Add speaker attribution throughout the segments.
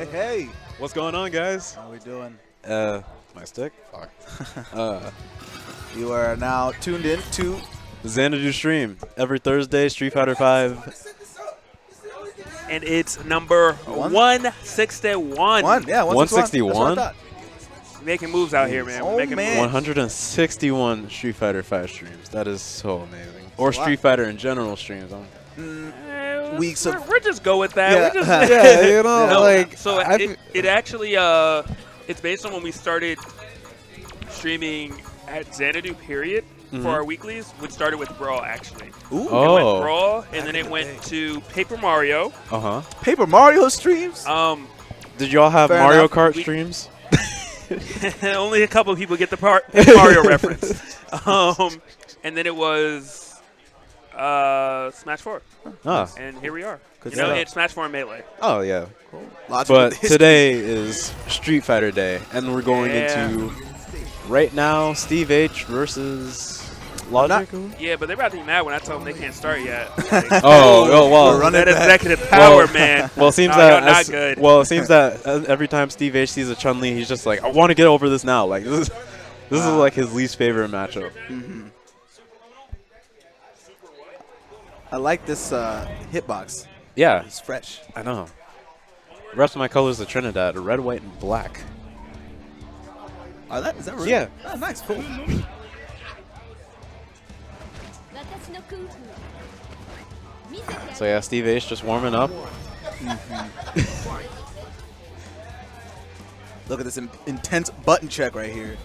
Speaker 1: Hey, hey.
Speaker 2: What's going on, guys?
Speaker 1: How we doing?
Speaker 2: My stick? Fuck.
Speaker 1: You are now tuned in to
Speaker 2: Xanadu stream every Thursday, Street Fighter 5.
Speaker 3: And it's number 161.
Speaker 1: Yeah,
Speaker 2: 161?
Speaker 1: That's
Speaker 3: Making moves out here, man.
Speaker 1: Oh,
Speaker 3: We're making
Speaker 1: man.
Speaker 3: moves.
Speaker 2: 161 Street Fighter 5 streams. That is so amazing. Or Street Fighter in general streams.
Speaker 1: Weeks of
Speaker 3: We're just go with that.
Speaker 1: Yeah.
Speaker 3: We're just
Speaker 2: Yeah, you know,
Speaker 3: No,
Speaker 2: like
Speaker 3: so it actually it's based on when we started streaming at Xanadu period for our weeklies, which started with Brawl actually.
Speaker 1: Ooh.
Speaker 3: It
Speaker 2: Oh.
Speaker 3: went Brawl, and then it went to Paper Mario.
Speaker 1: Paper Mario streams.
Speaker 2: Did y'all have
Speaker 1: Fair
Speaker 2: Mario
Speaker 1: enough.
Speaker 2: Kart streams?
Speaker 3: Only a couple of people get the Paper Mario reference. And then it was Smash 4,
Speaker 2: Ah.
Speaker 3: and here we are.
Speaker 1: Good
Speaker 3: You know,
Speaker 1: stuff.
Speaker 3: it's Smash 4 and Melee.
Speaker 2: Oh, yeah.
Speaker 1: Lots of
Speaker 2: But
Speaker 1: history.
Speaker 2: today is Street Fighter Day, and we're going
Speaker 3: Yeah.
Speaker 2: into, right now, Steve H versus Logic?
Speaker 3: Yeah, but they're about to be mad when I tell them they can't start yet.
Speaker 2: Oh, well.
Speaker 1: We're running
Speaker 3: That
Speaker 1: back.
Speaker 3: executive power, man.
Speaker 2: Well, it seems
Speaker 3: No,
Speaker 2: that
Speaker 3: y'all not good.
Speaker 2: Well, it seems that every time Steve H sees a Chun-Li, he's just like, I want to get over this now. Like this is like his least favorite matchup.
Speaker 1: I like this hitbox.
Speaker 2: Yeah,
Speaker 1: It's fresh.
Speaker 2: I know. The rest of my colors are Trinidad, red, white, and black.
Speaker 1: Is that right?
Speaker 2: Yeah.
Speaker 1: Oh, nice. Cool.
Speaker 2: So yeah, Steve H just warming up.
Speaker 1: Look at this intense button check right here.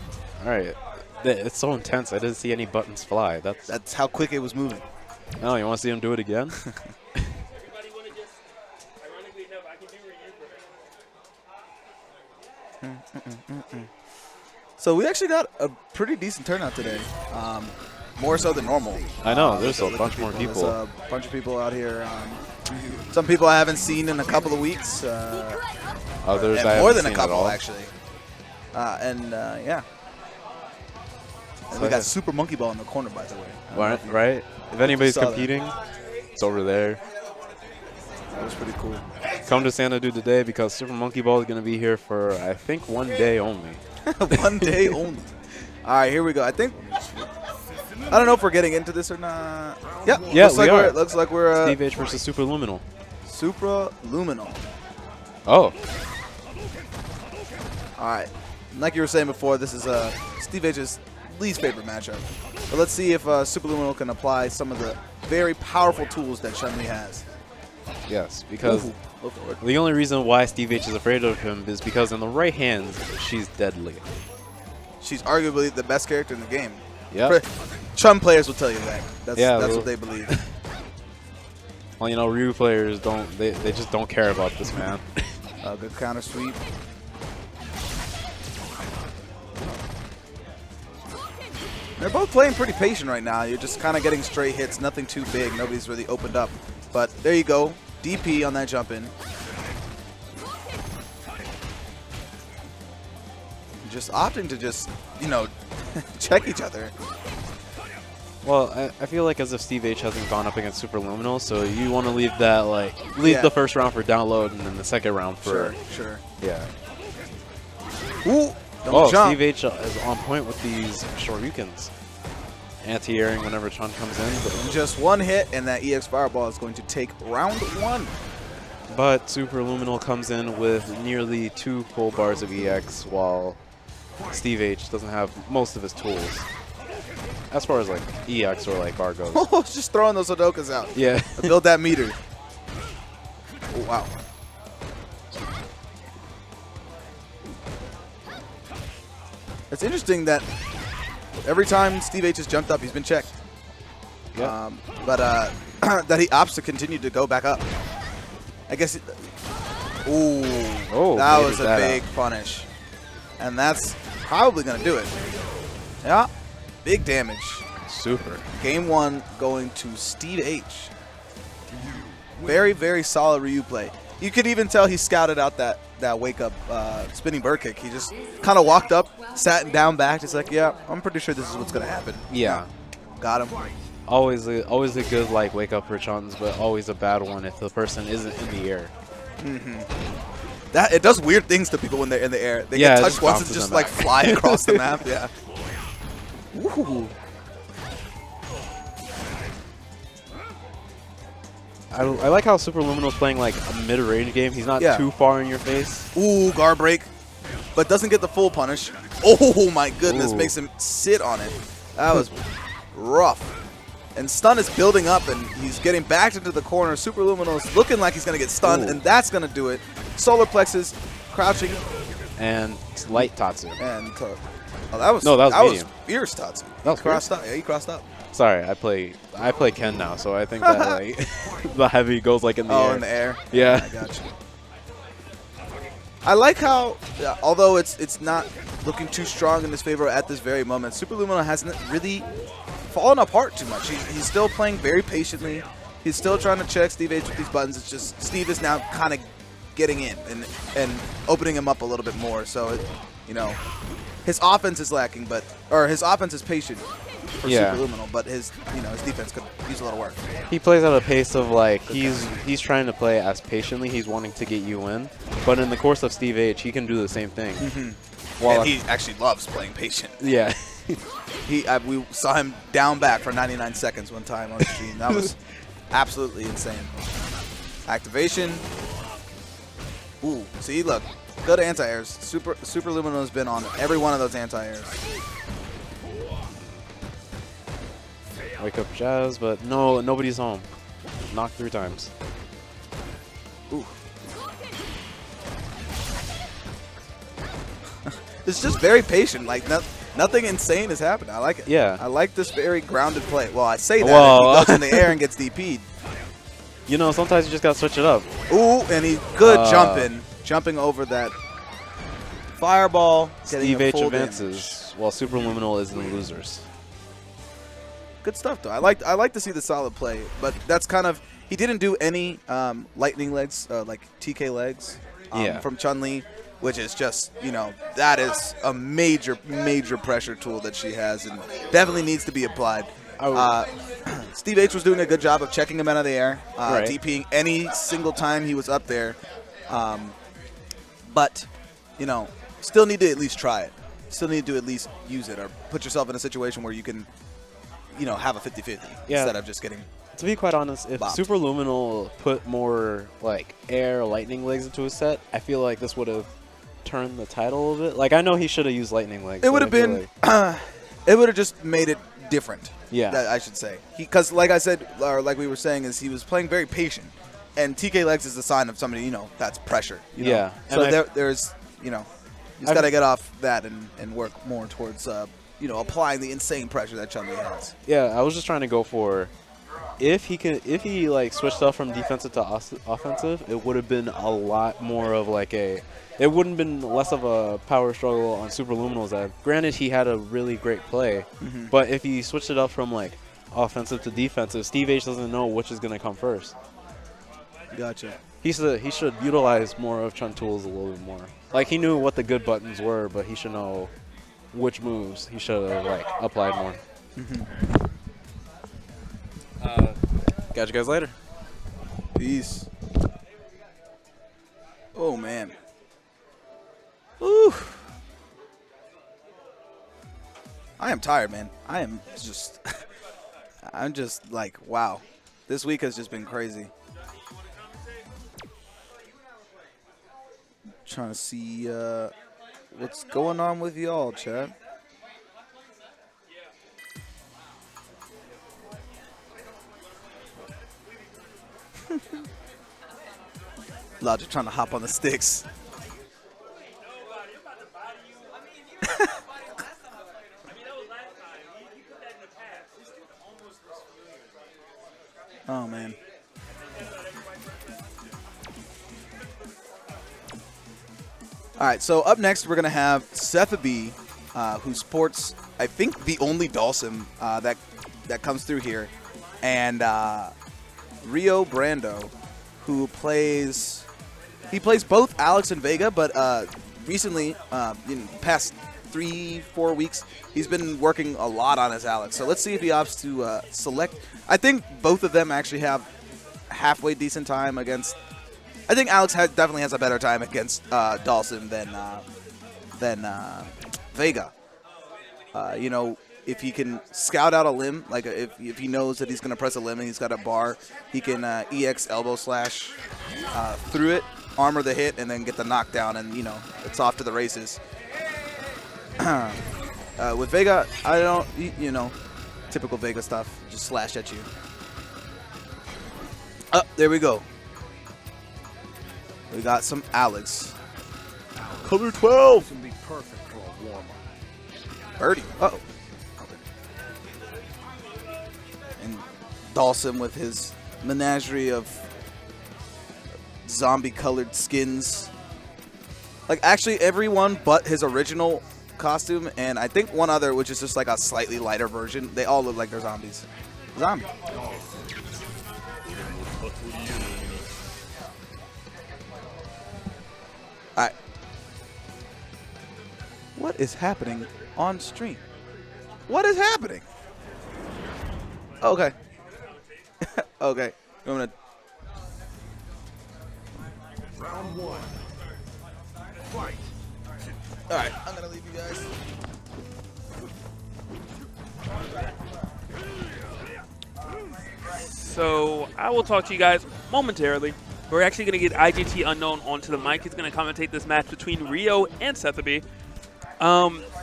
Speaker 2: All right, it's so intense. I didn't see any buttons fly.
Speaker 1: That's how quick it was moving.
Speaker 2: Oh, you want to see him do it again?
Speaker 1: So we actually got a pretty decent turnout today. More so than normal.
Speaker 2: I know. There's a
Speaker 1: Look at
Speaker 2: bunch more
Speaker 1: There's
Speaker 2: people.
Speaker 1: a bunch of people out here. Some people I haven't seen in a couple of weeks.
Speaker 2: Others
Speaker 1: And
Speaker 2: I
Speaker 1: more
Speaker 2: haven't
Speaker 1: than a
Speaker 2: seen at
Speaker 1: couple,
Speaker 2: all.
Speaker 1: actually. Yeah. And
Speaker 2: So
Speaker 1: we
Speaker 2: yeah.
Speaker 1: got Super Monkey Ball in the corner, by the way. I don't know if you-
Speaker 2: Right? If anybody's
Speaker 1: saw that.
Speaker 2: competing, it's over there.
Speaker 1: That was pretty cool.
Speaker 2: Come to Xanadu today because Super Monkey Ball is going to be here for, I think, 1 day only.
Speaker 1: 1 day only. All right, here we go. I don't know if we're getting into this or not. Yeah,
Speaker 2: Yeah,
Speaker 1: looks like
Speaker 2: we are.
Speaker 1: looks like we're
Speaker 2: Steve H versus Super Luminal.
Speaker 1: Supra Luminal.
Speaker 2: Oh,
Speaker 1: All right. Like you were saying before, this is Steve H's least favorite matchup. But let's see if Super Luminal can apply some of the very powerful tools that Chun-Li has.
Speaker 2: yes, because
Speaker 1: Ooh, go for it.
Speaker 2: the only reason why Steve H is afraid of him is because in the right hands, she's deadly.
Speaker 1: She's arguably the best character in the game.
Speaker 2: Yeah.
Speaker 1: Chun players will tell you that. That's
Speaker 2: well-
Speaker 1: what they believe.
Speaker 2: Well, you know, Ryu players they just don't care about this man.
Speaker 1: Good counter sweep. They're both playing pretty patient right now. You're just kind of getting straight hits, nothing too big. Nobody's really opened up. But there you go. DP on that jump in. Just opting to just, check each other.
Speaker 2: Well, I feel like as if Steve H hasn't gone up against Super Luminal, so you want to leave that, leave
Speaker 1: Yeah.
Speaker 2: the first round for download and then the second round for,
Speaker 1: Sure.
Speaker 2: yeah.
Speaker 1: Ooh, don't
Speaker 2: Oh,
Speaker 1: jump.
Speaker 2: Steve H is on point with these Shoryukens. Anti-airing whenever Chun comes in.
Speaker 1: Just one hit, and that EX Fireball is going to take round 1.
Speaker 2: But Super Luminal comes in with nearly 2 full bars of EX, while Steve H doesn't have most of his tools. As far as EX or bar goes.
Speaker 1: Just throwing those Sudokas out.
Speaker 2: Yeah.
Speaker 1: Build that meter. Oh, wow. It's interesting that every time Steve H has jumped up, he's been checked.
Speaker 2: Yeah.
Speaker 1: But that he opts to continue to go back up. I guess. Ooh.
Speaker 2: Oh,
Speaker 1: that
Speaker 2: baited
Speaker 1: was a
Speaker 2: that
Speaker 1: big
Speaker 2: out.
Speaker 1: punish. And that's probably going to do it. Yeah. Big damage.
Speaker 2: Super.
Speaker 1: Game 1 going to Steve H. Very, very solid Ryu play. You could even tell he scouted out that wake-up spinning bird kick. He just kind of walked up, sat down back, just like, yeah, I'm pretty sure this is what's going to happen.
Speaker 2: Yeah.
Speaker 1: Got him.
Speaker 2: Always a good wake up for Chuns, but always a bad one if the person isn't in the air.
Speaker 1: That it does weird things to people when they're in the air. They
Speaker 2: Yeah,
Speaker 1: get
Speaker 2: it
Speaker 1: touched
Speaker 2: just
Speaker 1: once and
Speaker 2: bounces
Speaker 1: just
Speaker 2: them
Speaker 1: like
Speaker 2: back.
Speaker 1: fly across the map. Yeah. Ooh.
Speaker 2: I like how Superluminal's playing like a mid-range game. He's not
Speaker 1: Yeah.
Speaker 2: too far in your face.
Speaker 1: Ooh, guard break, but doesn't get the full punish. Oh my goodness,
Speaker 2: Ooh.
Speaker 1: makes him sit on it. That was rough. And stun is building up, and he's getting backed into the corner. Superluminal's looking like he's gonna get stunned,
Speaker 2: Ooh.
Speaker 1: and that's gonna do it. Solar plexus, crouching,
Speaker 2: And light Tatsu.
Speaker 1: and oh, that was
Speaker 2: medium.
Speaker 1: fierce Tatsu.
Speaker 2: That was
Speaker 1: crossed up. Yeah, he crossed up.
Speaker 2: Sorry, I play Ken now, so I think that like the heavy goes like in the air.
Speaker 1: In the air.
Speaker 2: Yeah.
Speaker 1: I got you. I like how, although it's not looking too strong in his favor at this very moment, Superluminal hasn't really fallen apart too much. He's still playing very patiently. He's still trying to check Steve H with these buttons. It's just Steve is now kind of getting in and opening him up a little bit more. So, his offense is lacking, or his offense is patient for Superluminal, but his defense could use a little work.
Speaker 2: He plays at a pace of like he's trying to play as patiently. He's wanting to get you in, but in the course of Steve H, he can do the same thing.
Speaker 1: And he actually loves playing patient.
Speaker 2: Yeah.
Speaker 1: We saw him down back for 99 seconds one time on stream. That was absolutely insane. Activation. Ooh, see, look, good anti-airs. Superluminal has been on every one of those anti-airs.
Speaker 2: Wake up Jazz, but no, nobody's home. Knocked 3 times.
Speaker 1: Ooh. It's just very patient. Like nothing insane has happened. I like it.
Speaker 2: Yeah.
Speaker 1: I like this very grounded play. Well, I say that
Speaker 2: Whoa.
Speaker 1: and he goes in the air and gets DP'd.
Speaker 2: Sometimes you just gotta switch it up.
Speaker 1: Ooh, and he's good jumping over that fireball.
Speaker 2: Steve H
Speaker 1: full
Speaker 2: advances, while Superluminal is in the losers.
Speaker 1: Good stuff though. I like to see the solid play, but that's kind of he didn't do any lightning legs like TK legs from Chun-Li, which is just that is a major pressure tool that she has and definitely needs to be applied. Steve H was doing a good job of checking him out of the air, DPing any single time he was up there, but still need to at least try it. Still need to at least use it or put yourself in a situation where you can have a 50-50 instead of just getting.
Speaker 2: To be quite honest, if
Speaker 1: bopped.
Speaker 2: Superluminal put more like air lightning legs into his set, I feel like this would have turned the title a bit. Like I know he should have used lightning legs.
Speaker 1: It would have been. It would have just made it different.
Speaker 2: Yeah,
Speaker 1: I should say. Because like I said, or like we were saying, is he was playing very patient, and TK legs is a sign of somebody that's pressure.
Speaker 2: Yeah.
Speaker 1: So there's you just got to get off that and work more towards applying the insane pressure that Chun-Li has.
Speaker 2: Yeah, I was just trying to go for if he like switched up from defensive to offensive, it would have been a lot more of like it wouldn't have been less of a power struggle on Superluminal's end. Granted, he had a really great play, but if he switched it up from like offensive to defensive, Steve H doesn't know which is going to come first.
Speaker 1: Gotcha.
Speaker 2: He should utilize more of Chun tools a little bit more. Like he knew what the good buttons were, but he should know which moves he should have like applied more. Catch you guys later.
Speaker 1: Peace. Oh man. Ooh. I am tired, man. I'm just like, wow. This week has just been crazy. Trying to see what's going on with y'all, chat. Logic trying to hop on the sticks. Oh, man. All right, so up next we're going to have Cephaby, who sports, I think, the only Dawson that comes through here, and Rio Brando, who plays both Alex and Vega, but recently, in the past 3-4 weeks, he's been working a lot on his Alex. So let's see if he opts to select. I think both of them actually have halfway decent time against I think Alex definitely has a better time against Dawson than Vega. You know, if he can scout out a limb, like if he knows that he's going to press a limb and he's got a bar, he can EX elbow slash through it, armor the hit, and then get the knockdown, and, you know, it's off to the races. With Vega, I don't, you know, typical Vega stuff, just slash at you. Oh, there we go. We got some Alex. Color 12.
Speaker 4: This would be perfect for a warm-up.
Speaker 1: Birdie. Uh-oh. And Dawson with his menagerie of zombie-colored skins. Like, actually, everyone but his original costume, and I think one other, which is just like a slightly lighter version, they all look like they're zombies. Zombie. Alright. What is happening on stream? What is happening? Okay. Okay. I'm gonna.
Speaker 4: Round 1. Fight.
Speaker 1: Alright, I'm gonna leave you guys.
Speaker 3: So I will talk to you guys momentarily. We're actually going to get IGT Unknown onto the mic. He's going to commentate this match between Rio and Sethaby.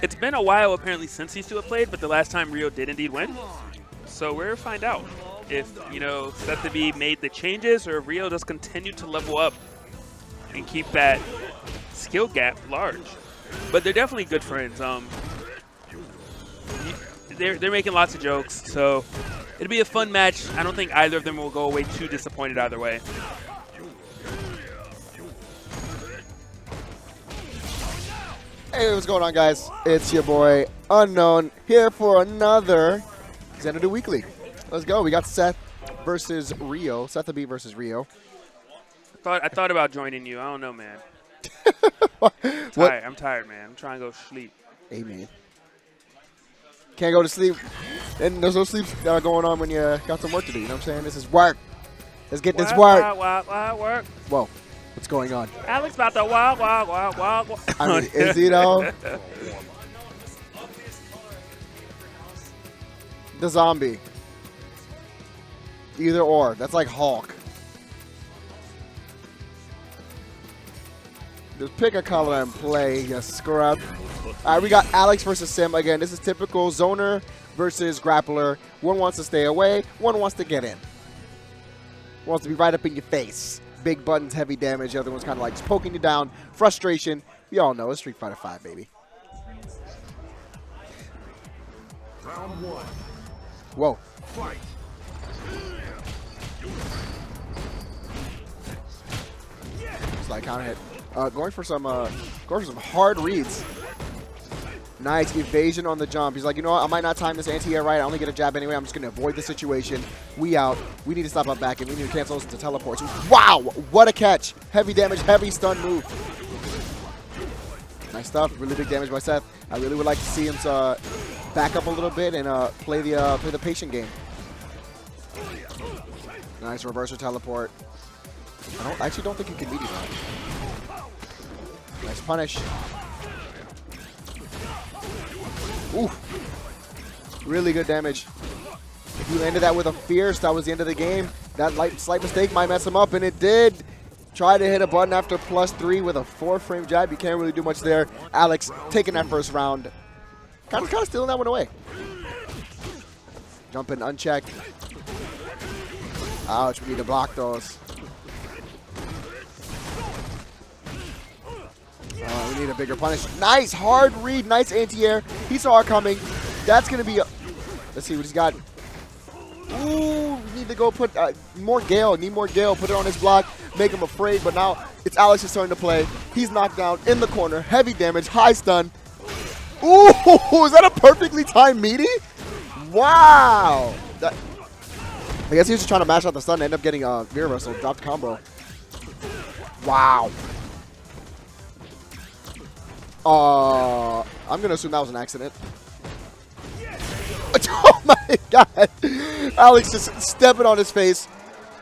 Speaker 3: It's been a while, apparently, since these two have played, but the last time Rio did indeed win. So we're going to find out if, you know, Sethaby made the changes or if Rio just continued to level up and keep that skill gap large. But they're definitely good friends. They're making lots of jokes, so it'll be a fun match. I don't think either of them will go away too disappointed either way.
Speaker 5: Hey, what's going on, guys? It's your boy Unknown here for another Xanadu Weekly. Let's go. We got Seth versus Rio. Sethaby versus Rio.
Speaker 3: I thought about joining you. I don't know, man. I'm tired, man. I'm trying to go sleep.
Speaker 5: Hey, man. Can't go to sleep. And there's no sleep going on when you got some work to do. You know what I'm saying? This is work. Let's get this work.
Speaker 3: Work.
Speaker 5: Whoa. What's going on?
Speaker 3: Alex about to wild.
Speaker 5: I mean, is he though? The zombie. Either or. That's like Hulk. Just pick a color and play, you scrub. All right, we got Alex versus Sim. Again, this is typical zoner versus grappler. One wants to stay away. One wants to get in. Wants to be right up in your face. Big buttons, heavy damage. The other one's kind of like just poking you down. Frustration. We all know it's Street Fighter 5, baby.
Speaker 4: Round 1.
Speaker 5: Whoa.
Speaker 4: Fight.
Speaker 5: It's like counter hit. Going for some hard reads. Nice evasion on the jump. He's like, you know what? I might not time this anti-air right. I only get a jab anyway. I'm just going to avoid the situation. We out. We need to stop up back, and we need to cancel this into teleports. Wow! What a catch. Heavy damage, heavy stun move. Nice stuff. Really big damage by Seth. I really would like to see him back up a little bit and play the patient game. Nice reversal teleport. I actually don't think you can meet him. Nice punish. Ooh. Really good damage. If you ended that with a fierce, that was the end of the game. That slight mistake might mess him up, and it did. Try to hit a button after +3 with a 4-frame jab. You can't really do much there. Alex taking that first round. Kind of stealing that one away. Jumping unchecked. Ouch, we need to block those. We need a bigger punish. Nice hard read, nice anti-air. He saw it coming. That's going to be let's see what he's got. Ooh, we need to go put more Gale. Need more Gale. Put it on his block. Make him afraid. But now it's Alex's turn to play. He's knocked down in the corner. Heavy damage. High stun. Ooh, is that a perfectly timed meaty? Wow. I guess he was just trying to mash out the stun and end up getting a Vero wrestle. Dropped combo. Wow. I'm going to assume that was an accident. Oh my god. Alex just stepping on his face.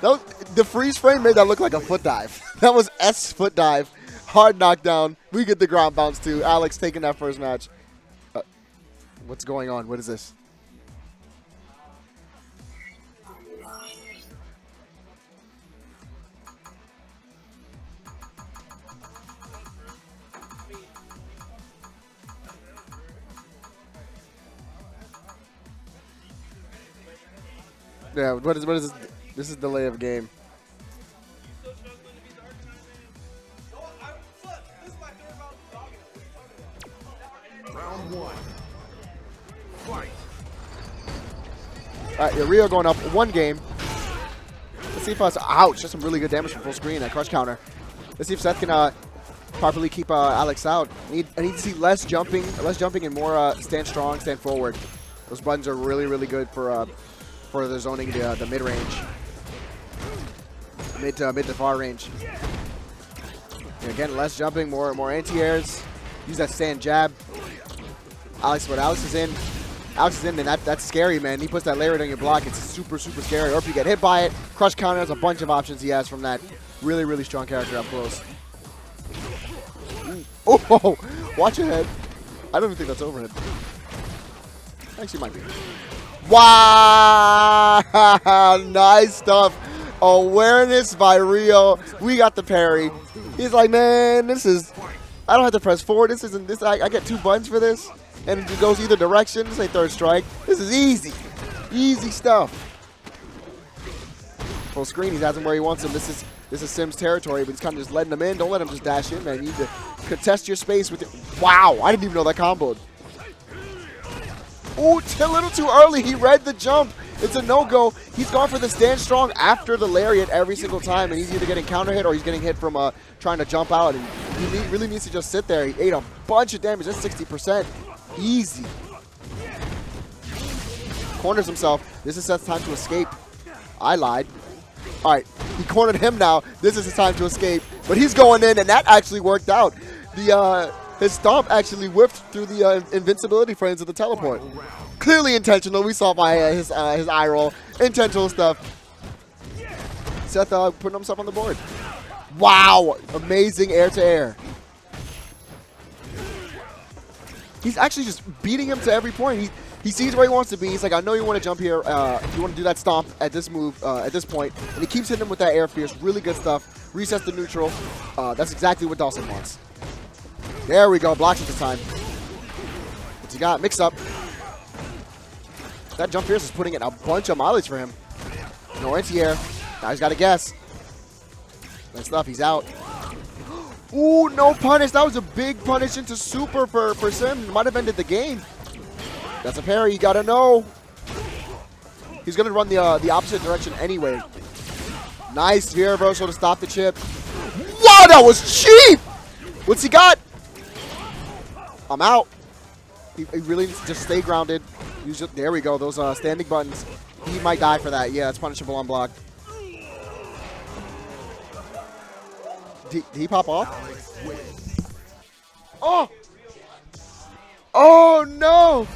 Speaker 5: The freeze frame made that look like a foot dive. That was S foot dive. Hard knockdown. We get the ground bounce too. Alex taking that first match. What's going on? What is this? Yeah, what is this? This is delay of game.
Speaker 4: Round 1. Fight.
Speaker 5: All right, Rio going up 1 game. Let's see if ouch, just some really good damage from full screen, that crush counter. Let's see if Seth can properly keep Alex out. I need to see less jumping and more stand strong, stand forward. Those buttons are really, really good for the zoning the mid range, mid to far range. And again, less jumping, more anti-airs. Use that stand jab. Alex is in, and that's scary, man. He puts that layer on your block. It's super, super scary. Or if you get hit by it, crush counter has a bunch of options he has from that really, really strong character up close. Ooh. Oh, watch your head. I don't even think that's overhead. Actually, might be. Wow! Nice stuff. Awareness by Rio. We got the parry. He's like, man, this is. I don't have to press forward. This isn't this. I get 2 buttons for this, and it goes either direction. This ain't third strike. This is easy, easy stuff. Full screen. He has him where he wants him. This is Sim's territory, but he's kind of just letting him in. Don't let him just dash in, man. You need to contest your space with it. Wow! I didn't even know that comboed. Ooh, a little too early. He read the jump. It's a no-go. He's gone for the stand strong after the lariat every single time, and he's either getting counter hit or he's getting hit from trying to jump out. And he really needs to just sit there. He ate a bunch of damage. That's 60%. Easy. Corners himself. This is Seth's time to escape. I lied. All right, he cornered him now. This is his time to escape. But he's going in, and that actually worked out. His stomp actually whipped through the invincibility frames of the teleport. Clearly intentional. We saw by his eye roll. Intentional stuff. Seth putting himself on the board. Wow. Amazing air-to-air. He's actually just beating him to every point. He sees where he wants to be. He's like, I know you want to jump here. You want to do that stomp at this move, at this point. And he keeps hitting him with that air fierce. Really good stuff. Resets the neutral. That's exactly what Dawson wants. There we go. Blocks at the time. What's he got? Mix up. That jump fierce is putting in a bunch of mileage for him. No anti-air. Now he's got to guess. Nice stuff. He's out. Ooh, no punish. That was a big punish into super for Sim. Might have ended the game. That's a parry. You got to know. He's going to run the opposite direction anyway. Nice Vero reversal to stop the chip. Wow, that was cheap. What's he got? I'm out. He really needs to just stay grounded. There we go. Those standing buttons. He might die for that. Yeah, it's punishable on block. Did he pop off? Oh! Oh no!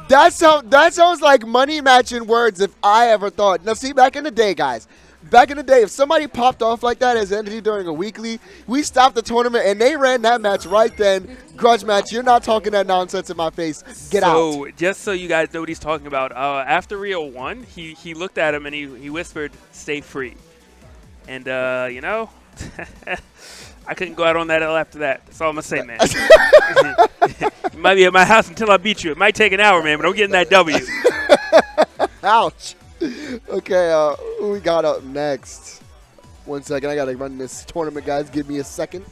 Speaker 5: That sounds like money matching words if I ever thought. Now see, back in the day, guys. Back in the day, if somebody popped off like that as entity during a weekly, we stopped the tournament and they ran that match right then. Grudge match, you're not talking that nonsense in my face. Get out.
Speaker 3: So, just so you guys know what he's talking about, after Rio won, he looked at him and he whispered, "Stay free." And, you know, I couldn't go out on that L after that. That's all I'm going to say, man. You might be at my house until I beat you. It might take an hour, man, but I'm getting that W.
Speaker 5: Ouch. Okay, who we got up next? 1 second, I gotta run this tournament, guys. Give me a second.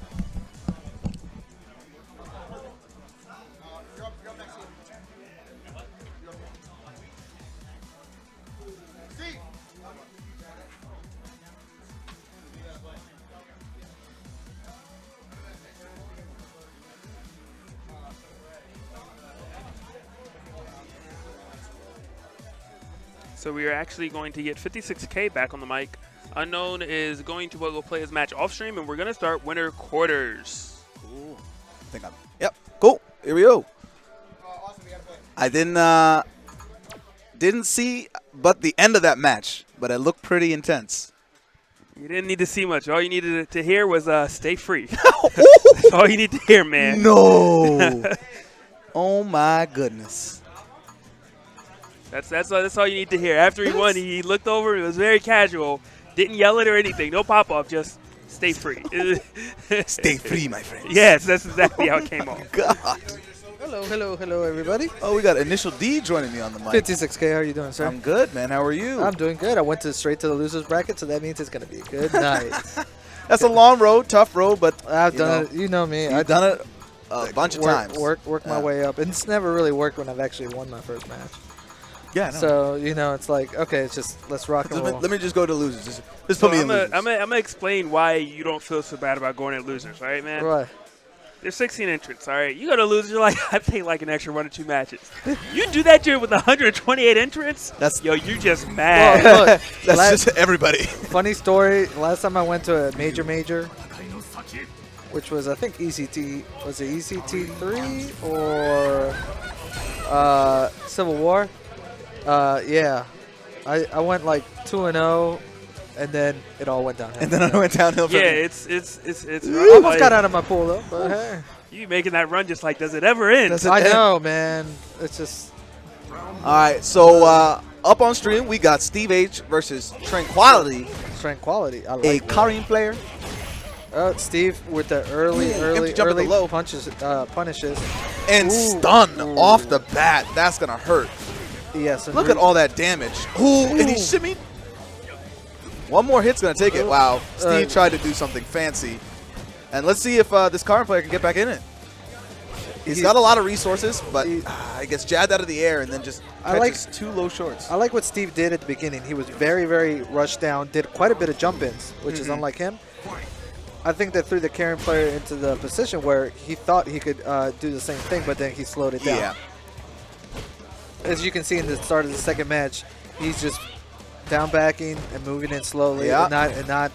Speaker 3: So we are actually going to get 56K back on the mic. Unknown is going to go play his match off stream, and we're going to start winner quarters.
Speaker 1: Cool. I think yep. Cool. Here we go. I didn't see but the end of that match, but it looked pretty intense.
Speaker 3: You didn't need to see much. All you needed to hear was stay free. That's all you need to hear, man.
Speaker 1: No. Oh, my goodness.
Speaker 3: That's all you need to hear. After he won, he looked over. It was very casual. Didn't yell it or anything. No pop-off. Just stay free.
Speaker 1: Stay free, my friends.
Speaker 3: Yes, that's exactly how it came off.
Speaker 1: God.
Speaker 6: Hello, everybody.
Speaker 1: Oh, we got Initial D joining me on the mic.
Speaker 6: 56K, how are you doing, sir?
Speaker 1: I'm good, man. How are you?
Speaker 6: I'm doing good. I went straight to the losers bracket, so that means it's going to be a good night.
Speaker 1: That's a long road, tough road, but
Speaker 6: I've done it. You know me.
Speaker 1: I've done it a bunch of times.
Speaker 6: Work my way up. And it's never really worked when I've actually won my first match.
Speaker 1: Yeah, no.
Speaker 6: So, it's like, okay, it's just, let's rock and roll.
Speaker 1: Let me just go to losers. Just
Speaker 3: So
Speaker 1: put me in losers.
Speaker 3: I'm gonna explain why you don't feel so bad about going at losers, all right, man?
Speaker 6: Right.
Speaker 3: There's 16 entrants, all right? You go to losers, you're like, I played like an extra 1 or 2 matches. You do that dude with 128 entrants? You're just mad.
Speaker 6: Well, look,
Speaker 1: That's just everybody.
Speaker 6: funny story. Last time I went to a major, which was, I think, ECT. Was it ECT3 or Civil War? Yeah. I went like 2-0, and then it all went downhill.
Speaker 1: And then I went downhill from
Speaker 3: Yeah,
Speaker 1: there.
Speaker 3: it's
Speaker 6: Almost got out of my pool, though. But hey.
Speaker 3: You making that run just like, does it ever end?
Speaker 1: Does it
Speaker 6: I
Speaker 1: end?
Speaker 6: know, man. It's just...
Speaker 1: All right, so up on stream, we got Steve H versus Tranquility,
Speaker 6: strength quality. I like
Speaker 1: a
Speaker 6: that.
Speaker 1: Karin player.
Speaker 6: Steve with the early
Speaker 1: jump at the low.
Speaker 6: punishes.
Speaker 1: And stun off the bat. That's going to hurt.
Speaker 6: Yes.
Speaker 1: Look at all that damage. Ooh, and he shimmied. One more hit's going to take it. Wow. Steve tried to do something fancy. And let's see if this Karin player can get back in it. He's got a lot of resources, but he gets jabbed out of the air and then just catches 2 low shorts.
Speaker 6: I like what Steve did at the beginning. He was very, very rushed down, did quite a bit of jump-ins, which is unlike him. I think that threw the Karin player into the position where he thought he could do the same thing, but then he slowed it down.
Speaker 1: Yeah.
Speaker 6: As you can see in the start of the second match, he's just down backing and moving in slowly and not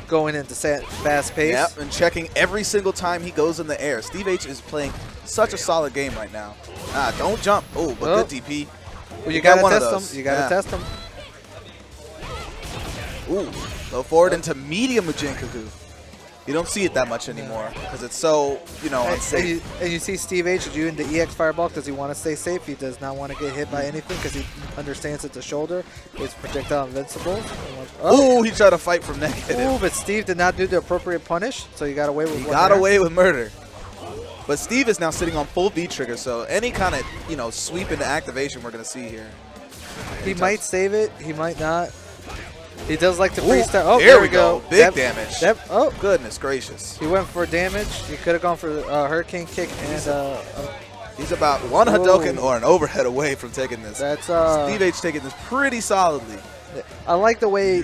Speaker 6: going into fast pace.
Speaker 1: Yep, and checking every single time he goes in the air. Steve H is playing such a solid game right now. Don't jump. Oh, but good DP.
Speaker 6: Well, you gotta
Speaker 1: one of
Speaker 6: test
Speaker 1: those.
Speaker 6: him. You gotta test him.
Speaker 1: Ooh, go forward into medium Mujinkaku. You don't see it that much anymore because it's so, unsafe.
Speaker 6: And you see Steve H doing the EX Fireball because he wants to stay safe. He does not want to get hit by anything because he understands it's a shoulder. It's projectile invincible.
Speaker 1: Oh, he tried to fight from negative.
Speaker 6: Ooh, but Steve did not do the appropriate punish, so he got away with
Speaker 1: He got away with murder. But Steve is now sitting on full V trigger, so any kind of, sweep into activation we're going to see here.
Speaker 6: He might save it. He might not. He does like to freestyle. Oh,
Speaker 1: there we go. Big damage.
Speaker 6: Oh,
Speaker 1: goodness gracious.
Speaker 6: He went for damage. He could have gone for a Hurricane Kick and
Speaker 1: he's about one Hadouken or an overhead away from taking this.
Speaker 6: That's
Speaker 1: Steve H taking this pretty solidly.
Speaker 6: I like the way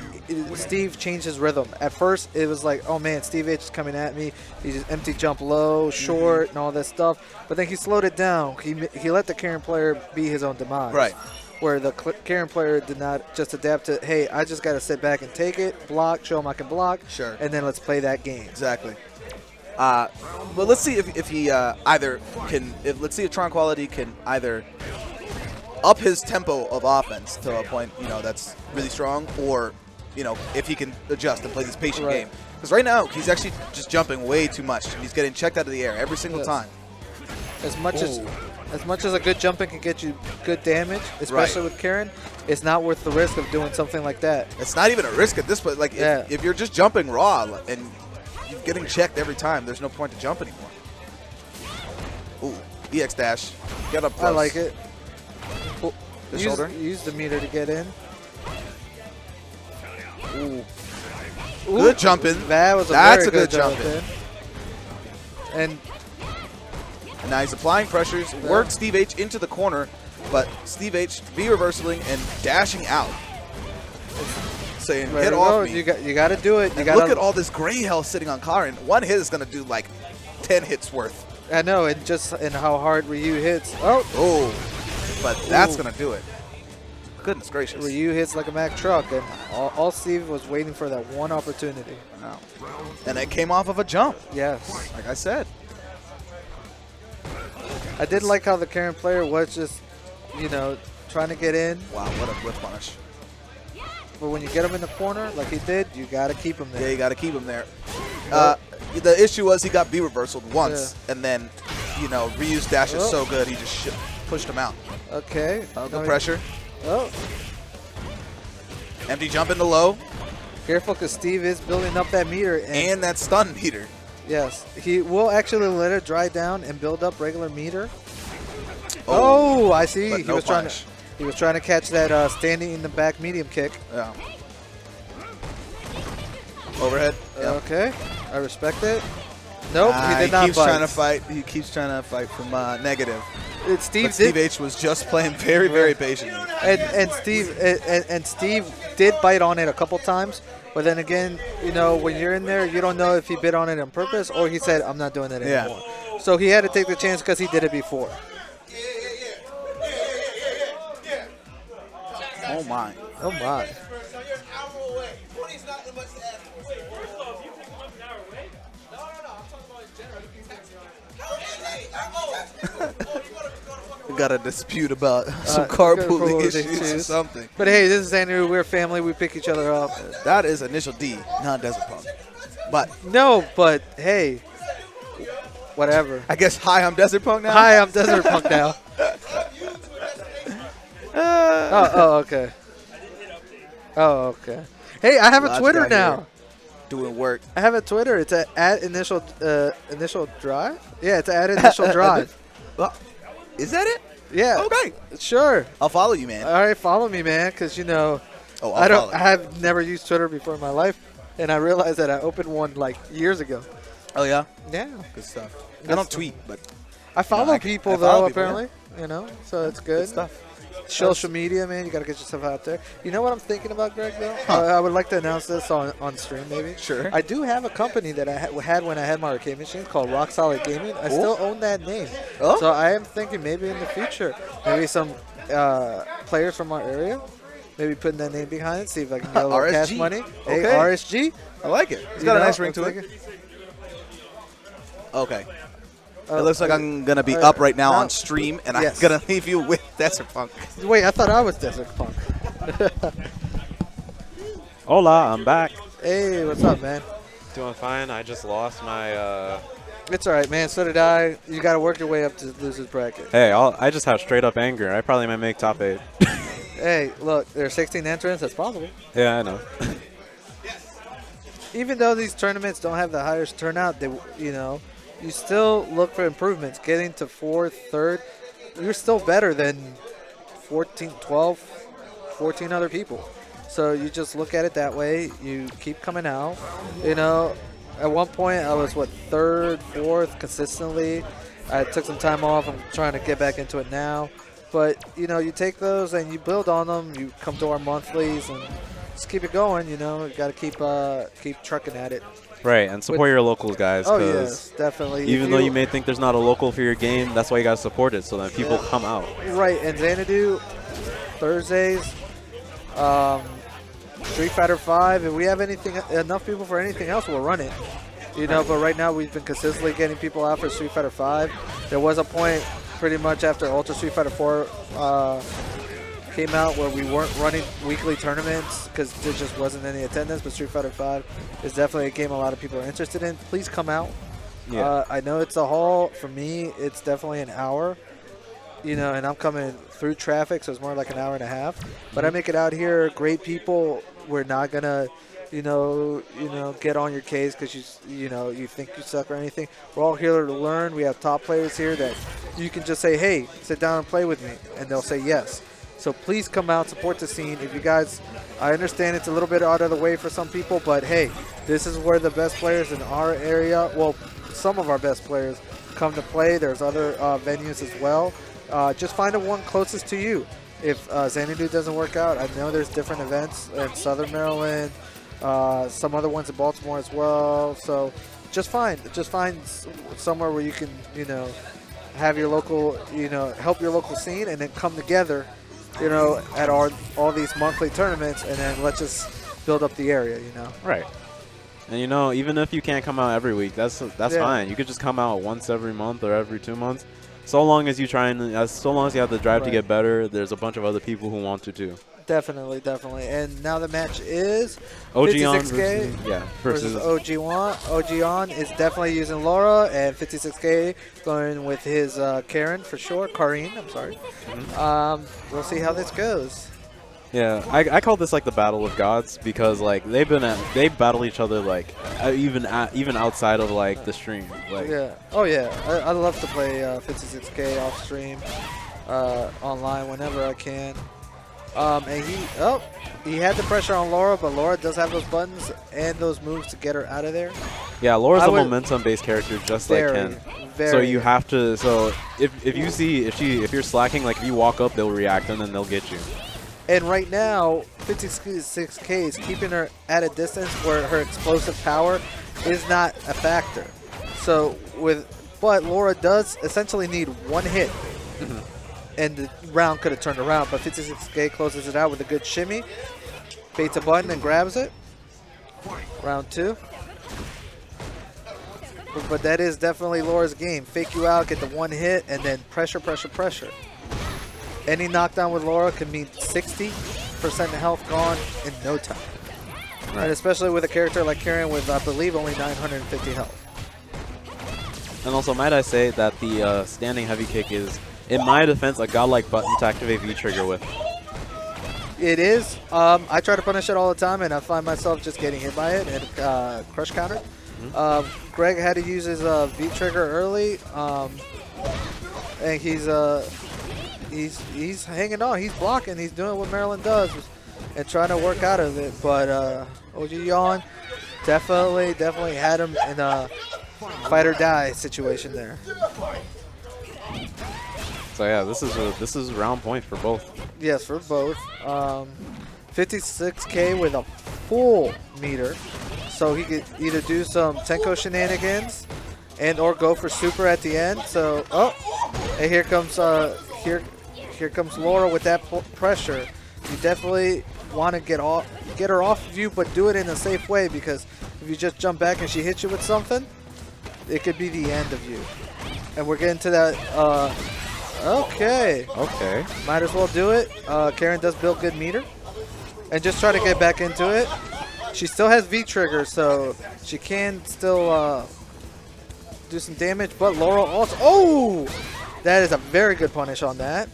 Speaker 6: Steve changed his rhythm. At first, it was like, oh man, Steve H is coming at me. He just empty jump low, short, and all that stuff. But then he slowed it down. He let the Karin player be his own demise.
Speaker 1: Right.
Speaker 6: Where the Karin player did not just adapt to, hey, I just got to sit back and take it, block, show him I can block, and then let's play that game.
Speaker 1: Exactly. But let's see if he either can. Let's see if Tranquility can either up his tempo of offense to a point that's really strong, or if he can adjust and play this patient game. Because right now he's actually just jumping way too much. He's getting checked out of the air every single time.
Speaker 6: As much as a good jumping can get you good damage, especially with Karin, it's not worth the risk of doing something like that.
Speaker 1: It's not even a risk at this point. Like if you're just jumping raw and you're getting checked every time, there's no point to jump anymore. Ooh, EX dash. Get up close.
Speaker 6: I like it.
Speaker 1: The shoulder.
Speaker 6: Use the meter to get in.
Speaker 1: Ooh. Good jumping.
Speaker 6: That's
Speaker 1: a good jumping.
Speaker 6: And
Speaker 1: now he's applying pressures, worked Steve H into the corner, but Steve H V-reversing and dashing out. Saying, hit off me.
Speaker 6: You got to do it.
Speaker 1: Look at all this gray health sitting on Karin. One hit is going to do like 10 hits worth.
Speaker 6: I know, and how hard Ryu hits. Oh,
Speaker 1: but that's going to do it. Goodness gracious.
Speaker 6: Ryu hits like a Mack truck, and all Steve was waiting for that one opportunity.
Speaker 1: Wow. And it came off of a jump.
Speaker 6: Yes.
Speaker 1: Like I said.
Speaker 6: I did like how the Karin player was just, trying to get in.
Speaker 1: Wow, what a whip punish.
Speaker 6: but when you get him in the corner like he did, you got to keep him there.
Speaker 1: Yeah, you got to keep him there. The issue was he got B-reversaled once, and then, you know, Ryu's dash is so good, he just pushed him out.
Speaker 6: Okay.
Speaker 1: The pressure.
Speaker 6: Oh.
Speaker 1: Empty jump into low.
Speaker 6: Careful, because Steve is building up that meter.
Speaker 1: And that stun meter.
Speaker 6: Yes. He will actually let it dry down and build up regular meter. Oh, I see.
Speaker 1: He was
Speaker 6: trying to catch that standing in the back medium kick.
Speaker 1: Yeah. Overhead. Yeah.
Speaker 6: Okay. I respect it. Nope, he did not
Speaker 1: He keeps
Speaker 6: bite.
Speaker 1: trying to fight. He keeps trying to fight from negative.
Speaker 6: Steve
Speaker 1: H was just playing very, very patiently.
Speaker 6: And Steve did bite on it a couple times, but then again, you know, when you're in there, you don't know if he bit on it on purpose or he said, "I'm not doing it anymore." So he had to take the chance because he did it before.
Speaker 1: Oh my!
Speaker 6: Oh my!
Speaker 1: We got a dispute about some carpooling issues or
Speaker 6: issues.
Speaker 1: something.
Speaker 6: But hey, this is Xanadu. We're family. We pick each other up.
Speaker 1: That is initial D, not Desert Punk. But
Speaker 6: No, but hey, whatever.
Speaker 1: I guess hi, I'm Desert Punk now.
Speaker 6: Hi, I'm Desert Punk now. Okay. Oh, okay. Hey, I have a
Speaker 1: Lodge
Speaker 6: Twitter
Speaker 1: guy
Speaker 6: now.
Speaker 1: here doing work.
Speaker 6: I have a Twitter. It's at initial drive. Yeah, it's at initial drive.
Speaker 1: Well, is that it?
Speaker 6: Yeah.
Speaker 1: Okay.
Speaker 6: Sure.
Speaker 1: I'll follow you, man.
Speaker 6: All right, follow me, man, because you know,
Speaker 1: Oh,
Speaker 6: I
Speaker 1: follow you.
Speaker 6: have never used Twitter before in my life, and I realized that I opened one like years ago.
Speaker 1: Oh yeah.
Speaker 6: Yeah.
Speaker 1: Good stuff. I don't tweet, but
Speaker 6: I follow
Speaker 1: I
Speaker 6: people
Speaker 1: follow
Speaker 6: though,
Speaker 1: people, yeah.
Speaker 6: apparently. You know, so it's good.
Speaker 1: good stuff.
Speaker 6: Social media, man, you got to get yourself out there. You know what I'm thinking about, Greg, though? I would like to announce this on stream, maybe.
Speaker 1: Sure.
Speaker 6: I do have a company that I had when I had my arcade machines called Rock Solid Gaming. I still own that name.
Speaker 1: Oh.
Speaker 6: So I am thinking maybe in the future, maybe some players from our area, maybe putting that name behind it, see if I can get a little cash
Speaker 1: RSG.
Speaker 6: money. Hey,
Speaker 1: Okay.
Speaker 6: RSG.
Speaker 1: I like it. It's
Speaker 6: You
Speaker 1: got a
Speaker 6: know,
Speaker 1: nice ring
Speaker 6: I'm
Speaker 1: to it.
Speaker 6: thinking-
Speaker 1: Okay. It looks like I'm going to be up right now on stream, and
Speaker 6: Yes.
Speaker 1: I'm going to leave you with Desert Punk.
Speaker 6: Wait, I thought I was Desert Punk.
Speaker 2: Hola, I'm back.
Speaker 6: Hey, what's up, man?
Speaker 2: Doing fine. I just lost my.
Speaker 6: It's all right, man. So did I. You got to work your way up to losers bracket.
Speaker 2: Hey, I just have straight up anger. I probably might make top 8.
Speaker 6: Hey, look, there are 16 entrants. That's possible.
Speaker 2: Yeah, I know.
Speaker 6: Even though these tournaments don't have the highest turnout, they, you know, you still look for improvements. Getting to 4th, 3rd, you're still better than 14, 12, 14 other people. So you just look at it that way. You keep coming out. You know, at one point I was, 3rd, 4th consistently. I took some time off. I'm trying to get back into it now. But, you know, you take those and you build on them. You come to our monthlies and just keep it going, you know. You got to keep trucking at it.
Speaker 2: Right, and support your locals, guys.
Speaker 6: Oh,
Speaker 2: 'cause
Speaker 6: yes, definitely.
Speaker 2: Even though you may think there's not a local for your game, that's why you got to support it so that people come out.
Speaker 6: Right, and Xanadu, Thursdays, Street Fighter 5. If we have enough people for anything else, we'll run it. You know, but right now we've been consistently getting people out for Street Fighter 5. There was a point pretty much after Ultra Street Fighter 4 came out where we weren't running weekly tournaments because there just wasn't any attendance, but Street Fighter 5 is definitely a game a lot of people are interested in. Please come out.
Speaker 2: Yeah.
Speaker 6: I know it's a haul. For me, it's definitely an hour, you know, and I'm coming through traffic, so it's more like an hour and a half. But I make it out here. Great people. We're not going to, you know, get on your case because you think you suck or anything. We're all here to learn. We have top players here that you can just say, hey, sit down and play with me, and they'll say yes. So please come out, support the scene. If you guys, I understand it's a little bit out of the way for some people, but hey, this is where the best players in our area, well, some of our best players come to play. There's other venues as well. Just find the one closest to you. If Xanadu doesn't work out, I know there's different events in Southern Maryland, some other ones in Baltimore as well. So just find somewhere where you can, you know, have your local, you know, help your local scene, and then come together, you know, at all these monthly tournaments, and then let's just build up the area, you know.
Speaker 2: Right. And, you know, even if you can't come out every week, that's fine. You could just come out once every month or every 2 months. so long as you try and so long as you have the drive to
Speaker 6: Right.
Speaker 2: get better, there's a bunch of other people who want to too.
Speaker 6: Definitely, definitely. And now the match is
Speaker 2: OG-on
Speaker 6: 56K
Speaker 2: versus
Speaker 6: OG1. OG-on is definitely using Laura, and 56K going with his Karen for sure. Karine, I'm sorry. We'll see how this goes.
Speaker 2: Yeah, I call this like the battle of gods because like they battle each other like even outside of like the stream. Like
Speaker 6: Yeah. Oh yeah. I love to play 56K off stream, online whenever I can. And he had the pressure on Laura, but Laura does have those buttons and those moves to get her out of there.
Speaker 2: yeah, Laura's
Speaker 6: I
Speaker 2: a
Speaker 6: would-
Speaker 2: momentum-based character just like Ken.
Speaker 6: Very.
Speaker 2: So you have to. So if you see if you're slacking, like if you walk up, they'll react and then they'll get you.
Speaker 6: And right now, 56K is keeping her at a distance where her explosive power is not a factor. So but Laura does essentially need one hit, and the round could have turned around. But 56K closes it out with a good shimmy, baits a button and grabs it. Round 2. But that is definitely Laura's game. Fake you out, get the one hit, and then pressure, pressure, pressure. Any knockdown with Laura can mean 60% health gone in no time.
Speaker 2: Right.
Speaker 6: And especially with a character like Karen with, I believe, only 950 health.
Speaker 2: And also, might I say that the standing heavy kick is, in my defense, a godlike button to activate V-trigger with.
Speaker 6: It is. I try to punish it all the time, and I find myself just getting hit by it and crush counter. Greg had to use his V-trigger early, and he's hanging on. He's blocking. He's doing what Maryland does and trying to work out of it. But OG-on definitely had him in a fight or die situation there.
Speaker 2: So yeah, this is round point for both.
Speaker 6: Yes, for both. 56K with a full meter, so he could either do some Tenko shenanigans and or go for super at the end. So and here comes Laura with that pressure. You definitely want to get her off of you, but do it in a safe way, because if you just jump back and she hits you with something, it could be the end of you. And we're getting to that. Okay. Might as well do it. Karen does build good meter. And just try to get back into it. She still has V-trigger, so she can still do some damage. But Laura also... Oh! That is a very good punish on that.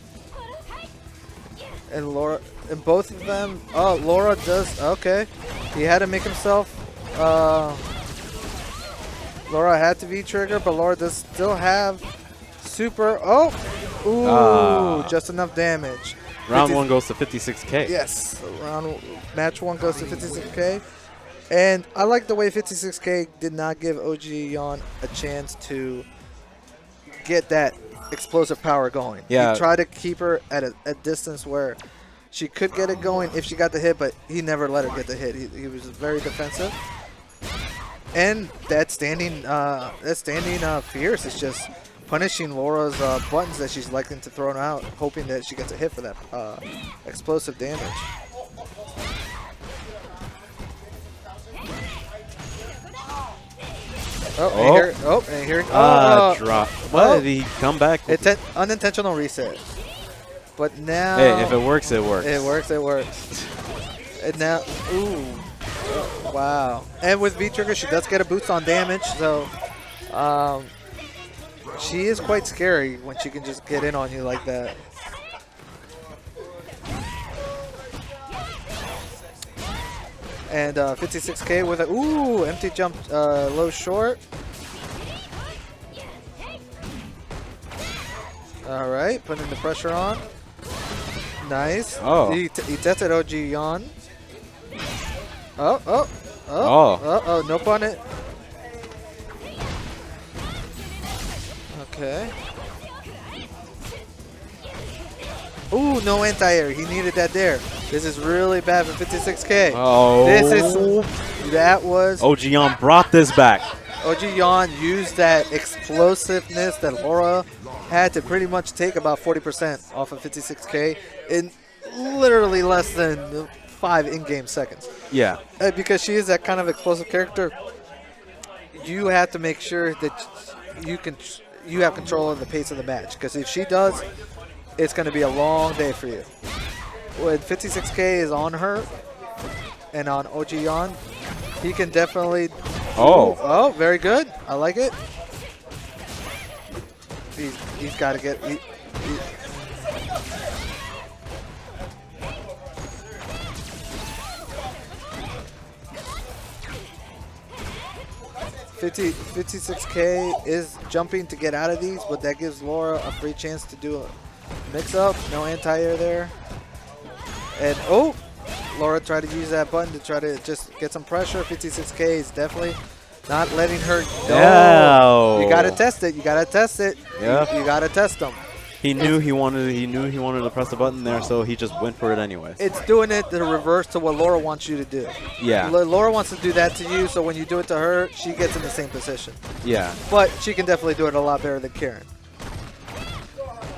Speaker 6: And Laura... And both of them... Oh, Laura does... Okay. He had to make himself... Laura had to V-trigger, but Laura does still have super... Oh! Ooh, just enough damage.
Speaker 2: Round 1 goes to 56K.
Speaker 6: Yes, match 1 goes to 56K. And I like the way 56K did not give OG-on a chance to get that explosive power going.
Speaker 2: Yeah.
Speaker 6: He tried to keep her at a distance where she could get it going if she got the hit, but he never let her get the hit. He was very defensive. And that standing fierce is just punishing Laura's buttons that she's liking to throw out, hoping that she gets a hit for that explosive damage. And here.
Speaker 2: Drop. Why did he come back?
Speaker 6: It's an unintentional reset. But now...
Speaker 2: Hey, if it works, it works.
Speaker 6: It works. And now... Ooh. Wow. And with V-trigger, she does get a boost on damage, so... she is quite scary when she can just get in on you like that. And 56K with a empty jump, low short. All right, putting the pressure on. Nice.
Speaker 2: Oh.
Speaker 6: He tested OG-on. Oh, no pun it. Okay. Ooh, no anti-air. He needed that there. This is really bad for 56K.
Speaker 2: Oh.
Speaker 6: That was...
Speaker 2: OG-on brought this back.
Speaker 6: OG-on used that explosiveness that Laura had to pretty much take about 40% off of 56K in literally less than 5 in-game seconds.
Speaker 2: Yeah.
Speaker 6: Because she is that kind of explosive character, you have to make sure that you can you have control of the pace of the match. Because if she does, it's going to be a long day for you. When 56K is on her and on Ojion, he can definitely. Oh, very good. I like it. He's got to get. 56K is jumping to get out of these, but that gives Laura a free chance to do a mix-up. No anti-air there. And, Laura tried to use that button to try to just get some pressure. 56K is definitely not letting her go.
Speaker 2: No.
Speaker 6: You got to test it. You got to test it.
Speaker 2: Yeah.
Speaker 6: You got to test them.
Speaker 2: He knew he wanted to press the button there, so he just went for it anyways.
Speaker 6: It's doing it the reverse to what Laura wants you to do.
Speaker 2: Yeah.
Speaker 6: Laura wants to do that to you, so when you do it to her, she gets in the same position.
Speaker 2: Yeah.
Speaker 6: But she can definitely do it a lot better than Karen.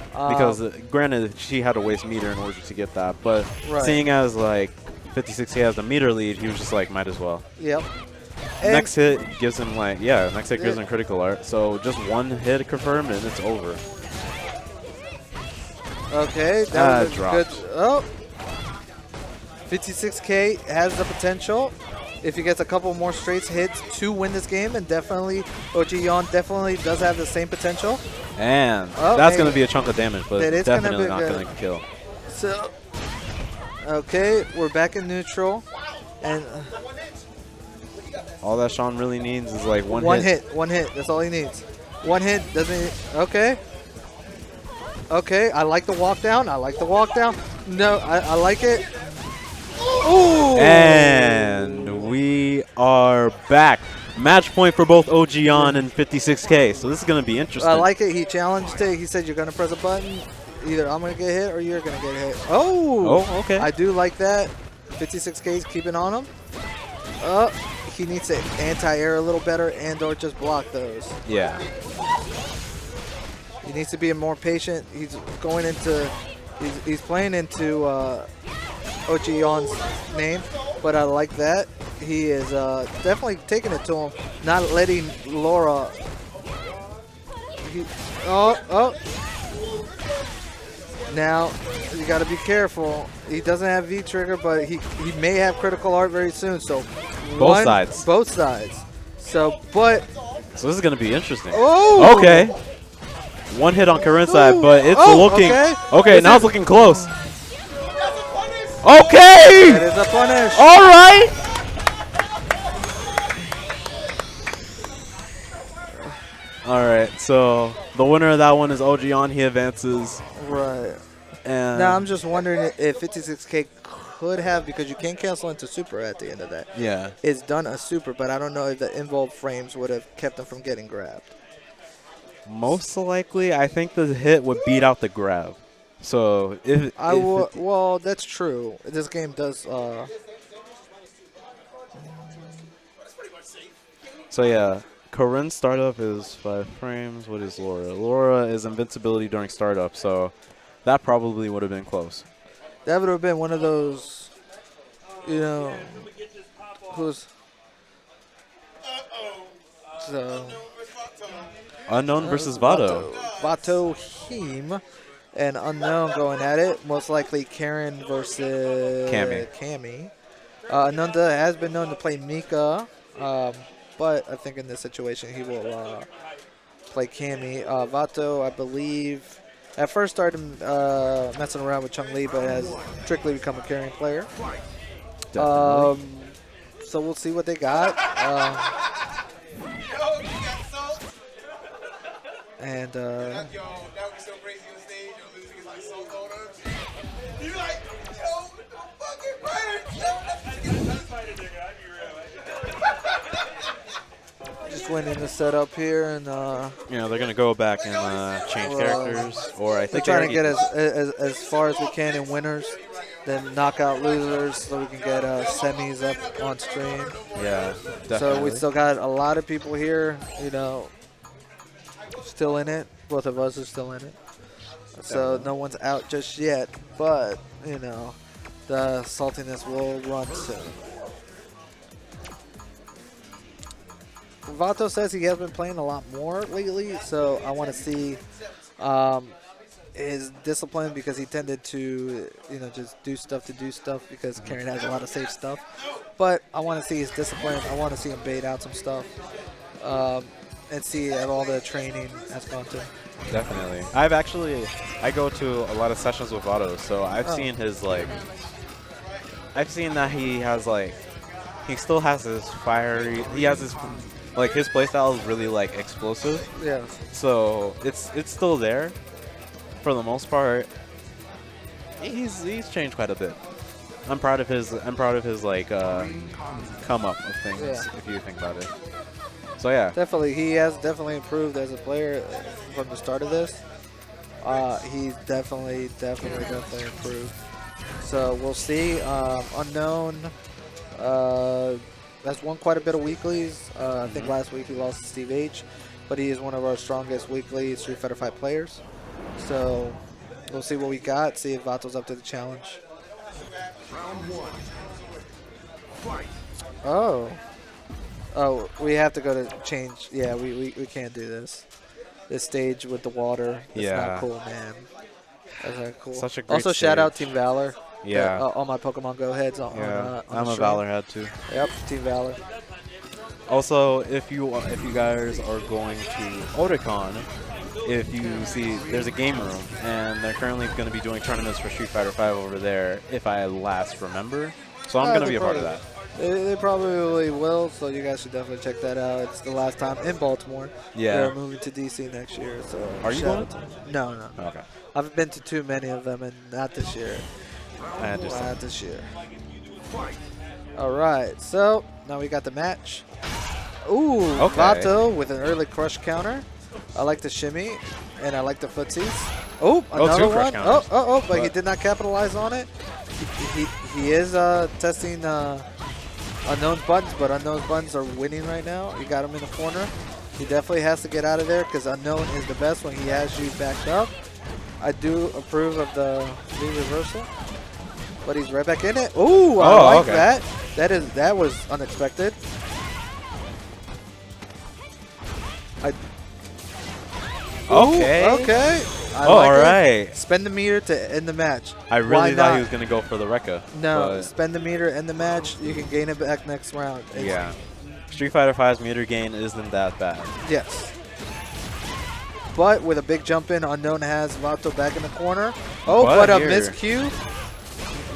Speaker 2: Because granted, she had to waste meter in order to get that, but seeing as like 56K has the meter lead, he was just like, might as well.
Speaker 6: Yep.
Speaker 2: Next hit gives him next hit gives him critical art. So just one hit confirmed and it's over.
Speaker 6: Okay, that was a good.
Speaker 2: Dropped.
Speaker 6: 56K has the potential if he gets a couple more straight hits to win this game, and definitely Ojion definitely does have the same potential.
Speaker 2: And that's going to be a chunk of damage, but
Speaker 6: it's
Speaker 2: definitely not going to kill.
Speaker 6: So, okay, we're back in neutral, and
Speaker 2: all that Sean really needs is like one hit.
Speaker 6: One hit. That's all he needs. One hit doesn't. Okay. Okay, I like the walk down. No, I like it. Ooh!
Speaker 2: And we are back. Match point for both Ojion and 56K. So this is going to be interesting.
Speaker 6: I like it. He challenged it. He said, you're going to press a button. Either I'm going to get hit or you're going to get hit. Oh,
Speaker 2: okay.
Speaker 6: I do like that. 56K is keeping on him. He needs to anti-air a little better and or just block those.
Speaker 2: Yeah.
Speaker 6: He needs to be more patient. He's going into, he's playing into Ochion's name, but I like that. He is definitely taking it to him, not letting Laura. Now you got to be careful. He doesn't have V trigger, but he may have critical art very soon. So
Speaker 2: both sides.
Speaker 6: Both sides. So this
Speaker 2: is going to be interesting.
Speaker 6: Oh.
Speaker 2: Okay. One hit on Karen's side, but it's looking okay. Now it's looking close. Okay.
Speaker 6: That is a punish.
Speaker 2: All right. All right. So the winner of that one is Ojion. He advances.
Speaker 6: Right.
Speaker 2: And
Speaker 6: now I'm just wondering if 56K could have, because you can't cancel into super at the end of that.
Speaker 2: Yeah.
Speaker 6: It's done a super, but I don't know if the involved frames would have kept him from getting grabbed.
Speaker 2: Most likely, I think the hit would beat out the grab. So
Speaker 6: well, that's true. This game does.
Speaker 2: So yeah, Karen's startup is 5 frames. What is Laura? Laura is invincibility during startup, so that probably would have been close.
Speaker 6: That would have been one of those, who's. So.
Speaker 2: Unknown versus Vato.
Speaker 6: Vato Heem and Unknown going at it. Most likely Karen versus Cammy. Ananda has been known to play Mika, but I think in this situation he will play Cammy. Vato, I believe, at first started messing around with Chung-Li, but has strictly become a Karen player. So we'll see what they got. And just went in the setup here, and
Speaker 2: they're gonna go back and change characters, or I think
Speaker 6: they're trying to get as far as we can in winners, then knock out losers, so we can get semis up on stream.
Speaker 2: Yeah, definitely.
Speaker 6: So we still got a lot of people here, still in it. Both of us are still in it. So no one's out just yet, but, the saltiness will run soon. Vato says he has been playing a lot more lately, so I want to see his discipline because he tended to, just do stuff to do stuff because Karen has a lot of safe stuff. But I want to see his discipline. I want to see him bait out some stuff and see if all the training has gone to him.
Speaker 2: Definitely. I go to a lot of sessions with Vato, so I've seen his, I've seen that he has, he still has his fiery, he has his, his playstyle is really, explosive.
Speaker 6: Yeah.
Speaker 2: So it's still there for the most part. He's changed quite a bit. I'm proud of his come up of things, if you think about it. So yeah.
Speaker 6: Definitely, he has definitely improved as a player from the start of this. He's definitely improved. So we'll see. Unknown has won quite a bit of weeklies. I think last week he lost to Steve H, but he is one of our strongest weekly Street Fighter V players. So we'll see what we got. See if Vato's up to the challenge.
Speaker 4: Round 1. Fight.
Speaker 6: Oh, we have to go to change. Yeah, we can't do this. This stage with the water. It's not cool, man. That's not cool.
Speaker 2: Such a great
Speaker 6: Also,
Speaker 2: stage.
Speaker 6: shout out Team Valor.
Speaker 2: Yeah.
Speaker 6: All my Pokemon Go heads on.
Speaker 2: I'm a Valor head too.
Speaker 6: Yep, Team Valor.
Speaker 2: Also, if you guys are going to Otakon, if you see, there's a game room, and they're currently going to be doing tournaments for Street Fighter V over there, if I last remember. So I'm going to be a part of that.
Speaker 6: They probably will, so you guys should definitely check that out. It's the last time in Baltimore.
Speaker 2: Yeah.
Speaker 6: They're moving to DC next year. So
Speaker 2: Are you
Speaker 6: shout
Speaker 2: going?
Speaker 6: out to them. No.
Speaker 2: Okay.
Speaker 6: I've been to too many of them, and not this year.
Speaker 2: I understand.
Speaker 6: Not this year. All right, so now we got the match. Ooh,
Speaker 2: Okay.
Speaker 6: Vato with an early crush counter. I like the shimmy, and I like the footsies. Oh, another
Speaker 2: two crush
Speaker 6: one.
Speaker 2: counters.
Speaker 6: But he did not capitalize on it. He is testing Unknown's buttons, but Unknown's buttons are winning right now. You got him in the corner. He definitely has to get out of there because Unknown is the best when he has you backed up. I do approve of the reversal, but he's right back in it. Ooh, I like that. That was unexpected. Okay. I like
Speaker 2: all
Speaker 6: it.
Speaker 2: right.
Speaker 6: Spend the meter to end the match.
Speaker 2: I
Speaker 6: Why
Speaker 2: really thought
Speaker 6: not?
Speaker 2: he was going to go for the Rekka.
Speaker 6: No,
Speaker 2: but
Speaker 6: spend the meter, end the match. You can gain it back next round.
Speaker 2: yeah. Street Fighter V's meter gain isn't that bad.
Speaker 6: Yes. But with a big jump in, Unknown has Vato back in the corner. Oh, but a
Speaker 2: here.
Speaker 6: miscue.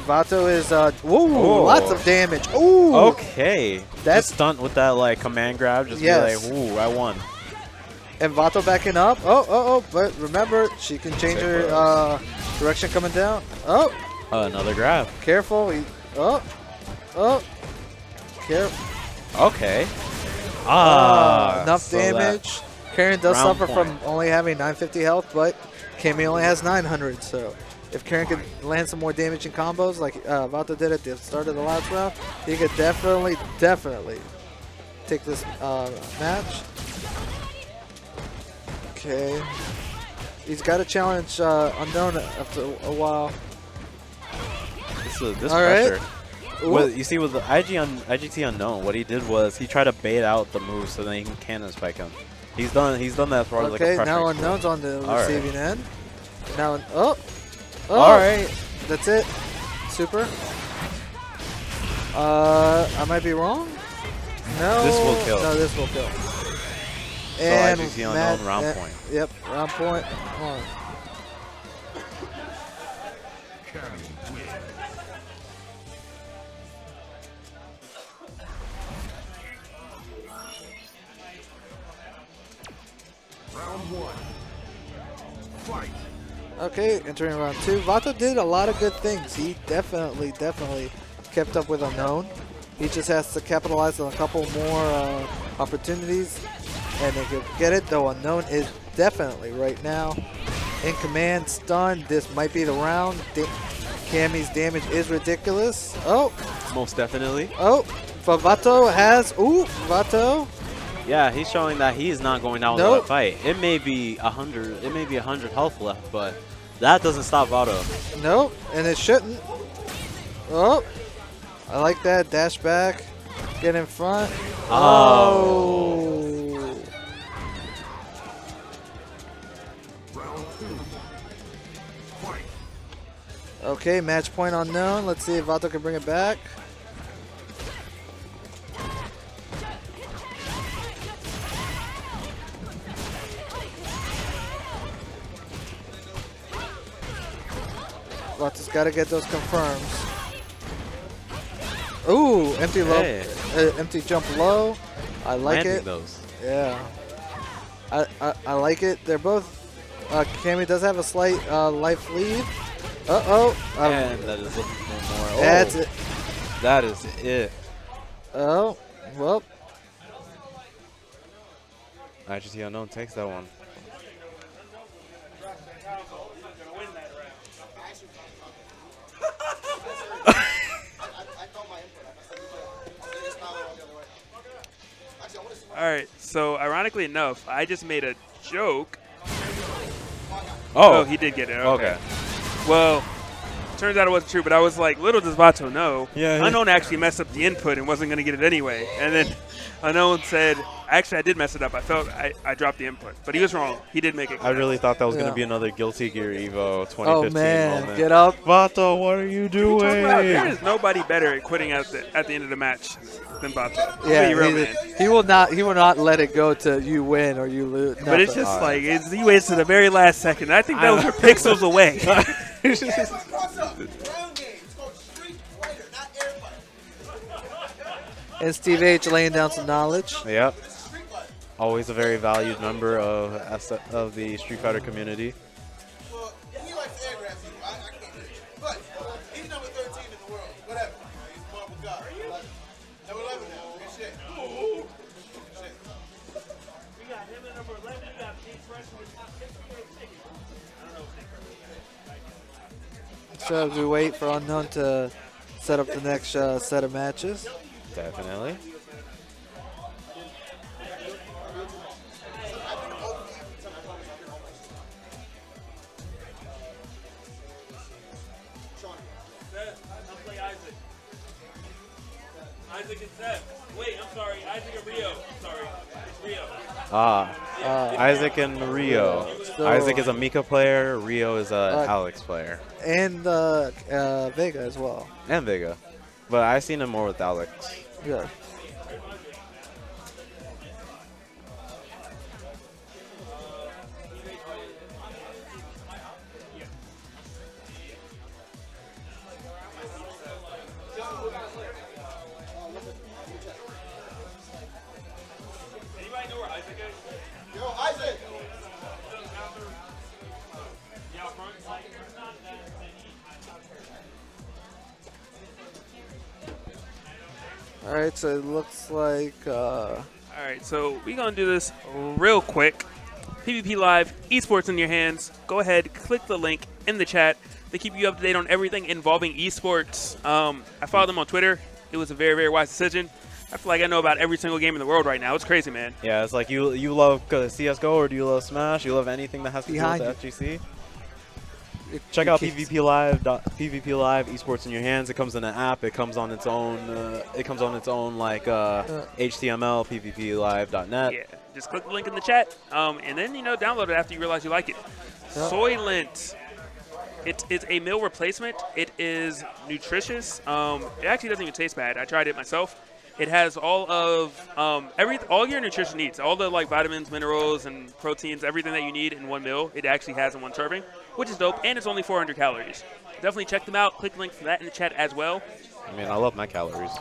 Speaker 6: Vato is, lots of damage. Ooh.
Speaker 2: Okay.
Speaker 6: That's
Speaker 2: just stunt with that command grab. Just be like, ooh, I won.
Speaker 6: And Vato backing up. But remember, she can change her direction coming down. Oh.
Speaker 2: Another grab.
Speaker 6: Careful. Careful.
Speaker 2: Okay.
Speaker 6: Enough
Speaker 2: so
Speaker 6: damage. Karen does
Speaker 2: round
Speaker 6: suffer from only having 950 health, but Cammy only has 900. So if Karen could land some more damage in combos like Vato did at the start of the last round, he could definitely take this match. Okay. He's got to challenge Unknown after a while.
Speaker 2: This
Speaker 6: All
Speaker 2: pressure.
Speaker 6: right.
Speaker 2: You see, with the IGT Unknown, what he did was he tried to bait out the move so then he can cannon spike him. He's done that as far as
Speaker 6: Okay,
Speaker 2: a pressure.
Speaker 6: now Unknown's on the receiving end. Now,
Speaker 2: All right.
Speaker 6: That's it. Super. I might be wrong. No.
Speaker 2: This will kill.
Speaker 6: No, this will kill.
Speaker 2: So
Speaker 6: And
Speaker 2: IGT Unknown round point.
Speaker 6: Yep, round point. Hold on.
Speaker 4: Round 1. Fight.
Speaker 6: Okay, entering round 2. Vato did a lot of good things. He definitely kept up with Unknown. He just has to capitalize on a couple more opportunities, and if he'll get it, though Unknown is definitely right now in command, stunned. This might be the round. Cammy's damage is ridiculous. Oh,
Speaker 2: Most definitely.
Speaker 6: but Vato has, Vato.
Speaker 2: Yeah, he's showing that he's not going down
Speaker 6: Nope.
Speaker 2: with that fight. It may be 100. It may be 100 health left, but that doesn't stop Vato.
Speaker 6: Nope, and it shouldn't. Oh, I like that. Dash back. Get in front.
Speaker 2: Oh.
Speaker 6: Okay, match point unknown. Let's see if Vato can bring it back. Vato's got to get those confirms. Ooh, empty low, empty jump low. I like
Speaker 2: Landing
Speaker 6: it.
Speaker 2: those.
Speaker 6: Yeah, I like it. They're both. Cammy does have a slight life lead.
Speaker 2: And that is looking for more. Oh,
Speaker 6: That's it.
Speaker 2: that is it.
Speaker 6: Oh, well.
Speaker 2: IGT Unknown takes that one.
Speaker 3: All right, so ironically enough, I just made a joke.
Speaker 2: Oh,
Speaker 3: he did get it.
Speaker 2: okay.
Speaker 3: Well, turns out it wasn't true, but I was like, little does Vato know.
Speaker 2: Yeah.
Speaker 3: Unknown actually messed up the input and wasn't going to get it anyway. And then Unknown said, actually, I did mess it up. I felt I dropped the input. But he was wrong. He did make it.
Speaker 2: I really thought that was going
Speaker 6: Yeah.
Speaker 2: to be another Guilty Gear Evo 2015
Speaker 6: Oh man,
Speaker 2: moment.
Speaker 6: get up.
Speaker 2: Vato, what are you doing?
Speaker 3: There is nobody better at quitting at the end of the match than Vato.
Speaker 6: Yeah,
Speaker 3: Be real, man.
Speaker 6: he will not let it go to you win or you lose.
Speaker 3: But it's just like, he waits to the very last second. I think those are pixels away.
Speaker 6: And Steve H laying down some knowledge.
Speaker 2: Yep. Always a very valued member of the Street Fighter community.
Speaker 1: Well, he likes to air grab people. I can't do it. But he's number 13 in the world. Whatever. He's Marvel God. Number 11 now. Good shit. Shit.
Speaker 3: We got him at number 11. We got Pete Freshman.
Speaker 6: So as we wait for Unknown to set up the next set of matches.
Speaker 2: Definitely.
Speaker 3: Isaac and Seth. Wait, I'm sorry. Isaac and Rio. Sorry. It's Rio.
Speaker 2: Isaac and Rio.
Speaker 6: So-
Speaker 2: Isaac is a Mika player. Rio is a Alex player.
Speaker 6: And Vega as well.
Speaker 2: And Vega. But I've seen him more with Alex.
Speaker 6: Yeah.
Speaker 3: Anybody know where Isaac is?
Speaker 1: Yo, Isaac!
Speaker 3: Yeah, front.
Speaker 6: All right, so it looks like
Speaker 3: All right, so we're going to do this real quick. PvP Live, esports in your hands. Go ahead, click the link in the chat. They keep you up to date on everything involving esports. I followed them on Twitter. It was a very, very wise decision. I feel like I know about every single game in the world right now. It's crazy, man.
Speaker 2: Yeah, it's like you love CSGO or do you love Smash? You love anything that has to
Speaker 6: Behind
Speaker 2: do with the FGC?
Speaker 6: it,
Speaker 2: Check
Speaker 6: it
Speaker 2: out
Speaker 6: keeps-
Speaker 2: PvP Live, esports in your hands. It comes in an app. It comes on its own. Like HTML PvPlive.net.
Speaker 3: Yeah, just click the link in the chat, and then download it after you realize you like it. Soylent. It is a meal replacement. It is nutritious. It actually doesn't even taste bad. I tried it myself. It has all of all your nutrition needs, all the like vitamins, minerals, and proteins, everything that you need in one meal. It actually has in one serving, which is dope, and it's only 400 calories. Definitely check them out. Click the link for that in the chat as well.
Speaker 2: I mean, I love my calories.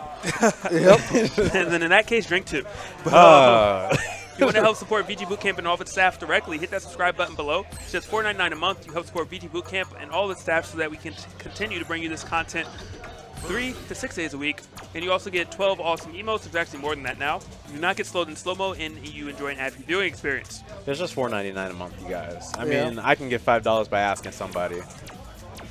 Speaker 3: And then in that case, drink two. If you want to help support VGBootCamp and all of its staff directly, hit that subscribe button below. It's just $4.99 a month. You help support VGBootCamp and all its staff so that we can continue to bring you this content 3 to 6 days a week. And you also get 12 awesome emotes. There's actually more than that now. You do not get slowed in slow-mo, and you enjoy an ad-free viewing experience.
Speaker 2: There's just $4.99 a month, you guys. I
Speaker 6: Yeah.
Speaker 2: mean, I can get $5 by asking somebody.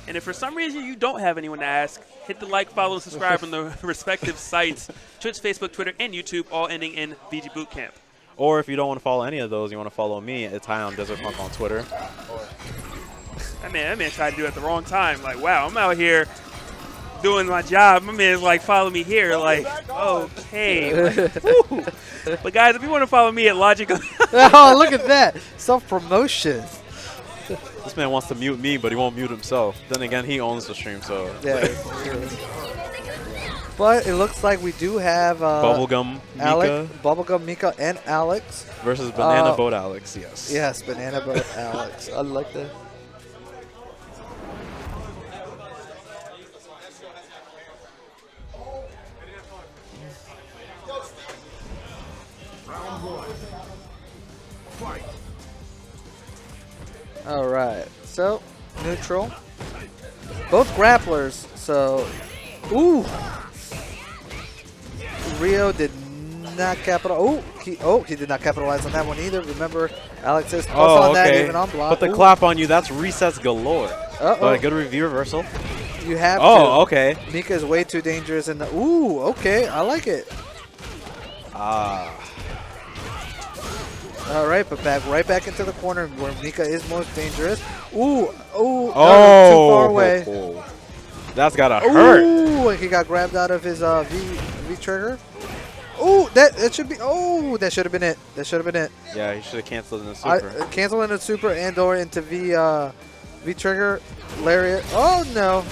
Speaker 3: And if for some reason you don't have anyone to ask, hit the like, follow, and subscribe on the respective sites, Twitch, Facebook, Twitter, and YouTube, all ending in VGBootCamp.
Speaker 2: Or if you don't want to follow any of those, you want to follow me, it's Hi, I'm Desert Punk on Twitter.
Speaker 3: That man tried to do it at the wrong time. Like, wow, I'm out here doing my job. My man's like, follow me here. Like, okay. Like, woo. But guys, if you want to follow me at Logic,
Speaker 6: Oh, look at that. Self-promotion.
Speaker 2: This man wants to mute me, but he won't mute himself. Then again, he owns the stream, so.
Speaker 6: Yeah. But it looks like we do have
Speaker 2: Bubblegum Mika
Speaker 6: Bubblegum Mika and Alex.
Speaker 2: versus Banana Boat Alex, yes.
Speaker 6: Yes, Banana Boat Alex. I like that.
Speaker 4: Round one. Fight.
Speaker 6: All right. So, neutral. Both grapplers. So, ooh. Rio did not capitalize. He did not capitalize on that one either. Remember, Alex is plus on that even on block.
Speaker 2: Put the clap on you. That's resets galore. But a good review reversal.
Speaker 6: You have to.
Speaker 2: Oh, okay.
Speaker 6: Mika is way too dangerous. And ooh, okay. I like it.
Speaker 2: Ah.
Speaker 6: All right, but right back into the corner where Mika is most dangerous. Ooh,
Speaker 2: Oh.
Speaker 6: too far away.
Speaker 2: That's gotta hurt.
Speaker 6: Ooh, he got grabbed out of his V trigger. Ooh, that should be. Oh, that should have been it. That should have been it.
Speaker 2: Yeah, he should have canceled in the super.
Speaker 6: Cancel into super and/or into V trigger lariat. Oh no.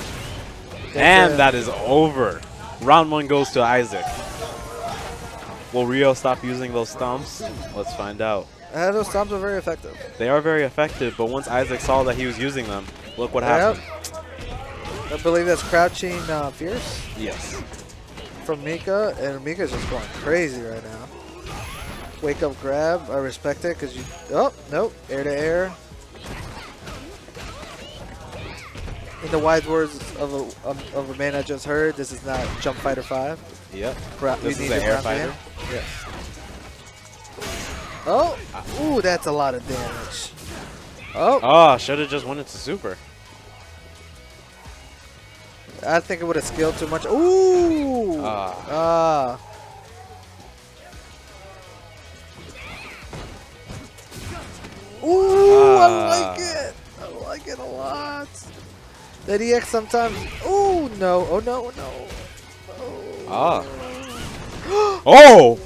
Speaker 2: And that is over. Round one goes to Isaac. Will Rio stop using those stomps? Let's find out.
Speaker 6: Those stomps are very effective.
Speaker 2: They are very effective, but once Isaac saw that he was using them, look what happened.
Speaker 6: I believe that's crouching fierce
Speaker 2: Yes.
Speaker 6: from Mika, and Mika's just going crazy right now. Wake up grab, I respect it because you. Oh nope, air to air. In the wise words of a man I just heard, this is not Jump Fighter 5.
Speaker 2: Yep.
Speaker 6: This
Speaker 2: is an air fighter.
Speaker 6: Yes. Oh, ooh, that's a lot of damage. Oh,
Speaker 2: should have just went into super.
Speaker 6: I think it would have scaled too much. Ooh. Ooh, I like it. I like it a lot. That EX sometimes. Oh no! Oh no! No!
Speaker 2: Oh!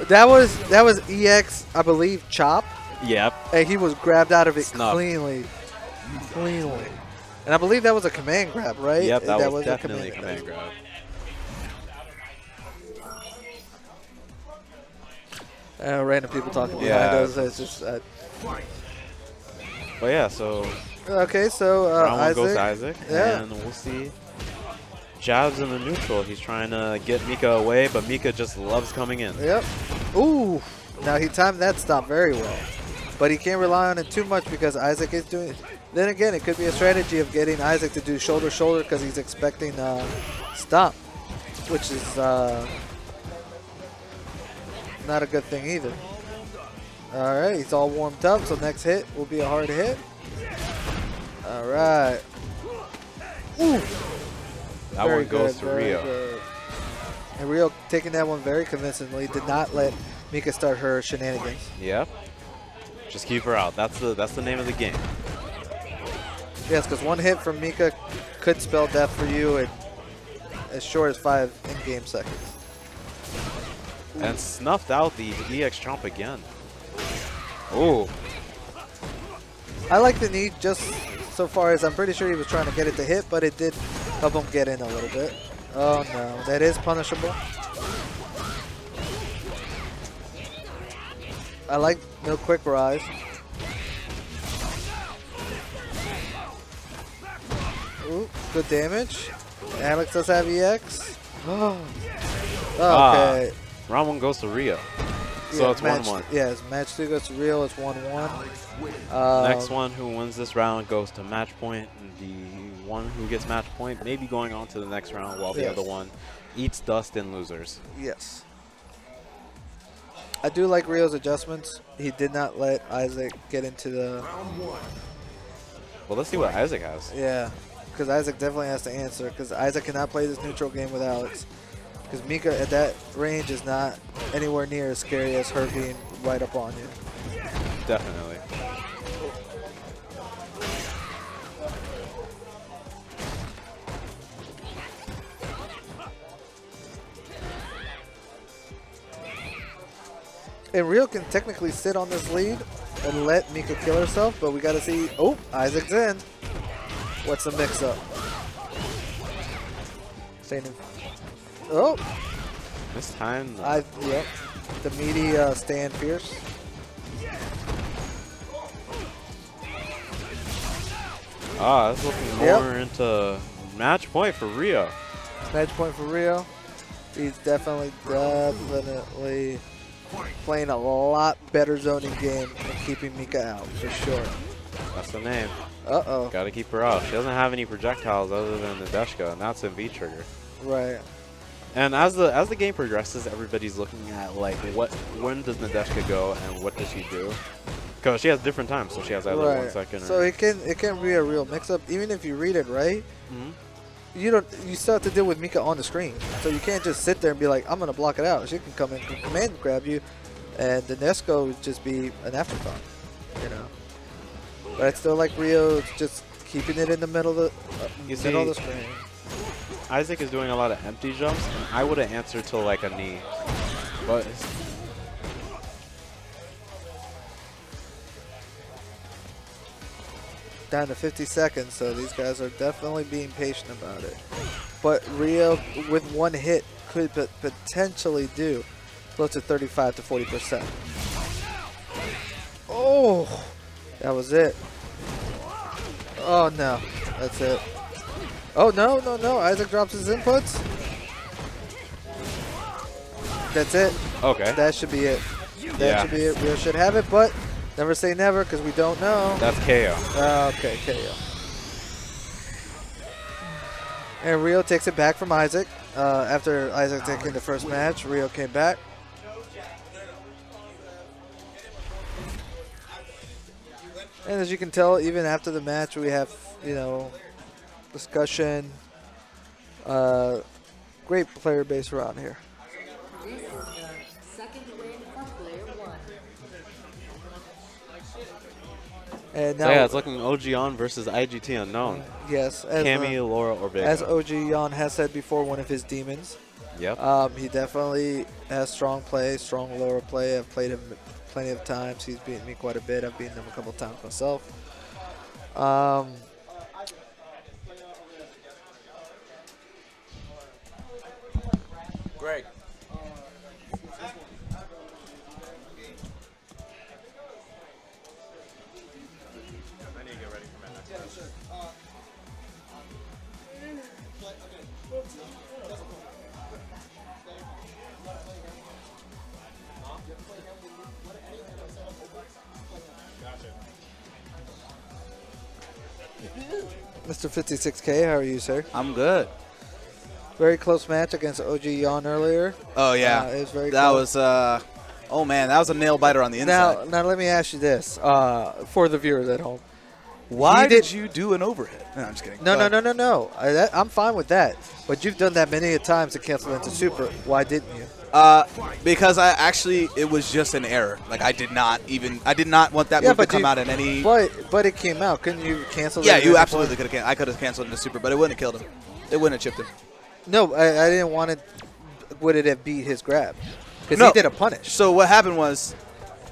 Speaker 6: That was EX, I believe, chop,
Speaker 2: Yep.
Speaker 6: and he was grabbed out of it
Speaker 2: Snuff.
Speaker 6: cleanly. And I believe that was a command grab, right?
Speaker 2: Yep, that was
Speaker 6: a
Speaker 2: definitely a command grab.
Speaker 6: Random people talking behind
Speaker 2: Yeah.
Speaker 6: us. It's just.
Speaker 2: But yeah, so
Speaker 6: Okay, so
Speaker 2: round one
Speaker 6: Isaac.
Speaker 2: goes to Isaac,
Speaker 6: Yeah.
Speaker 2: and we'll see. Jabs in the neutral. He's trying to get Mika away, but Mika just loves coming in.
Speaker 6: Yep. Ooh. Now he timed that stop very well. But he can't rely on it too much because Isaac is doing it. Then again, it could be a strategy of getting Isaac to do shoulder because he's expecting stop, which is not a good thing either. All right, he's all warmed up, so next hit will be a hard hit. All right. Ooh.
Speaker 2: That
Speaker 6: Very
Speaker 2: one goes
Speaker 6: good,
Speaker 2: to
Speaker 6: very
Speaker 2: Rio.
Speaker 6: good. And Rio taking that one very convincingly, did not let Mika start her shenanigans.
Speaker 2: Yep. Just keep her out. That's the name of the game.
Speaker 6: Yes, because one hit from Mika could spell death for you in as short as 5 in-game seconds.
Speaker 2: And snuffed out the EX chomp again. Ooh.
Speaker 6: I like the knee just so far as I'm pretty sure he was trying to get it to hit, but it did help him get in a little bit. Oh no, that is punishable. I like no quick rise. Ooh, good damage. Alex does have EX. Oh. Okay.
Speaker 2: Round one goes to Rio. So it's 1-1.
Speaker 6: Yes, match 2 goes to Rio. It's 1-1.
Speaker 2: Next one who wins this round goes to match point. And the one who gets match point may be going on to the next round while the other one eats dust and losers.
Speaker 6: Yes. I do like Rio's adjustments. He did not let Isaac get into the...
Speaker 2: Well, let's see what Isaac has.
Speaker 6: Yeah, because Isaac definitely has to answer, because Isaac cannot play this neutral game with Alex. Because Mika at that range is not anywhere near as scary as her being right up on you.
Speaker 2: Definitely.
Speaker 6: And Rio can technically sit on this lead and let Mika kill herself, but we got to see. Oh, Isaac's in. What's the mix-up? Oh,
Speaker 2: This time,
Speaker 6: yep. The meaty stand fierce.
Speaker 2: that's looking more into match point for Rio.
Speaker 6: Match point for Rio. He's definitely playing a lot better zoning game and keeping Mika out for sure.
Speaker 2: That's the name.
Speaker 6: Uh-oh.
Speaker 2: Got to keep her off. She doesn't have any projectiles other than the Deshka, and that's in V trigger.
Speaker 6: Right.
Speaker 2: And as the game progresses, everybody's looking at like when does Nadeshka go and what does she do? Because she has different times, so she has either 1 second.
Speaker 6: So it can be a real mix-up, even if you read it right. You still have to deal with Mika on the screen, so you can't just sit there and be like, I'm gonna block it out. She can come in and command grab you, and the Nesco would just be an afterthought, you know. But it's still like Rio, just keeping it in the middle of the screen.
Speaker 2: Isaac is doing a lot of empty jumps, and I would have answered to like a knee, but
Speaker 6: down to 50 seconds, so these guys are definitely being patient about it. But Rio, with one hit, could potentially do close to 35 to 40%. Oh, that was it. Oh no, that's it. Oh no! Isaac drops his inputs. That's it.
Speaker 2: okay.
Speaker 6: That should be it. That should be it. Rio should have it, but never say never because we don't know.
Speaker 2: That's KO.
Speaker 6: Okay, KO. And Rio takes it back from Isaac. After Isaac taking the first match, Rio came back. And as you can tell, even after the match, we have, discussion. Great player base around here.
Speaker 7: This is the second win for player one.
Speaker 6: And now,
Speaker 2: So yeah, it's looking OG on versus IGT unknown.
Speaker 6: yes, as,
Speaker 2: Cammy, Laura, or Vega.
Speaker 6: as OG Jan has said before, one of his demons.
Speaker 2: Yep.
Speaker 6: He definitely has strong play, strong lower play. I've played him plenty of times. He's beaten me quite a bit. I've beaten him a couple times myself.
Speaker 1: Greg.
Speaker 6: Mr. 56K, how are you, sir?
Speaker 1: I'm good.
Speaker 6: Very close match against OG Jan earlier.
Speaker 1: Oh, yeah.
Speaker 6: It was very
Speaker 1: that
Speaker 6: close.
Speaker 1: was, oh, man, that was a nail biter on the inside.
Speaker 6: Now let me ask you this, for the viewers at home.
Speaker 1: Why did you do an overhit? No, I'm just kidding.
Speaker 6: No. I'm fine with that. But you've done that many times to cancel into Super. Why didn't you?
Speaker 1: Because it was just an error. Like, I did not want that move to come out in any.
Speaker 6: But it came out. Couldn't you cancel it?
Speaker 1: Yeah,
Speaker 6: at
Speaker 1: you
Speaker 6: any
Speaker 1: absolutely
Speaker 6: point?
Speaker 1: could have. I could have canceled into Super, but it wouldn't have killed him. It wouldn't have chipped him.
Speaker 6: No, I didn't want it. Would it have beat his grab? Because
Speaker 1: No.
Speaker 6: he did a punish.
Speaker 1: So what happened was,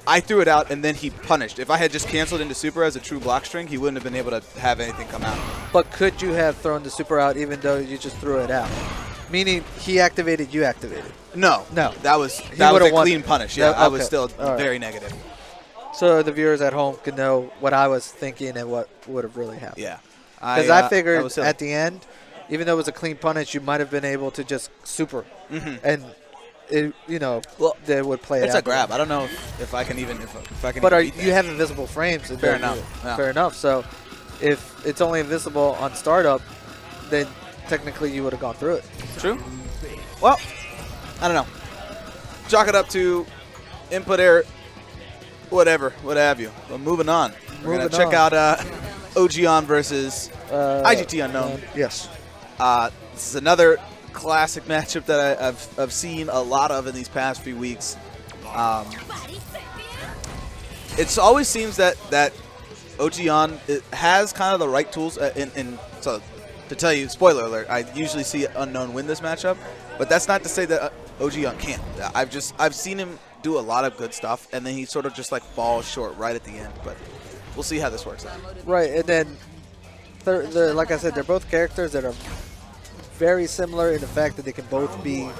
Speaker 1: I threw it out and then he punished. If I had just canceled into Super as a true block string, he wouldn't have been able to have anything come out.
Speaker 6: But could you have thrown the Super out even though you just threw it out? Meaning he activated, you activated.
Speaker 1: No. That was a
Speaker 6: would've won.
Speaker 1: clean punish. Yeah,
Speaker 6: Yeah,
Speaker 1: I was
Speaker 6: okay.
Speaker 1: still
Speaker 6: All right.
Speaker 1: very negative.
Speaker 6: So the viewers at home can know what I was thinking and what would have really happened.
Speaker 1: Yeah.
Speaker 6: Because I
Speaker 1: that
Speaker 6: figured
Speaker 1: was silly.
Speaker 6: at the end, even though it was a clean punish, you might have been able to just Super. And,
Speaker 1: Well,
Speaker 6: they would play it
Speaker 1: it's
Speaker 6: out
Speaker 1: a grab. I don't know if I can even if I can.
Speaker 6: But
Speaker 1: even beat
Speaker 6: you
Speaker 1: that.
Speaker 6: have invisible frames.
Speaker 1: Fair enough. Yeah.
Speaker 6: Fair enough. So if it's only invisible on startup, then technically you would have gone through it.
Speaker 1: True. Well, I don't know. Chalk it up to input error, whatever, what have you. But moving on. We're going to check out OG on versus IGT Unknown.
Speaker 6: Yes.
Speaker 1: This is another classic matchup that I've seen a lot of in these past few weeks. It always seems that OG on has kind of the right tools. So to tell you, spoiler alert, I usually see Unknown win this matchup, but that's not to say that OG on can't. I've seen him do a lot of good stuff, and then he sort of just like falls short right at the end. But we'll see how this works out.
Speaker 6: Right, and then, like I said, they're both characters that are very similar in the fact that they can both be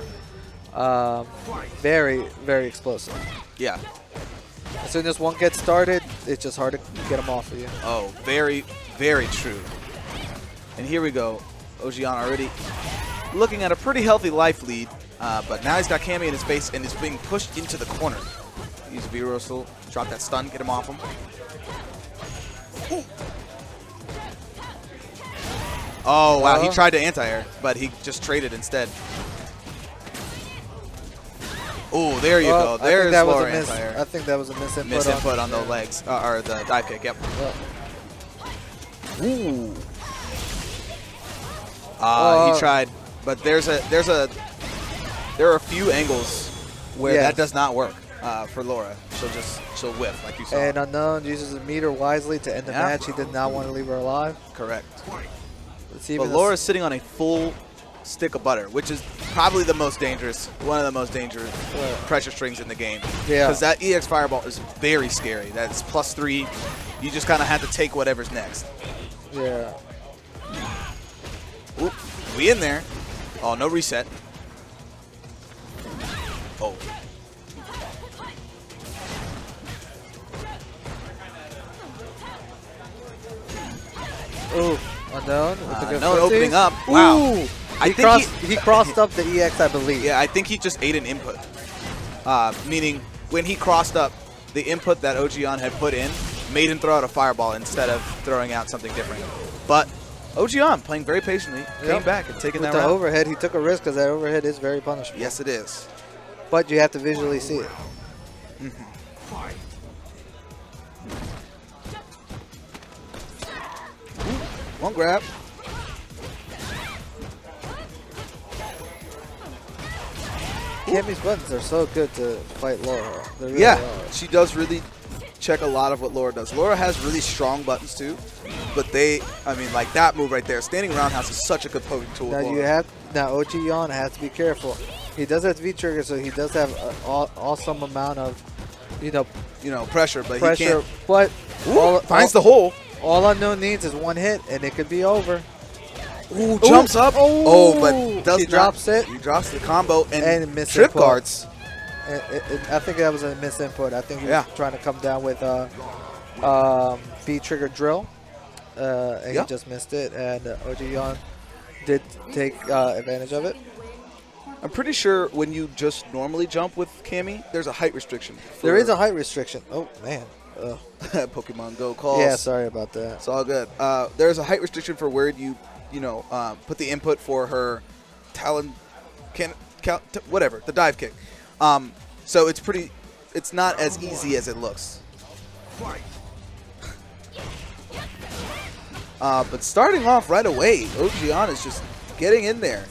Speaker 6: very, very explosive.
Speaker 1: Yeah.
Speaker 6: As soon as one gets started, it's just hard to get them off of you.
Speaker 1: Oh, very, very true. And here we go. Ojian already looking at a pretty healthy life lead, but now he's got Cammy in his face and is being pushed into the corner. Use Vero still, drop that stun, get him off him. Ooh. Oh, wow, he tried to anti-air, but he just traded instead. Oh, there you go. There's lower anti-air.
Speaker 6: I think that was a misinput.
Speaker 1: Misinput on the legs, or the dive kick, yep. Ooh. He tried, but there are a few angles where that does not work for Laura. She'll whiff like you saw.
Speaker 6: And Unknown uses the meter wisely to end the match. He did not want to leave her alive.
Speaker 1: Correct. But Laura's sitting on a full stick of butter, which is probably the most dangerous, one of the most dangerous pressure strings in the game. Yeah. Because that EX Fireball is very scary. That's +3. You just kind of have to take whatever's next.
Speaker 6: Yeah.
Speaker 1: Oop, we in there. Oh, no reset. Oh.
Speaker 6: Ooh, Unknown with the good
Speaker 1: Unknown opening up. Wow.
Speaker 6: Ooh.
Speaker 1: I
Speaker 6: think he crossed up the EX, I believe.
Speaker 1: Yeah, I think he just ate an input. Meaning, when he crossed up, the input that Ojian had put in made him throw out a fireball instead of throwing out something different. But Ojian, playing very patiently, came back and taking that round.
Speaker 6: With the overhead, he took a risk because that overhead is very punishable.
Speaker 1: Yes, it is.
Speaker 6: But you have to visually see it.
Speaker 1: One grab.
Speaker 6: Cammy's buttons are so good to fight Laura. They really
Speaker 1: Yeah,
Speaker 6: are.
Speaker 1: she does really check a lot of what Laura does. Laura has really strong buttons too, but like that move right there, standing roundhouse is such a good poking tool.
Speaker 6: Now Ojian has to be careful. He does have V trigger, so he does have an awesome amount of,
Speaker 1: pressure, but he can't.
Speaker 6: But
Speaker 1: finds the hole.
Speaker 6: All Unknown needs is one hit, and it could be over.
Speaker 1: Ooh, jumps up. Oh, but
Speaker 6: he drops it.
Speaker 1: He drops the combo and
Speaker 6: trip
Speaker 1: guards.
Speaker 6: I think that was a misinput. I think he was trying to come down with V trigger drill, and he just missed it. And Ojian did take advantage of it.
Speaker 1: I'm pretty sure when you just normally jump with Cammy, there's a height restriction.
Speaker 6: There is a height restriction. Oh man.
Speaker 1: Pokemon Go calls.
Speaker 6: Yeah, sorry about that.
Speaker 1: It's all good. There's a height restriction for where you put the input for her Talon, whatever, the dive kick. So it's not as easy as it looks. But starting off right away, Ojian is just getting in there.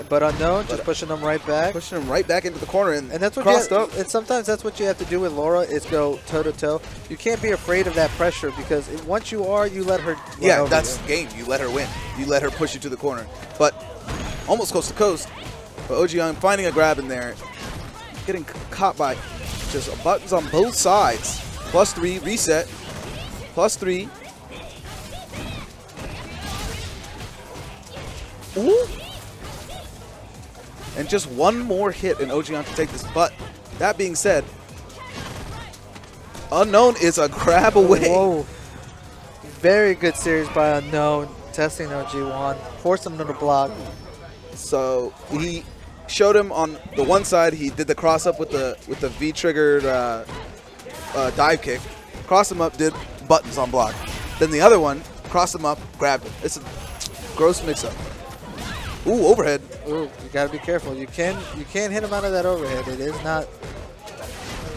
Speaker 6: But Unknown, just pushing them right back.
Speaker 1: Pushing them right back into the corner and
Speaker 6: that's what
Speaker 1: crossed up.
Speaker 6: And sometimes that's what you have to do with Laura is go toe-to-toe. You can't be afraid of that pressure because once you are, you let her
Speaker 1: Yeah, that's the game. You let her win. You let her push you to the corner. But almost coast to coast. But Ojian finding a grab in there. Getting caught by just buttons on both sides. +3, reset. +3. Ooh. And just one more hit and Ojian can take this. But that being said, Unknown is a grab away.
Speaker 6: Whoa. Very good series by Unknown. Testing Ojian. Forced him to the block.
Speaker 1: So he showed him on the one side, he did the cross up with the V-triggered dive kick. Crossed him up, did buttons on block. Then the other one, crossed him up, grabbed him. It's a gross mix-up. Ooh, overhead.
Speaker 6: Ooh, you gotta be careful. You can't hit him out of that overhead. It is not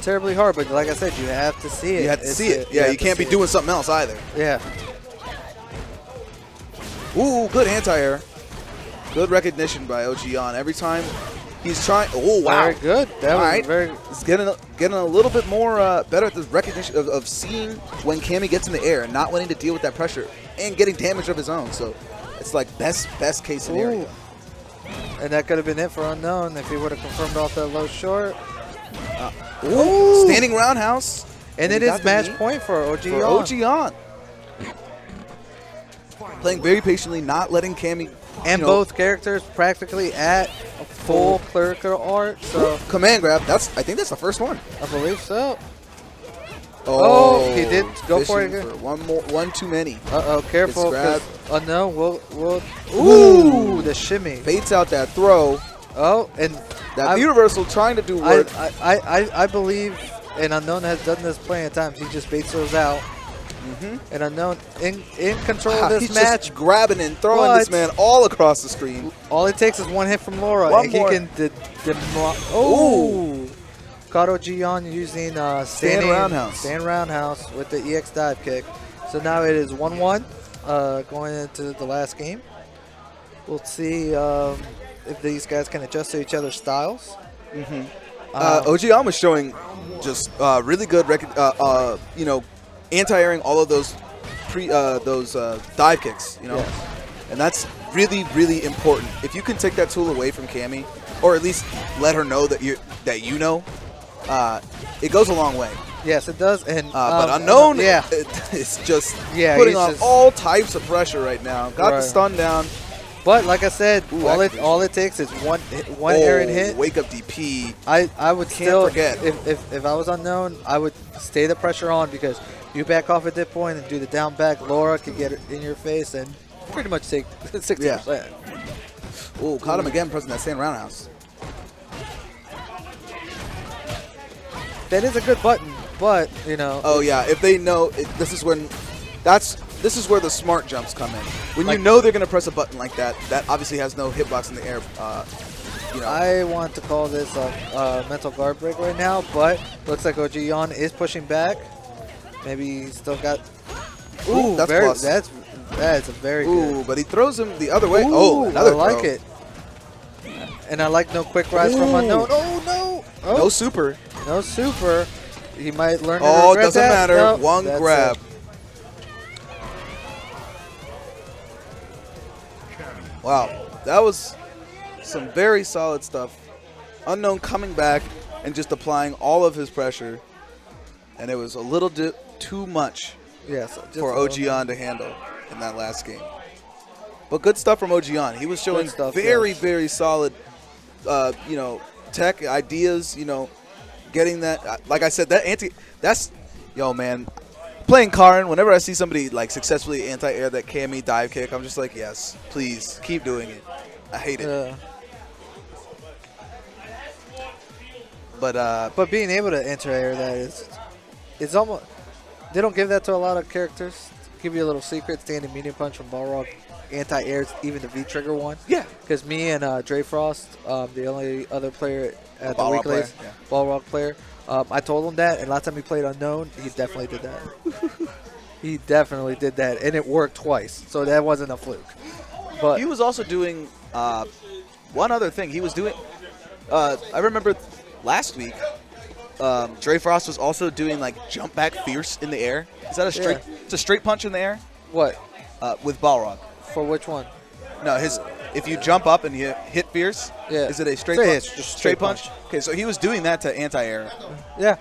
Speaker 6: terribly hard, but like I said, you have to see it.
Speaker 1: You have to see it. Yeah, you can't be doing something else either.
Speaker 6: Yeah.
Speaker 1: Ooh, good anti-air. Good recognition by Ojian. Every time he's trying. Oh, wow.
Speaker 6: Very good. That was very.
Speaker 1: It's getting a little bit more better at the recognition of seeing when Cammy gets in the air and not wanting to deal with that pressure and getting damage of his own. So it's like best case scenario.
Speaker 6: Ooh. And that could have been it for Unknown if he would have confirmed off that low short. Ooh.
Speaker 1: Standing roundhouse.
Speaker 6: And it
Speaker 1: he
Speaker 6: is
Speaker 1: got the
Speaker 6: match
Speaker 1: knee
Speaker 6: point for OG.
Speaker 1: for OG on. Playing very patiently, not letting Cammy.
Speaker 6: And
Speaker 1: you know,
Speaker 6: both characters practically at full clerical art. So
Speaker 1: command grab. I think that's the first one.
Speaker 6: I believe so.
Speaker 1: Oh,
Speaker 6: he did go for it
Speaker 1: fishing
Speaker 6: again.
Speaker 1: One too many.
Speaker 6: Uh-oh, careful.
Speaker 1: It's
Speaker 6: 'Cause- no, we'll.
Speaker 1: Ooh.
Speaker 6: Ooh, the shimmy.
Speaker 1: Baits out that throw.
Speaker 6: Oh, and
Speaker 1: That universal trying to do work.
Speaker 6: I believe an Unknown has done this plenty of times. He just baits those out. And Unknown in control of this
Speaker 1: He's
Speaker 6: match.
Speaker 1: just grabbing and throwing this
Speaker 6: but-
Speaker 1: man all across the screen.
Speaker 6: All it takes is one hit from Laura.
Speaker 1: One
Speaker 6: and he
Speaker 1: more.
Speaker 6: can oh. Caught OG on using
Speaker 1: Stand roundhouse.
Speaker 6: Stand roundhouse with the EX dive kick. So now it is 1-1 going into the last game. We'll see if these guys can adjust to each other's styles.
Speaker 1: OG on was showing just really good, anti-airing all of those dive kicks,
Speaker 6: Yes.
Speaker 1: and that's really, really important. If you can take that tool away from Cammy, or at least let her know that you know, it goes a long way.
Speaker 6: Yes, it does. And
Speaker 1: But Unknown,
Speaker 6: yeah,
Speaker 1: it's just
Speaker 6: Yeah,
Speaker 1: putting
Speaker 6: he's
Speaker 1: on
Speaker 6: just-
Speaker 1: all types of pressure right now. Got the
Speaker 6: Right.
Speaker 1: stun down.
Speaker 6: but like I said,
Speaker 1: Ooh,
Speaker 6: all it takes is one errant hit.
Speaker 1: Wake up DP.
Speaker 6: I would
Speaker 1: Can't
Speaker 6: still
Speaker 1: forget.
Speaker 6: if I was Unknown, I would stay the pressure on because you back off at that point and do the down back. Laura could get it in your face and pretty much take 60%.
Speaker 1: Oh, caught him again pressing that same roundhouse.
Speaker 6: That is a good button, but you know.
Speaker 1: Oh yeah, if they know this is where the smart jumps come in. When
Speaker 6: Like-
Speaker 1: you know they're gonna press a button like that, that obviously has no hitbox in the air.
Speaker 6: I want to call this a mental guard break right now, but looks like OG Yon is pushing back. Maybe he's still got.
Speaker 1: Ooh, that's plus.
Speaker 6: That's a very
Speaker 1: Ooh,
Speaker 6: good.
Speaker 1: but he throws him the other way.
Speaker 6: Ooh,
Speaker 1: Oh, another
Speaker 6: I like
Speaker 1: throw.
Speaker 6: it. And I like no quick rise from
Speaker 1: Ooh.
Speaker 6: Unknown. Oh no! Oh,
Speaker 1: No super.
Speaker 6: no super. He might learn to
Speaker 1: Oh,
Speaker 6: regret
Speaker 1: doesn't
Speaker 6: that.
Speaker 1: matter.
Speaker 6: No,
Speaker 1: One
Speaker 6: that's
Speaker 1: grab. Wow, that was some very solid stuff. Unknown coming back and just applying all of his pressure, and it was a little too much
Speaker 6: Yes, just
Speaker 1: for
Speaker 6: a little-
Speaker 1: OG to handle in that last game. But good stuff from OG. He was showing
Speaker 6: Good stuff,
Speaker 1: very,
Speaker 6: yes.
Speaker 1: very solid, tech ideas. Getting that. Like I said, yo man. Playing Karn, whenever I see somebody like successfully anti-air that Cammy dive kick, I'm just like, yes, please keep doing it. I hate it.
Speaker 6: Yeah.
Speaker 1: But
Speaker 6: being able to anti-air that is almost. They don't give that to a lot of characters. Give you a little secret: standing medium punch from Balrog anti-airs even the V-trigger one.
Speaker 1: yeah,
Speaker 6: Because me and Dre Frost, the only other player at the
Speaker 1: Balrog
Speaker 6: weeklies,
Speaker 1: player, yeah.
Speaker 6: Balrog player, I told him that, and last time he played Unknown, he definitely did that. He definitely did that, and it worked twice, so that wasn't a fluke. But
Speaker 1: he was also doing one other thing. He was doing. I remember last week, Dre Frost was also doing like jump back fierce in the air. Is that a straight?
Speaker 6: Yeah.
Speaker 1: It's a straight punch in the air
Speaker 6: what?
Speaker 1: with Balrog.
Speaker 6: For which one?
Speaker 1: No, if you jump up and you hit fierce,
Speaker 6: Yeah.
Speaker 1: is it a straight
Speaker 6: Yeah,
Speaker 1: punch?
Speaker 6: it's just
Speaker 1: straight
Speaker 6: straight
Speaker 1: punch. Okay, so he was doing that to anti-air.
Speaker 6: Yeah.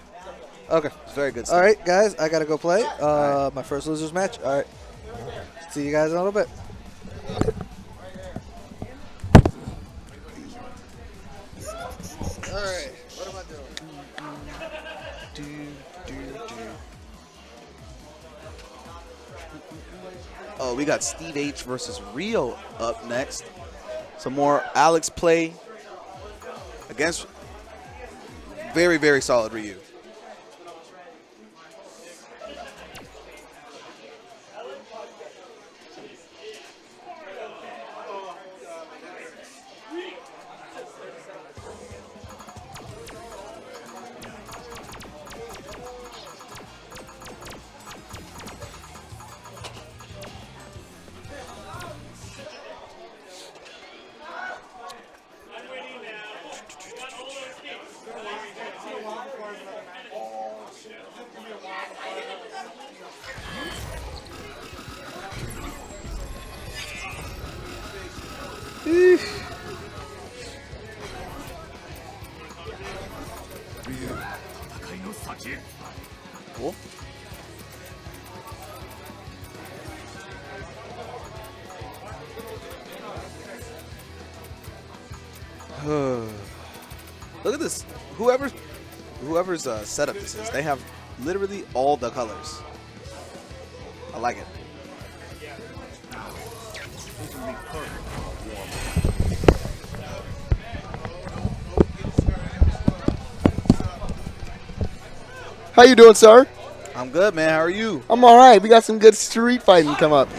Speaker 6: Okay.
Speaker 1: It's very good stuff.
Speaker 6: All right, guys, I gotta go play my first losers match. All right. See you guys in a little bit. All right. What am I doing?
Speaker 1: Oh, we got Steve H versus Rio up next. Some more Alex play against very, very solid Ryu. Look at this. Whoever's setup this is, they have literally all the colors. I like it.
Speaker 5: How you doing, sir?
Speaker 1: I'm good, man. How are you?
Speaker 5: I'm all right. We got some good street fighting coming up.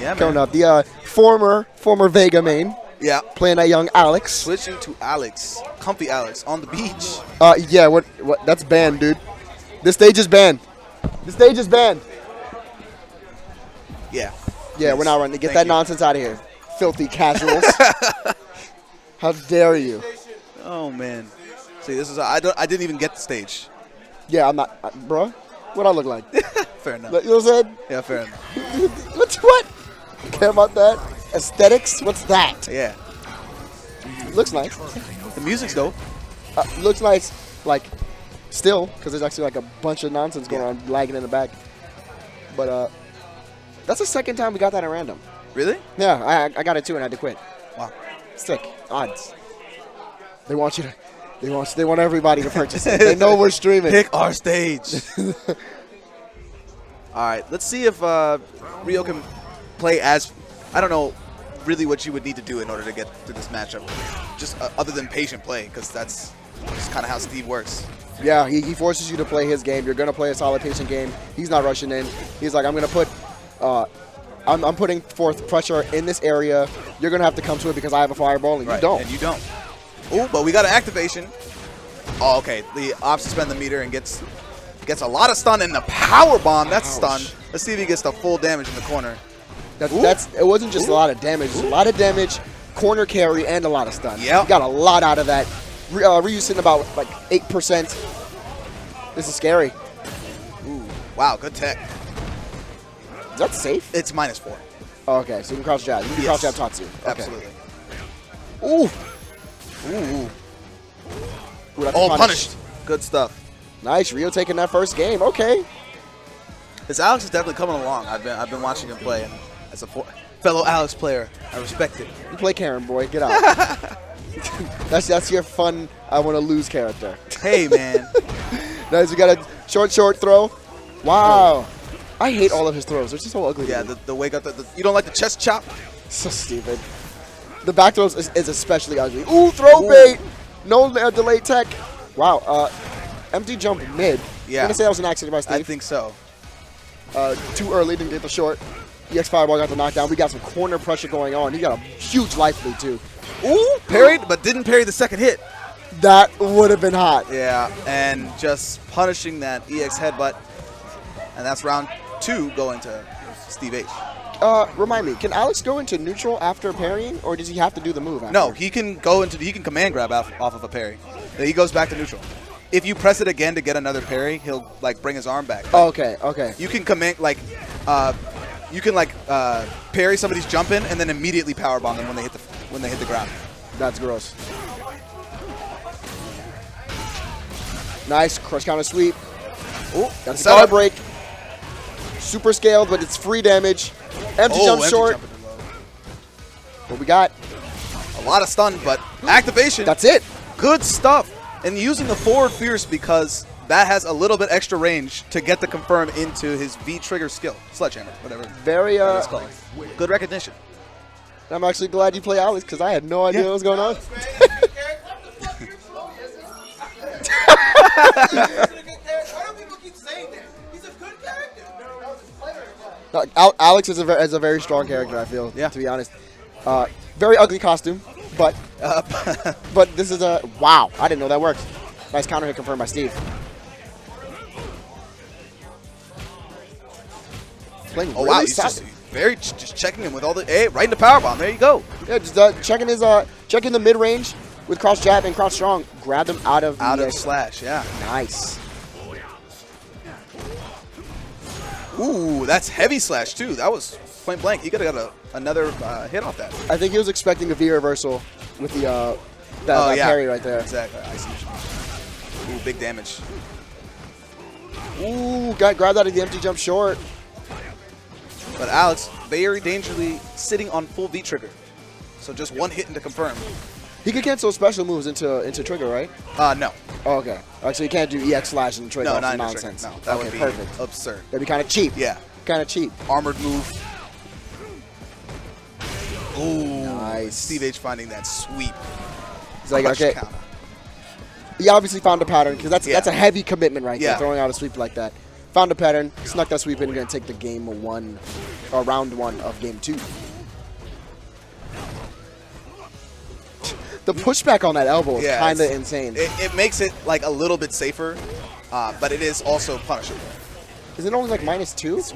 Speaker 5: The former Vega main
Speaker 1: Yeah.
Speaker 5: playing that young Alex.
Speaker 1: Switching to Alex, comfy Alex, on the beach.
Speaker 5: Yeah. What? That's banned, dude. This stage is banned. The stage is banned.
Speaker 1: Yeah.
Speaker 5: Yeah, we're not running. Get
Speaker 1: Thank
Speaker 5: that
Speaker 1: you.
Speaker 5: nonsense out of here, filthy casuals. How dare you?
Speaker 1: Oh man. See, this is I didn't even get the stage.
Speaker 5: Yeah, I'm not, bruh. What I look like?
Speaker 1: Fair enough.
Speaker 5: You know what I'm saying?
Speaker 1: Yeah, fair enough.
Speaker 5: What? Care about that? Aesthetics? What's that?
Speaker 1: Yeah.
Speaker 5: Looks nice.
Speaker 1: The music's dope.
Speaker 5: Looks nice, like, still, because there's actually like a bunch of nonsense going on, lagging in the back. But that's the second time we got that at random.
Speaker 1: Really?
Speaker 5: Yeah, I got it too and I had to quit.
Speaker 1: Wow.
Speaker 5: Sick. Odds. They want you to. They want everybody to purchase it. They know we're streaming.
Speaker 1: Pick our stage. All right, let's see if Rio can play as. I don't know really what you would need to do in order to get to this matchup, just other than patient play, because that's just kind of how Steve works.
Speaker 5: Yeah, he forces you to play his game. You're gonna play a solid patient game. He's not rushing in. He's like, I'm gonna put. I'm putting forth pressure in this area. You're gonna have to come to it because I have a fireball and you don't.
Speaker 1: And you don't. Oh, but we got an activation. Oh, okay. The op suspend the meter and gets a lot of stun and the power bomb. That's stun. Let's see if he gets the full damage in the corner.
Speaker 5: It wasn't just a lot of damage. It was a lot of damage, corner carry, and a lot of stun.
Speaker 1: Yeah.
Speaker 5: He got a lot out of that. Ryu's sitting about like 8%. This is scary.
Speaker 1: Ooh, wow, good tech.
Speaker 5: Is that safe?
Speaker 1: It's -4.
Speaker 5: Oh, okay, so you can crouch jab. You can crouch jab Tatsu. Okay.
Speaker 1: Absolutely.
Speaker 5: Ooh.
Speaker 1: Ooh.
Speaker 5: Ooh, that's
Speaker 1: Oh,
Speaker 5: a
Speaker 1: punished. Good stuff.
Speaker 5: Nice, Ryo taking that first game. Okay.
Speaker 1: This Alex is definitely coming along. I've been watching him play, and as a fellow Alex player, I respect it.
Speaker 5: You play Karen, boy. Get out. that's your fun, I want to lose character.
Speaker 1: Hey, man.
Speaker 5: Nice, we got a short throw. Wow. I hate all of his throws. They're just so ugly.
Speaker 1: Yeah, the wake up. You don't like the chest chop?
Speaker 5: So stupid. The back throws is especially ugly. Ooh, throw bait. No delay tech. Wow. Empty jump mid.
Speaker 1: Yeah.
Speaker 5: I'm going to say that was an accident by Steve.
Speaker 1: I think so.
Speaker 5: Too early, didn't get the short. EX Fireball got the knockdown. We got some corner pressure going on. He got a huge life lead, too.
Speaker 1: Ooh, parried, but didn't parry the second hit.
Speaker 5: That would have been hot.
Speaker 1: Yeah, and just punishing that EX headbutt. And that's round 2 going to Steve H.
Speaker 5: Remind me, can Alex go into neutral after parrying, or does he have to do the move after?
Speaker 1: No, he can command grab off of a parry. Then he goes back to neutral. If you press it again to get another parry, he'll like bring his arm back.
Speaker 5: Oh, okay.
Speaker 1: You can command parry somebody's jump in and then immediately power bomb them when they hit the ground.
Speaker 5: That's gross. Nice crush counter sweep. Oh, that's a power break. Super scaled, but it's free damage. Empty jump short. What we got?
Speaker 1: A lot of stun, but activation.
Speaker 5: That's it.
Speaker 1: Good stuff. And using the forward fierce because that has a little bit extra range to get the confirm into his V trigger skill. Sledgehammer, whatever.
Speaker 5: Very
Speaker 1: it's called. Good recognition.
Speaker 5: I'm actually glad you play Alex because I had no idea what was going on. Alex is a very strong character, I feel, to be honest. Very ugly costume, but this is a... Wow, I didn't know that worked. Nice counter hit confirmed by Steve. Playing
Speaker 1: Oh,
Speaker 5: really
Speaker 1: wow, he's just checking him with all the... Hey, right into powerbomb. There you go.
Speaker 5: Yeah, just checking the mid-range with cross jab and cross strong. Grabbed him out of
Speaker 1: slash, yeah.
Speaker 5: Nice.
Speaker 1: Ooh, that's heavy slash, too. That was point blank. He could have got another hit off that.
Speaker 5: I think he was expecting a V reversal with the that parry right there.
Speaker 1: Exactly. I see what you mean. Ooh, big damage.
Speaker 5: Ooh, got grabbed out of the empty jump short.
Speaker 1: But Alex, very dangerously sitting on full V trigger. So just one hit into confirm.
Speaker 5: He could cancel special moves into trigger, right?
Speaker 1: No.
Speaker 5: Oh, okay. So you can't do EX slash and trigger.
Speaker 1: No,
Speaker 5: That's
Speaker 1: not into trigger.
Speaker 5: nonsense.
Speaker 1: No, that
Speaker 5: okay,
Speaker 1: would be
Speaker 5: perfect.
Speaker 1: absurd.
Speaker 5: That'd be kind of cheap.
Speaker 1: Yeah.
Speaker 5: Kind of cheap.
Speaker 1: Armored move. Ooh.
Speaker 5: Nice.
Speaker 1: Steve H finding that sweep.
Speaker 5: He's like,
Speaker 1: Clutch
Speaker 5: okay.
Speaker 1: counter.
Speaker 5: He obviously found a pattern because that's a heavy commitment right there,
Speaker 1: Yeah.
Speaker 5: throwing out a sweep like that. Found a pattern, snuck that sweep in, and going to take the game one, or round one of game 2. The pushback on that elbow is kind of insane.
Speaker 1: It makes it like a little bit safer, but it is also punishable.
Speaker 5: Is it only like -2?
Speaker 1: It's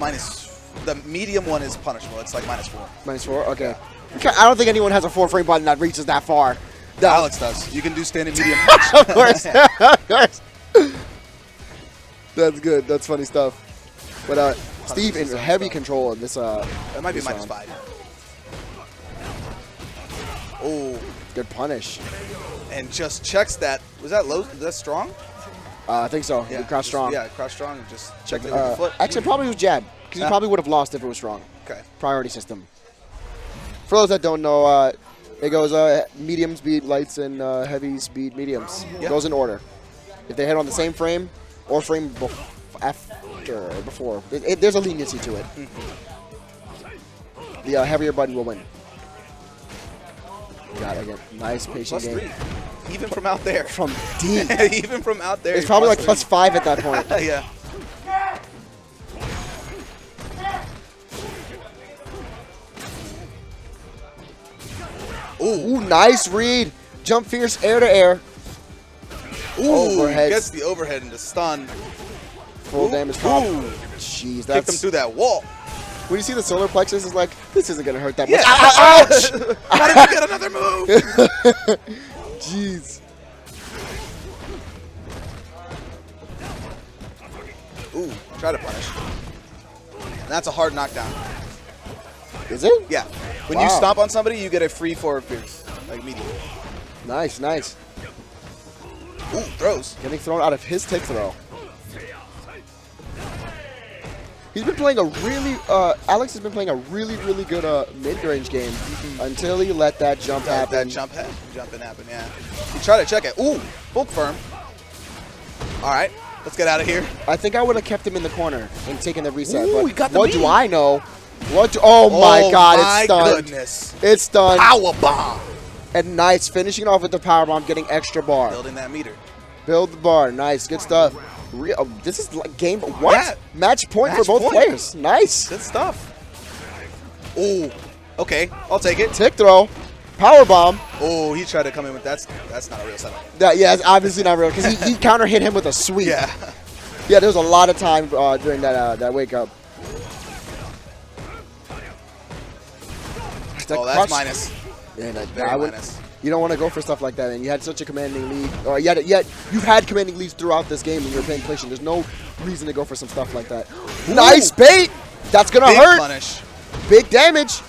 Speaker 1: the medium one is punishable. It's like -4.
Speaker 5: -4? Okay. I don't think anyone has a 4-frame button that reaches that far. No.
Speaker 1: Alex does. You can do standing medium punch.
Speaker 5: Of course. Of course. That's good. That's funny stuff. But Steve in heavy control of this.
Speaker 1: That might be
Speaker 5: this round.
Speaker 1: -5. Oh,
Speaker 5: Good punish.
Speaker 1: and just checks that. Was that low? Was that strong?
Speaker 5: I think so. Yeah, crouch strong.
Speaker 1: Yeah, crouch strong and just check it with the foot.
Speaker 5: Actually, probably was jab. Because he probably would have lost if it was strong.
Speaker 1: Okay.
Speaker 5: Priority system. For those that don't know, it goes medium speed lights and heavy speed mediums.
Speaker 1: Yeah.
Speaker 5: It goes in order. If they hit on the same frame or frame after or before, there's a leniency to it. The heavier button will win. Got it again. Nice patient game.
Speaker 1: +3. Even from out there.
Speaker 5: From deep.
Speaker 1: Even from out there.
Speaker 5: It's probably like +5 at that point.
Speaker 1: Yeah.
Speaker 5: Ooh, nice read. Jump fierce air to air.
Speaker 1: Ooh,
Speaker 5: Overhead.
Speaker 1: gets the overhead and the stun.
Speaker 5: Full damage pop. Jeez,
Speaker 1: Kicked
Speaker 5: that's...
Speaker 1: him through that wall.
Speaker 5: When you see the solar plexus, it's like, this isn't going to hurt that
Speaker 1: Yeah.
Speaker 5: much. Ouch!
Speaker 1: How did he get another move?
Speaker 5: Jeez.
Speaker 1: Ooh, try to punish. And that's a hard knockdown.
Speaker 5: Is it?
Speaker 1: Yeah. When you
Speaker 5: Wow.
Speaker 1: stomp on somebody, you get a free forward pierce. Like medium.
Speaker 5: Nice, nice.
Speaker 1: Ooh, throws.
Speaker 5: Getting thrown out of his tick throw. He's been playing a really, Alex has been playing a really, really good mid-range game until he let that jump happen.
Speaker 1: That jump and happen, yeah. He tried to check it. Ooh, bulk firm. All right, let's get out of here.
Speaker 5: I think I would have kept him in the corner and taken the reset.
Speaker 1: Ooh,
Speaker 5: but
Speaker 1: he got the
Speaker 5: what do
Speaker 1: beat.
Speaker 5: I know? Oh my God,
Speaker 1: my
Speaker 5: it's stunned.
Speaker 1: goodness.
Speaker 5: It's stunned.
Speaker 1: Power bomb.
Speaker 5: And nice, finishing off with the power bomb, getting extra bar.
Speaker 1: Building that meter.
Speaker 5: Build the bar, nice, good stuff. This is like game, what?
Speaker 1: Yeah.
Speaker 5: Match point
Speaker 1: Match
Speaker 5: for both
Speaker 1: point.
Speaker 5: players. Nice.
Speaker 1: Good stuff. Ooh, okay, I'll take it.
Speaker 5: Tick throw, power bomb.
Speaker 1: Oh, he tried to come in with that's not a real setup.
Speaker 5: Yeah, it's obviously not real because he counter hit him with a sweep.
Speaker 1: Yeah.
Speaker 5: Yeah, there was a lot of time during that wake up.
Speaker 1: Oh, that's minus.
Speaker 5: Yeah,
Speaker 1: Very
Speaker 5: I would,
Speaker 1: minus.
Speaker 5: you don't want to go for stuff like that, and you had such a commanding lead. Or yet you've had commanding leads throughout this game, and you're paying PlayStation. There's no reason to go for some stuff like that. Nice bait. That's gonna
Speaker 1: Big
Speaker 5: hurt.
Speaker 1: punish.
Speaker 5: Big damage.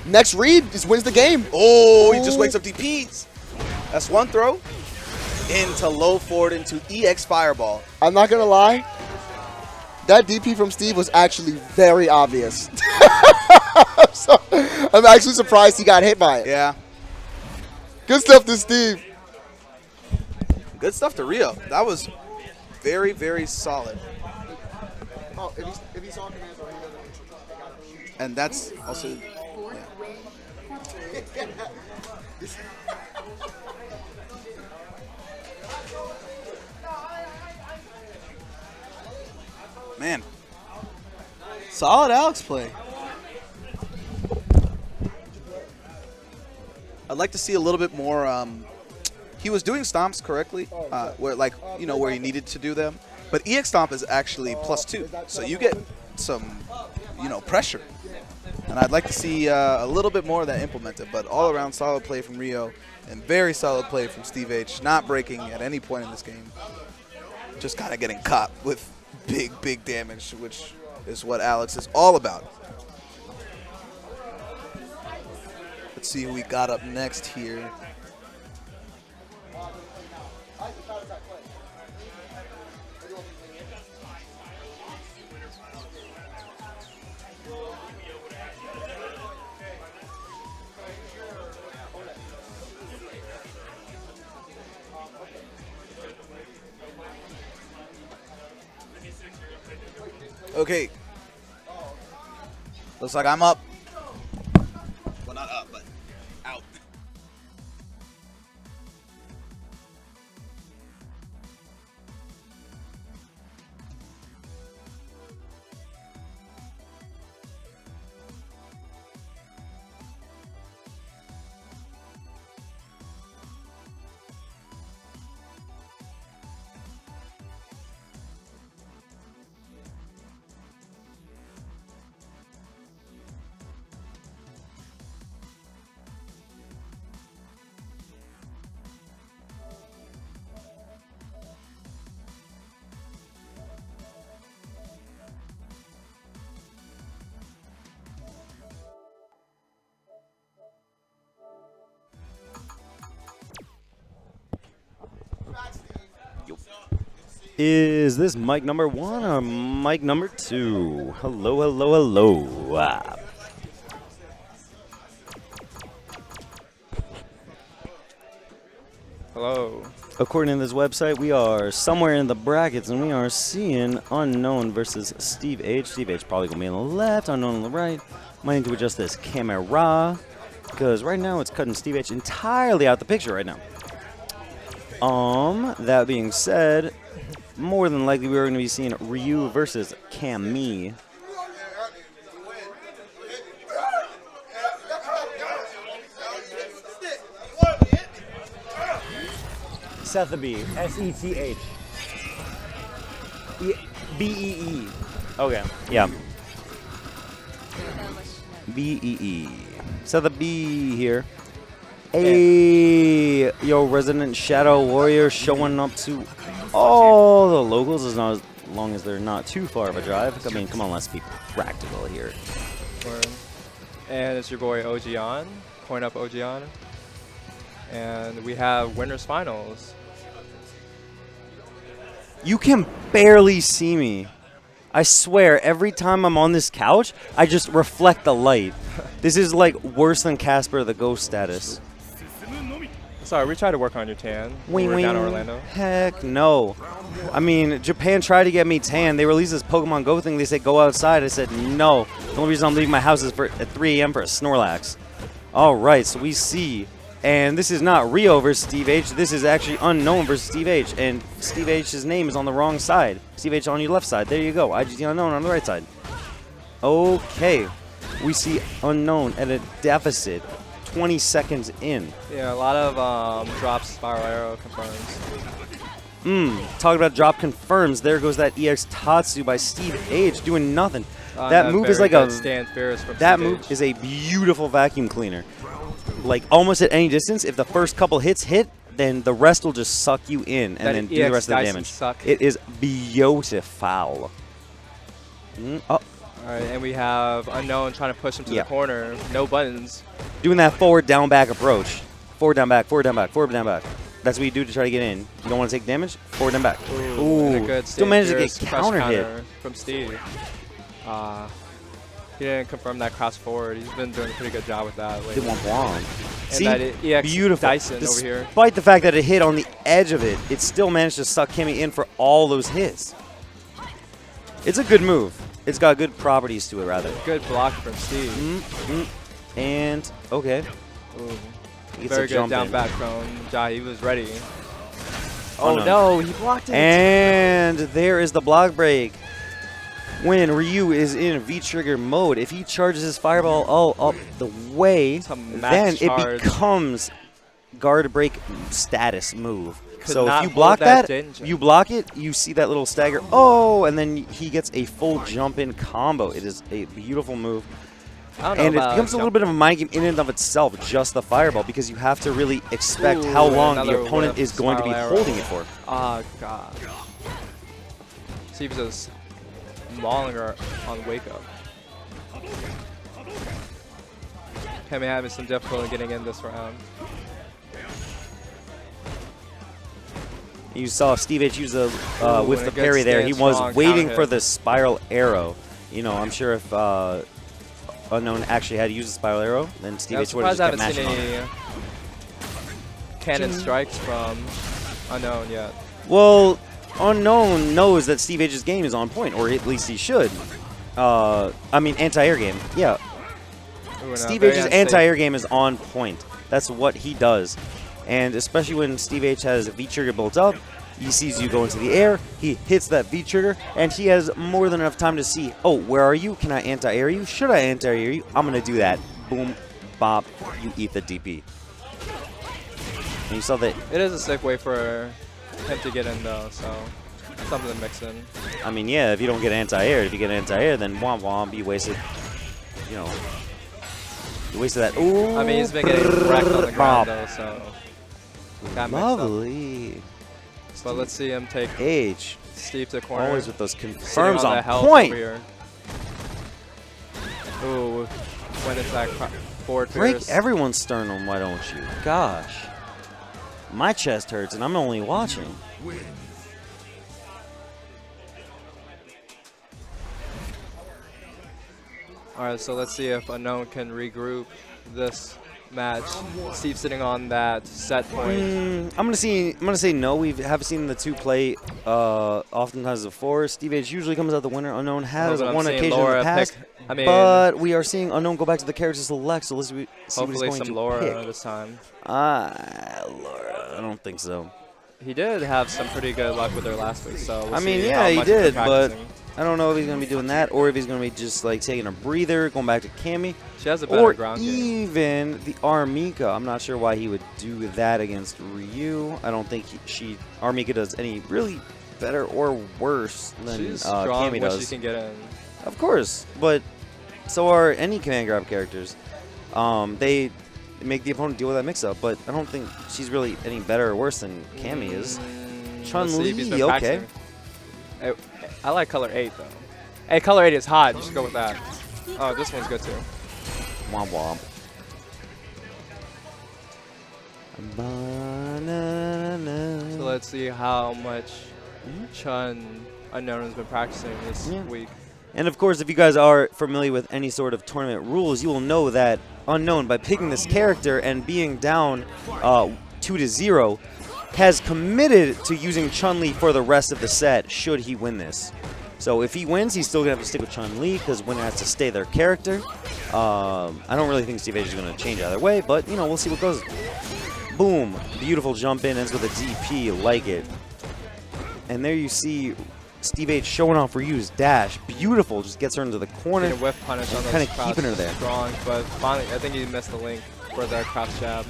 Speaker 5: Next read just wins the game.
Speaker 1: Oh, he just wakes up DPs. That's one throw. Into low forward into EX Fireball.
Speaker 5: I'm not gonna lie. That DP from Steve was actually very obvious. So, I'm actually surprised he got hit by it.
Speaker 1: Yeah.
Speaker 5: Good stuff to Steve.
Speaker 1: Good stuff to Rio. That was very, very solid.
Speaker 5: Oh, if he saw commands or he doesn't.
Speaker 1: And that's also...
Speaker 7: Fourth win.
Speaker 1: Man. Solid Alex play. I'd like to see a little bit more. He was doing stomps correctly, where he needed to do them. But EX stomp is actually +2, so you get some, pressure. And I'd like to see a little bit more of that implemented. But all around solid play from Rio and very solid play from Steve H. Not breaking at any point in this game. Just kind of getting caught with big damage, which is what Alex is all about. Let's see who we got up next here. Okay. Looks like I'm up. Well, not up, but out.
Speaker 8: Is this mic number 1 or mic number 2? Hello, hello, hello.
Speaker 9: Hello.
Speaker 8: According to this website, we are somewhere in the brackets, and we are seeing Unknown versus Steve H. Steve H probably going to be on the left, Unknown on the right. Might need to adjust this camera, because right now it's cutting Steve H entirely out the picture right now. That being said, more than likely we are going to be seeing Ryu versus Camille. Setheby, S-E-T-H. B-E-E. Okay, yeah. B-E-E. Setheby here. Hey, yo, Resident Shadow Warrior showing up to all the locals as long as they're not too far of a drive. I mean, come on, let's be practical here.
Speaker 9: And it's your boy Ojian, Coin Up Ojian. And we have winners finals.
Speaker 8: You can barely see me. I swear, every time I'm on this couch, I just reflect the light. This is like worse than Casper the Ghost status.
Speaker 9: Sorry, we tried to work on your tan.
Speaker 8: Wing,
Speaker 9: We were down in
Speaker 8: wing.
Speaker 9: Orlando.
Speaker 8: Heck no. I mean, Japan tried to get me tan. They released this Pokemon Go thing. They said go outside. I said no. The only reason I'm leaving my house is at 3 a.m. for a Snorlax. All right, so we see. And this is not Rio versus Steve H. This is actually Unknown versus Steve H. And Steve H's name is on the wrong side. Steve H on your left side. There you go. IGT Unknown on the right side. Okay. We see Unknown at a deficit. 20 seconds in.
Speaker 9: Yeah, a lot of drops, Spiral Arrow confirms.
Speaker 8: Talking about drop confirms. There goes that EX Tatsu by Steve H doing nothing. That move is like a that move is a beautiful vacuum cleaner. Like almost at any distance, if the first couple hits hit, then the rest will just suck you in and then do the rest of the damage. It is beautiful. Oh.
Speaker 9: All right, and we have Unknown trying to push him to the corner. No buttons.
Speaker 8: Doing that forward down back approach. Forward down back, forward down back, forward down back. That's what you do to try to get in. You don't want to take damage? Forward down back.
Speaker 9: And a good
Speaker 8: Still managed to get
Speaker 9: counter
Speaker 8: hit.
Speaker 9: From Steve. He didn't confirm that cross forward. He's been doing a pretty good job with that lately.
Speaker 8: See,
Speaker 9: that EX
Speaker 8: beautiful.
Speaker 9: Dyson over here.
Speaker 8: Despite the fact that it hit on the edge of it, it still managed to suck Kimmy in for all those hits. It's a good move. It's got good properties to it, rather.
Speaker 9: Good block from Steve.
Speaker 8: And, okay.
Speaker 9: Very good down back from Jai. He was ready.
Speaker 8: Oh, no, he blocked it. And there is the block break. When Ryu is in V-trigger mode, if he charges his fireball all up the way, then it becomes guard break status move. So if you block that, you block it, you see that little stagger. Oh, and then he gets a full jump-in combo. It is a beautiful move. And it becomes a little bit of a mind game in and of itself, just the fireball, because you have to really expect how long the opponent is going to be holding it for.
Speaker 9: Oh, God. Steve's just mauling her on wake up. Kemi having some difficulty getting in this round.
Speaker 8: You saw Steve H use a with the parry there. He was waiting for the spiral arrow. You know, I'm sure if Unknown actually had used a spiral arrow, then Steve H would have just kept mashing on.
Speaker 9: I haven't seen any cannon strikes from Unknown yet.
Speaker 8: Well, Unknown knows that Steve H's game is on point, or at least he should. I mean, anti-air game. Yeah.
Speaker 9: Ooh, no,
Speaker 8: Steve
Speaker 9: very
Speaker 8: H's
Speaker 9: unsafe.
Speaker 8: anti-air game is on point. That's what he does. And especially when Steve H has V-trigger built up, he sees you go into the air, he hits that V-trigger, and he has more than enough time to see, oh, where are you? Can I anti-air you? Should I anti-air you? I'm going to do that. Boom, bop, you eat the DP. And you saw that.
Speaker 9: It is a sick way for him to get in, though, so something to mix in.
Speaker 8: I mean, yeah, if you don't get anti-air, if you get anti-air, then womp womp, you wasted, you know, you wasted that. Ooh,
Speaker 9: I mean, he's been getting wrecked on the ground, though, so got mixed up.
Speaker 8: lovely.
Speaker 9: But let's see him take
Speaker 8: H.
Speaker 9: Steve to the corner.
Speaker 8: Always with those
Speaker 9: Sitting
Speaker 8: confirms
Speaker 9: on the
Speaker 8: on
Speaker 9: health
Speaker 8: point.
Speaker 9: over here. Ooh, went into that forward
Speaker 8: Break
Speaker 9: pierce.
Speaker 8: everyone's sternum, why don't you? Gosh. My chest hurts and I'm only watching.
Speaker 9: Alright, so let's see if Unknown can regroup this match. Steve sitting on that set point.
Speaker 8: I'm gonna say no. We have seen the two play oftentimes before. Steve H usually comes out the winner. Unknown has
Speaker 9: but I'm
Speaker 8: one
Speaker 9: seeing
Speaker 8: occasion in
Speaker 9: Laura
Speaker 8: the past,
Speaker 9: pick- I mean-
Speaker 8: but we are seeing Unknown go back to the character select. So let's see what he's
Speaker 9: Hopefully
Speaker 8: going
Speaker 9: some
Speaker 8: to
Speaker 9: Laura
Speaker 8: pick.
Speaker 9: this time.
Speaker 8: Laura, I don't think so.
Speaker 9: He did have some pretty good luck with her last week, so we'll
Speaker 8: I mean,
Speaker 9: see
Speaker 8: yeah,
Speaker 9: how
Speaker 8: he
Speaker 9: much he's been
Speaker 8: did, but
Speaker 9: practicing.
Speaker 8: I don't know if he's gonna be doing that or if he's gonna be just like taking a breather, going back to Cammy.
Speaker 9: She has a better
Speaker 8: Or
Speaker 9: ground game.
Speaker 8: even the Armika. I'm not sure why he would do that against Ryu. I don't think Armika does any really better or worse than
Speaker 9: She's strong
Speaker 8: Cammy
Speaker 9: when
Speaker 8: does.
Speaker 9: she can get in.
Speaker 8: Of course, but so are any command grab characters. They make the opponent deal with that mix-up, but I don't think she's really any better or worse than Cammy is.
Speaker 9: Let's see if he's been
Speaker 8: okay.
Speaker 9: practicing. I like color 8 though. Hey, color 8 is hot. You should go with that. Oh, this one's good too.
Speaker 8: Womp womp.
Speaker 9: So let's see how much Chun Unknown has been practicing this week.
Speaker 8: And of course, if you guys are familiar with any sort of tournament rules, you will know that Unknown, by picking this character and being down 2-0, has committed to using Chun-Li for the rest of the set should he win this. So if he wins, he's still going to have to stick with Chun-Li because winner has to stay their character. I don't really think Steve H is going to change either way, but, you know, we'll see what goes. Boom. Beautiful jump in, ends with a DP, like it. And there you see Steve H showing off Ryu's dash. Beautiful, just gets her into the corner.
Speaker 9: Getting a whiff punish on those
Speaker 8: Kind of
Speaker 9: crouch
Speaker 8: keeping her there.
Speaker 9: Strong, but finally, I think he missed the link for the crouch jab.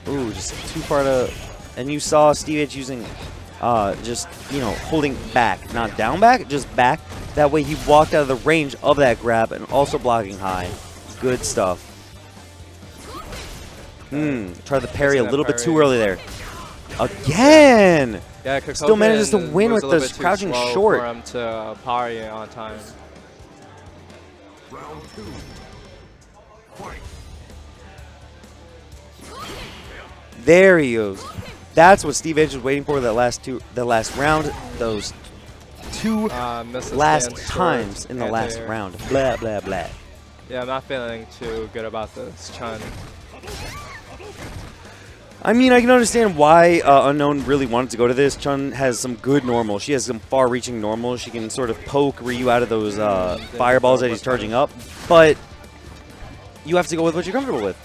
Speaker 8: Ooh, just too far to... And you saw Steve H using just, you know, holding back. Not down back, just back. That way he walked out of the range of that grab and also blocking high. Good stuff. Try the parry a little bit too early there. Again!
Speaker 9: Yeah,
Speaker 8: Still manages to win
Speaker 9: was
Speaker 8: with
Speaker 9: a little
Speaker 8: the
Speaker 9: bit too
Speaker 8: crouching
Speaker 9: slow
Speaker 8: short.
Speaker 9: for him to parry on time.
Speaker 4: Round 2. Fight.
Speaker 8: There he goes. That's what Steve H was waiting for that last round. Those two
Speaker 9: Missed the
Speaker 8: last
Speaker 9: stand short
Speaker 8: times in the last
Speaker 9: anti-air.
Speaker 8: round. Blah, blah, blah.
Speaker 9: Yeah, I'm not feeling too good about this Chun.
Speaker 8: I mean, I can understand why Unknown really wanted to go to this. Chun has some good normals. She has some far-reaching normals. She can sort of poke Ryu out of those fireballs that he's charging up. But you have to go with what you're comfortable with.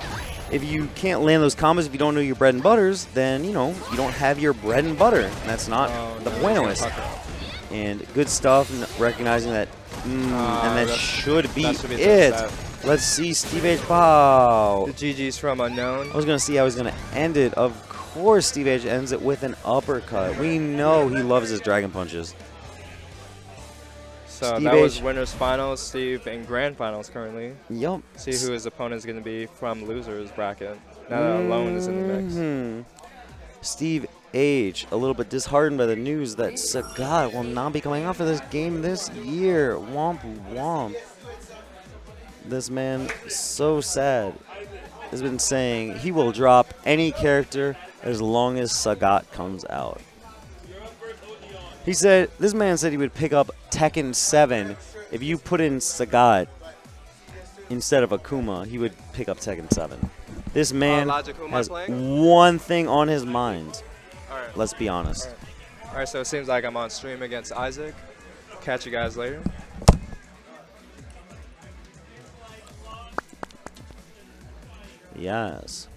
Speaker 8: If you can't land those combos, if you don't know your bread and butters, then, you know, you don't have your bread and butter. And that's not the buenoest. And good stuff, recognizing that, and that should be it. Let's see Steve H. Pow.
Speaker 9: The GG's from Unknown.
Speaker 8: I was going to see how he's going to end it. Of course, Steve H ends it with an uppercut. We know he loves his dragon punches.
Speaker 9: So
Speaker 8: Steve
Speaker 9: that was
Speaker 8: H.
Speaker 9: winners finals. Steve in grand finals currently.
Speaker 8: Yup.
Speaker 9: See who his opponent is going to be from losers bracket. Now that Alone is in the mix.
Speaker 8: Steve H, a little bit disheartened by the news that Sagat will not be coming out for this game this year. Womp womp. This man, so sad, has been saying he will drop any character as long as Sagat comes out. He said, this man said he would pick up Tekken 7 if you put in Sagat instead of Akuma. He would pick up Tekken 7. This man
Speaker 9: Logic, who am I
Speaker 8: has
Speaker 9: playing?
Speaker 8: one thing on his mind.
Speaker 9: All right.
Speaker 8: Let's be honest.
Speaker 9: All right, so it seems like I'm on stream against Isaac. Catch you guys later.
Speaker 8: Yes.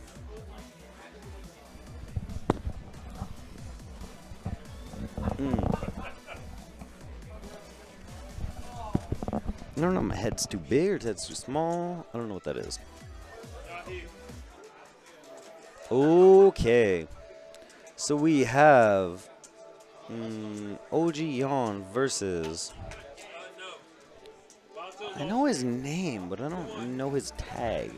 Speaker 8: I don't know, my head's too big or his head's too small. I don't know what that is. Okay. So we have OG Yon versus... I know his name, but I don't know his tag.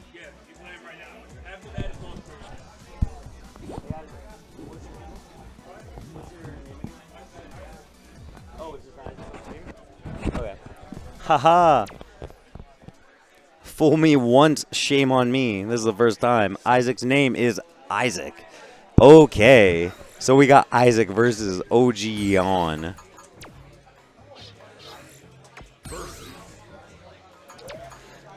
Speaker 8: Okay. Haha. Fool me once, shame on me. This is the first time. Isaac's name is Isaac. Okay. So we got Isaac versus OG Yon.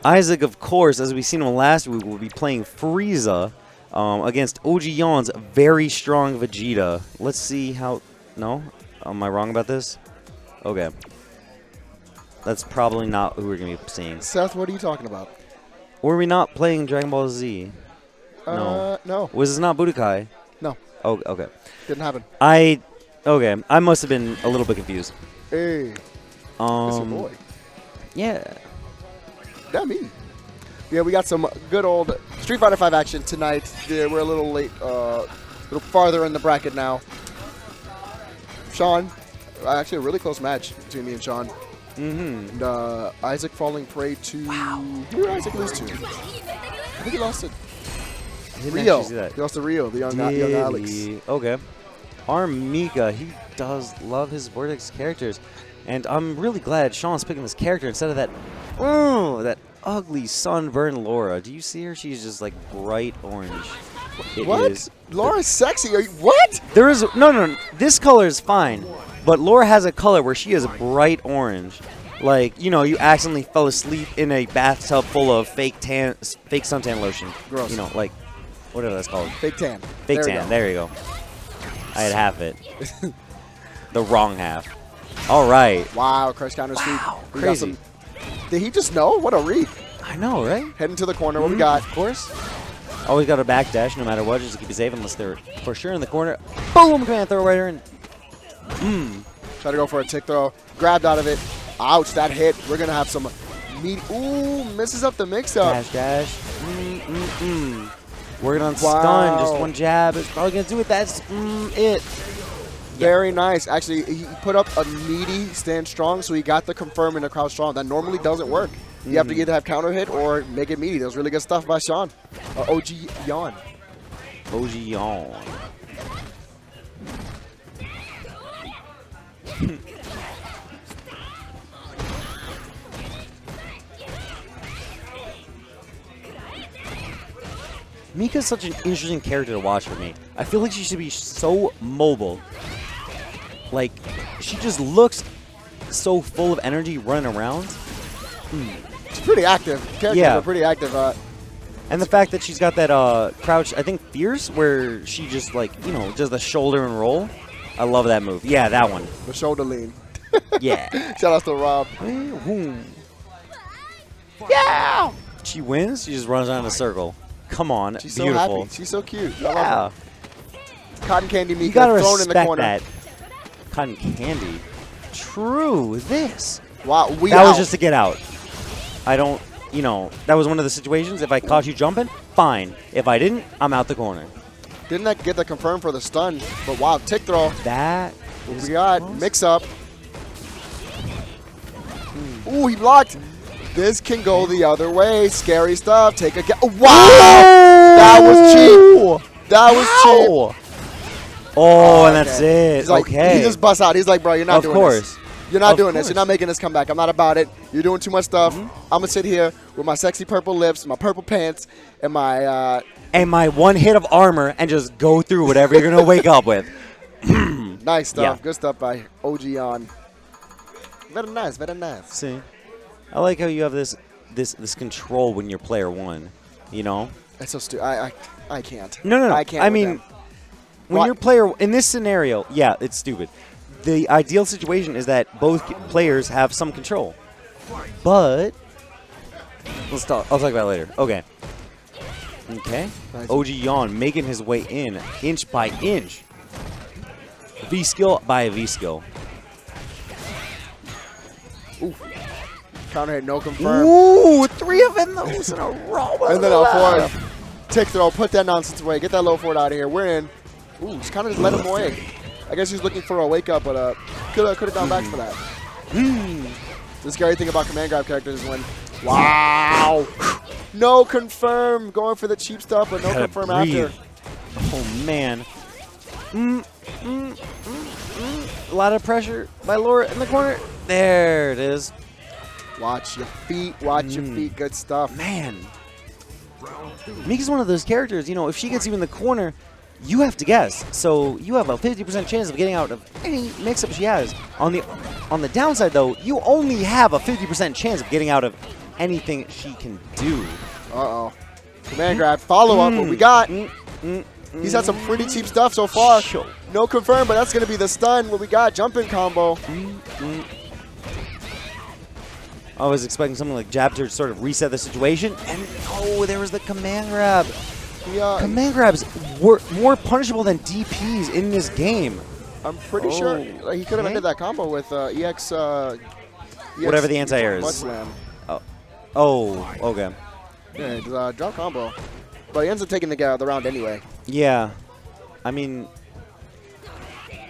Speaker 8: Isaac, of course, as we seen him last week, will be playing Frieza against OG Yon's very strong Vegeta. Let's see how... No? Am I wrong about this? Okay. That's probably not who we're going to be seeing.
Speaker 5: Seth, what are you talking about?
Speaker 8: Were we not playing Dragon Ball Z? No.
Speaker 5: No.
Speaker 8: Was this not Budokai?
Speaker 5: No.
Speaker 8: Oh, okay.
Speaker 5: Didn't happen.
Speaker 8: Okay. I must have been a little bit confused.
Speaker 5: Hey. It's your boy.
Speaker 8: Yeah.
Speaker 5: Not me. Yeah, we got some good old Street Fighter V action tonight. Yeah, we're a little late, a little farther in the bracket now. Sean, actually a really close match between me and Sean.
Speaker 8: Mm-hmm.
Speaker 5: And Isaac falling prey to... Who did Isaac lose to? I think he lost to Rio. He lost to Rio, the young Alex.
Speaker 8: Okay. Armika, he does love his Vortex characters. And I'm really glad Sean's picking this character instead of that ugly sunburned Laura. Do you see her? She's just like bright orange.
Speaker 5: What? Laura's sexy. Are you, what?
Speaker 8: There is no. This color is fine, but Laura has a color where she is bright orange. Like, you know, you accidentally fell asleep in a bathtub full of fake suntan lotion.
Speaker 5: Gross.
Speaker 8: You know, like whatever that's called.
Speaker 5: Fake tan.
Speaker 8: Fake tan. There you go. I had half it. The wrong half. All right.
Speaker 5: Wow, crush counter sweep.
Speaker 8: Wow, crazy.
Speaker 5: Did he just know? What a read.
Speaker 8: I know, right?
Speaker 5: Heading to the corner. What we got?
Speaker 8: Of course. Always got a backdash no matter what, just to keep it safe unless they're for sure in the corner. Boom! Command throw right in.
Speaker 5: Try to go for a tick throw. Grabbed out of it. Ouch, that hit. We're going to have some meat. Ooh, misses up the mix-up.
Speaker 8: Dash. Working on stun. Just one jab. It's probably going to do it. That's it.
Speaker 5: Very nice. Actually, he put up a meaty stand strong, so he got the confirm in the crowd strong. That normally doesn't work. You have to either have counter hit or make it meaty. That was really good stuff by Sean. OG Yon.
Speaker 8: OG Yon. Mika's such an interesting character to watch for me. I feel like she should be so mobile. Like, she just looks so full of energy running around.
Speaker 5: She's pretty active. Characters are pretty active.
Speaker 8: And the fact that she's got that crouch, I think fierce, where she just like, you know, does the shoulder and roll. I love that move. Yeah, that one.
Speaker 5: The shoulder lean.
Speaker 8: Yeah.
Speaker 5: Shout out to Rob.
Speaker 8: Yeah. She wins. She just runs around in a circle. Come on.
Speaker 5: She's
Speaker 8: beautiful.
Speaker 5: so happy. She's so cute.
Speaker 8: Yeah.
Speaker 5: I love her. Cotton Candy Mika
Speaker 8: You gotta
Speaker 5: thrown in the
Speaker 8: respect
Speaker 5: corner.
Speaker 8: that. Cotton candy. True. This.
Speaker 5: Wow.
Speaker 8: That was just to get out. I don't, you know, that was one of the situations. If I caught you jumping, fine. If I didn't, I'm out the corner.
Speaker 5: Didn't that get the confirm for the stun? But wow, tick throw.
Speaker 8: That
Speaker 5: we got mix up. Ooh, he blocked. This can go the other way. Scary stuff. Take a wow. That was cheap. That was cheap.
Speaker 8: Oh, and that's it.
Speaker 5: He's like,
Speaker 8: okay.
Speaker 5: He just busts out. He's like, bro, you're not doing this. You're not doing this. You're not making this comeback. I'm not about it. You're doing too much stuff. I'm going to sit here with my sexy purple lips, my purple pants, and my...
Speaker 8: and my one hit of armor and just go through whatever you're going to wake up with.
Speaker 5: Nice stuff. Yeah. Good stuff by OG Yon. Very nice. Very nice.
Speaker 8: See? I like how you have this control when you're player one, you know?
Speaker 5: That's so stupid. I can't.
Speaker 8: No.
Speaker 5: I can't.
Speaker 8: I mean, when you're player in this scenario, yeah, it's stupid. the ideal situation is that both players have some control. But I'll talk about it later. Okay. Okay.
Speaker 5: Nice.
Speaker 8: OG Yawn making his way in, inch by inch. V-skill by V-skill.
Speaker 5: Counter hit, no confirm.
Speaker 8: Ooh, 3 of those in a row.
Speaker 5: And then a forward. Tick throw, put that nonsense away. Get that low forward out of here. We're in. Ooh, just kind of just let him away. I guess he's looking for a wake up, but could have gone back for that. The scary thing about command grab characters is when, wow, no confirm, going for the cheap stuff, but no confirm
Speaker 8: breathe.
Speaker 5: after.
Speaker 8: Oh man. A lot of pressure by Laura in the corner. There it is.
Speaker 5: Watch your feet, watch your feet. Good stuff.
Speaker 8: Man. Mika's one of those characters, you know, if she gets you in the corner, you have to guess. So you have a 50% chance of getting out of any mix-up she has. On the downside, though, you only have a 50% chance of getting out of anything she can do.
Speaker 5: Uh-oh. Command grab, follow up, what we got. He's had some pretty cheap stuff so far. No confirm, but that's going to be the stun. What we got, jumping combo.
Speaker 8: I was expecting something like jab to sort of reset the situation, and oh, there was the command grab. Command grabs were more punishable than DPs in this game.
Speaker 5: I'm pretty sure he could have ended that combo with EX.
Speaker 8: Whatever the anti-air is. Oh, okay.
Speaker 5: Yeah, just, drop combo. But he ends up taking the round anyway.
Speaker 8: Yeah. I mean,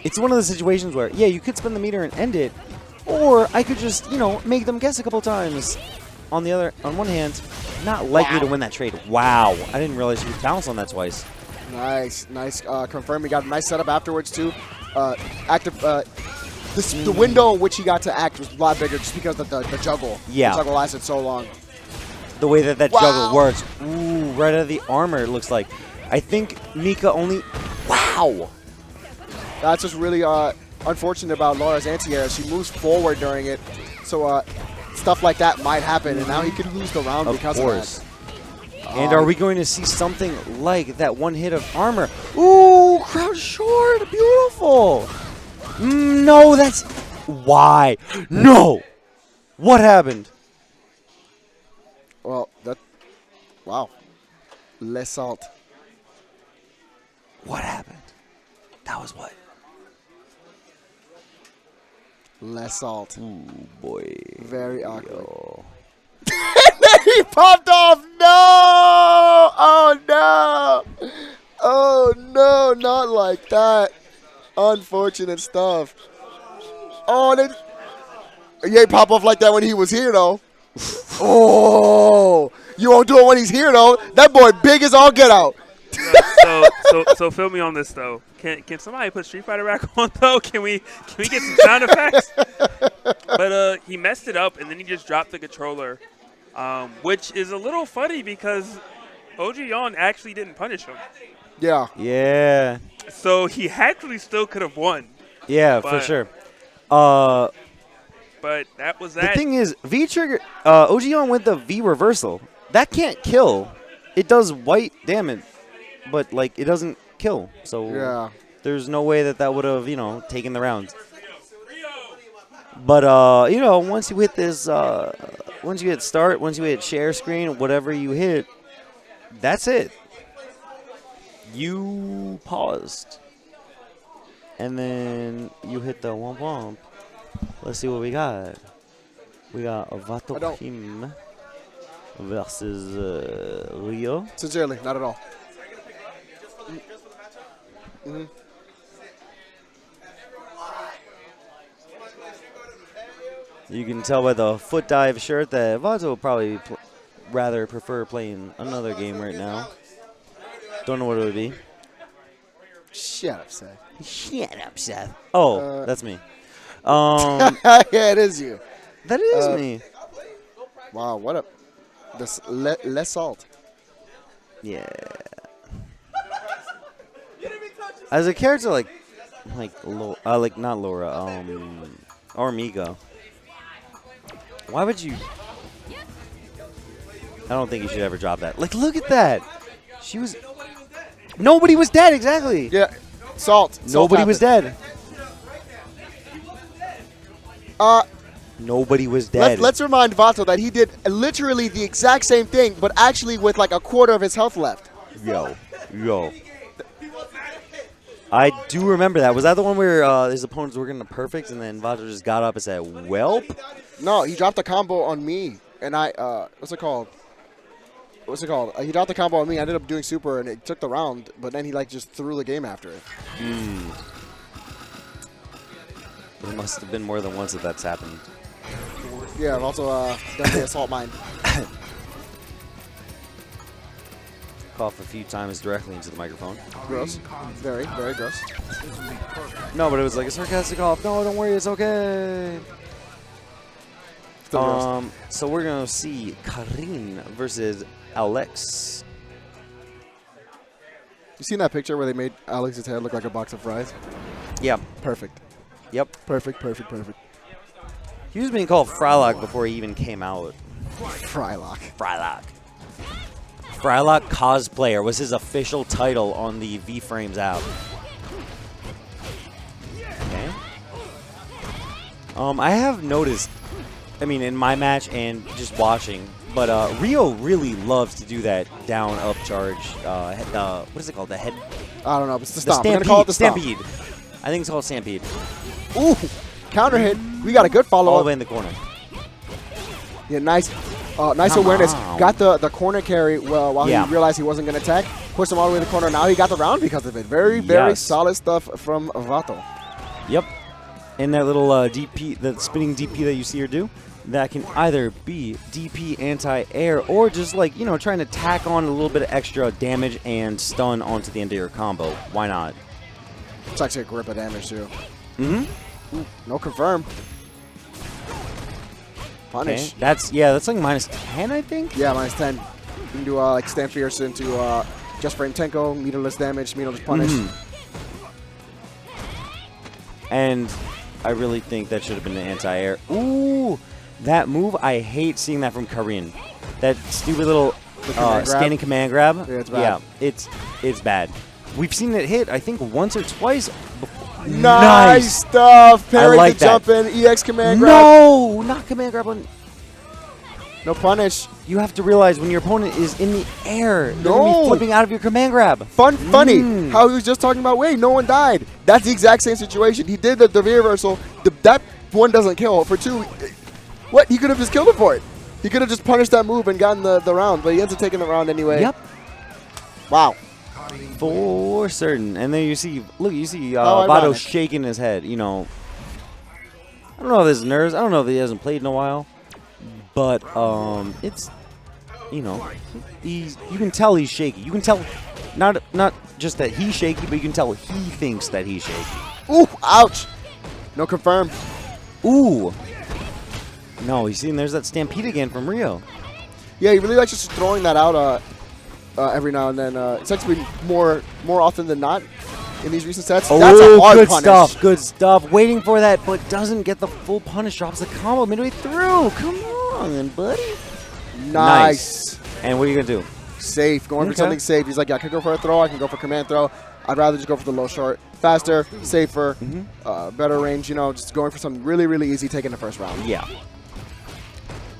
Speaker 8: it's one of the situations where, yeah, you could spin the meter and end it, or I could just, you know, make them guess a couple times. On one hand, not likely to win that trade. Wow. I didn't realize you could bounce on that twice.
Speaker 5: Nice. Confirm. He got a nice setup afterwards, too. The window in which he got to act was a lot bigger just because of the juggle.
Speaker 8: Yeah.
Speaker 5: The juggle lasted so long.
Speaker 8: The way that juggle works. Ooh, right out of the armor, it looks like. I think Mika only... Wow.
Speaker 5: That's just really unfortunate about Laura's anti-air. She moves forward during it. So stuff like that might happen, and now he could lose the round because of that.
Speaker 8: And are we going to see something like that one hit of armor? Ooh, crouch short. Beautiful. No, that's... Why? No. What happened?
Speaker 5: Well, that... Wow. Less salt.
Speaker 8: What happened? That was what?
Speaker 5: Less salt.
Speaker 8: Ooh, boy.
Speaker 5: Very awkward. He popped off. No! Oh, no! Oh, no, not like that. Unfortunate stuff. Oh, he ain't pop off like that when he was here, though. Oh, you won't do it when he's here, though. That boy big as all get out.
Speaker 3: So fill me on this though. Can somebody put Street Fighter back on though? Can we get some sound effects? But he messed it up and then he just dropped the controller, which is a little funny because OG Yawn actually didn't punish him.
Speaker 5: Yeah.
Speaker 8: Yeah.
Speaker 3: So he actually still could have won.
Speaker 8: Yeah, for sure.
Speaker 3: But that was that.
Speaker 8: The thing is, V trigger, OG Yawn with the V reversal. That can't kill. It does white damage, but like it doesn't kill. So
Speaker 5: yeah,
Speaker 8: there's no way that would have, you know, taken the round. But you know, once you hit this, once you hit start, once you hit share screen, whatever you hit, that's it. You paused, and then you hit the womp womp. Let's see what we got. We got Vato Kim versus Rio.
Speaker 5: Sincerely, not at all.
Speaker 8: You can tell by the foot dive shirt that Vato would probably rather prefer playing another game right now. Don't know what it would be.
Speaker 5: Shut up, Seth.
Speaker 8: Shut up, Seth. Oh, that's me.
Speaker 5: Yeah, it is you.
Speaker 8: That is me.
Speaker 5: Wow, what a... This less salt.
Speaker 8: Yeah. As a character like not Laura, or Mika. Why would you? I don't think you should ever drop that. Like, look at that. She was. Nobody was dead. Exactly.
Speaker 5: Yeah. Salt.
Speaker 8: Nobody was dead. Nobody was dead.
Speaker 5: Let's remind Vato that he did literally the exact same thing, but actually with like a quarter of his health left.
Speaker 8: Yo. I do remember that. Was that the one where his opponents were getting a perfect and then Vato just got up and said, "Welp"?
Speaker 5: No, he dropped a combo on me, and I what's it called? He dropped the combo on me. I ended up doing super, and it took the round, but then he like just threw the game after it.
Speaker 8: There must have been more than once that's happened.
Speaker 5: Yeah, I've also done the assault mine.
Speaker 8: Cough a few times directly into the microphone.
Speaker 5: Gross. Very, very gross.
Speaker 8: No, but it was like a sarcastic cough. No, don't worry, it's okay.
Speaker 5: Still gross.
Speaker 8: So we're gonna see Karin versus Alex.
Speaker 5: You seen that picture where they made Alex's head look like a box of fries?
Speaker 8: Yeah.
Speaker 5: Perfect.
Speaker 8: Yep.
Speaker 5: Perfect.
Speaker 8: He was being called Frylock before he even came out.
Speaker 5: Frylock.
Speaker 8: Frylock Cosplayer was his official title on the V-Frames app. Okay. I have noticed, I mean, in my match and just watching, but Rio really loves to do that down-up charge. What is it called? The head?
Speaker 5: I don't know, but it's the
Speaker 8: The
Speaker 5: stomp. We're gonna call it the stomp.
Speaker 8: Stampede. I think it's called Stampede.
Speaker 5: Ooh, counter hit. We got a good
Speaker 8: All the
Speaker 5: follow-up.
Speaker 8: way in the corner.
Speaker 5: Yeah, nice awareness. Got the corner carry while he realized he wasn't going to attack. Pushed him all the way to the corner. Now he got the round because of it. Very solid stuff from Vato.
Speaker 8: Yep. And that little DP, the spinning DP that you see her do, that can either be DP anti-air or just like, you know, trying to tack on a little bit of extra damage and stun onto the end of your combo. Why not?
Speaker 5: It's actually a grip of damage too.
Speaker 8: Mm-hmm.
Speaker 5: Ooh, no confirm. Punish.
Speaker 8: Okay. That's like -10, I think.
Speaker 5: Yeah, -10. You can do like stand fierce into just frame Tenko, meterless damage, meterless punish.
Speaker 8: And I really think that should have been an anti-air. Ooh, that move, I hate seeing that from Karin. That stupid little standing command grab.
Speaker 5: Yeah, it's bad.
Speaker 8: Yeah, it's bad. We've seen it hit, I think, once or twice before.
Speaker 5: Nice stuff. Parry
Speaker 8: like
Speaker 5: the jump in. EX command grab.
Speaker 8: No, not command grab on.
Speaker 5: No punish.
Speaker 8: You have to realize when your opponent is in the air, they're
Speaker 5: No.
Speaker 8: gonna be flipping out of your command grab.
Speaker 5: Funny how he was just talking about, wait, no one died. That's the exact same situation. He did the reversal. That one doesn't kill. For two, what? He could have just killed him for it. He could have just punished that move and gotten the round, but he ends up taking the round anyway.
Speaker 8: Yep.
Speaker 5: Wow.
Speaker 8: For certain. And then you see, look, you see
Speaker 5: How
Speaker 8: Vato
Speaker 5: ironic.
Speaker 8: shaking his head. You know, I don't know if this is nerves. I don't know if he hasn't played in a while. But it's, you know, you can tell he's shaky. You can tell not just that he's shaky, but you can tell he thinks that he's shaky.
Speaker 5: Ooh, ouch. No confirm.
Speaker 8: Ooh. No, you see, there's that stampede again from Rio.
Speaker 5: Yeah, he really likes just throwing that out every now and then. It's actually more often than not in these recent sets.
Speaker 8: Oh,
Speaker 5: that's a hard
Speaker 8: good
Speaker 5: punish.
Speaker 8: stuff, good stuff. Waiting for that, but doesn't get the full punish. Drops the combo midway through. Come on, buddy.
Speaker 5: Nice.
Speaker 8: And what are you going to do?
Speaker 5: Safe. Going for something safe. He's like, yeah, I can go for a throw. I can go for command throw. I'd rather just go for the low short. Faster, safer, better range. You know, just going for something really, really easy, taking the first round.
Speaker 8: Yeah.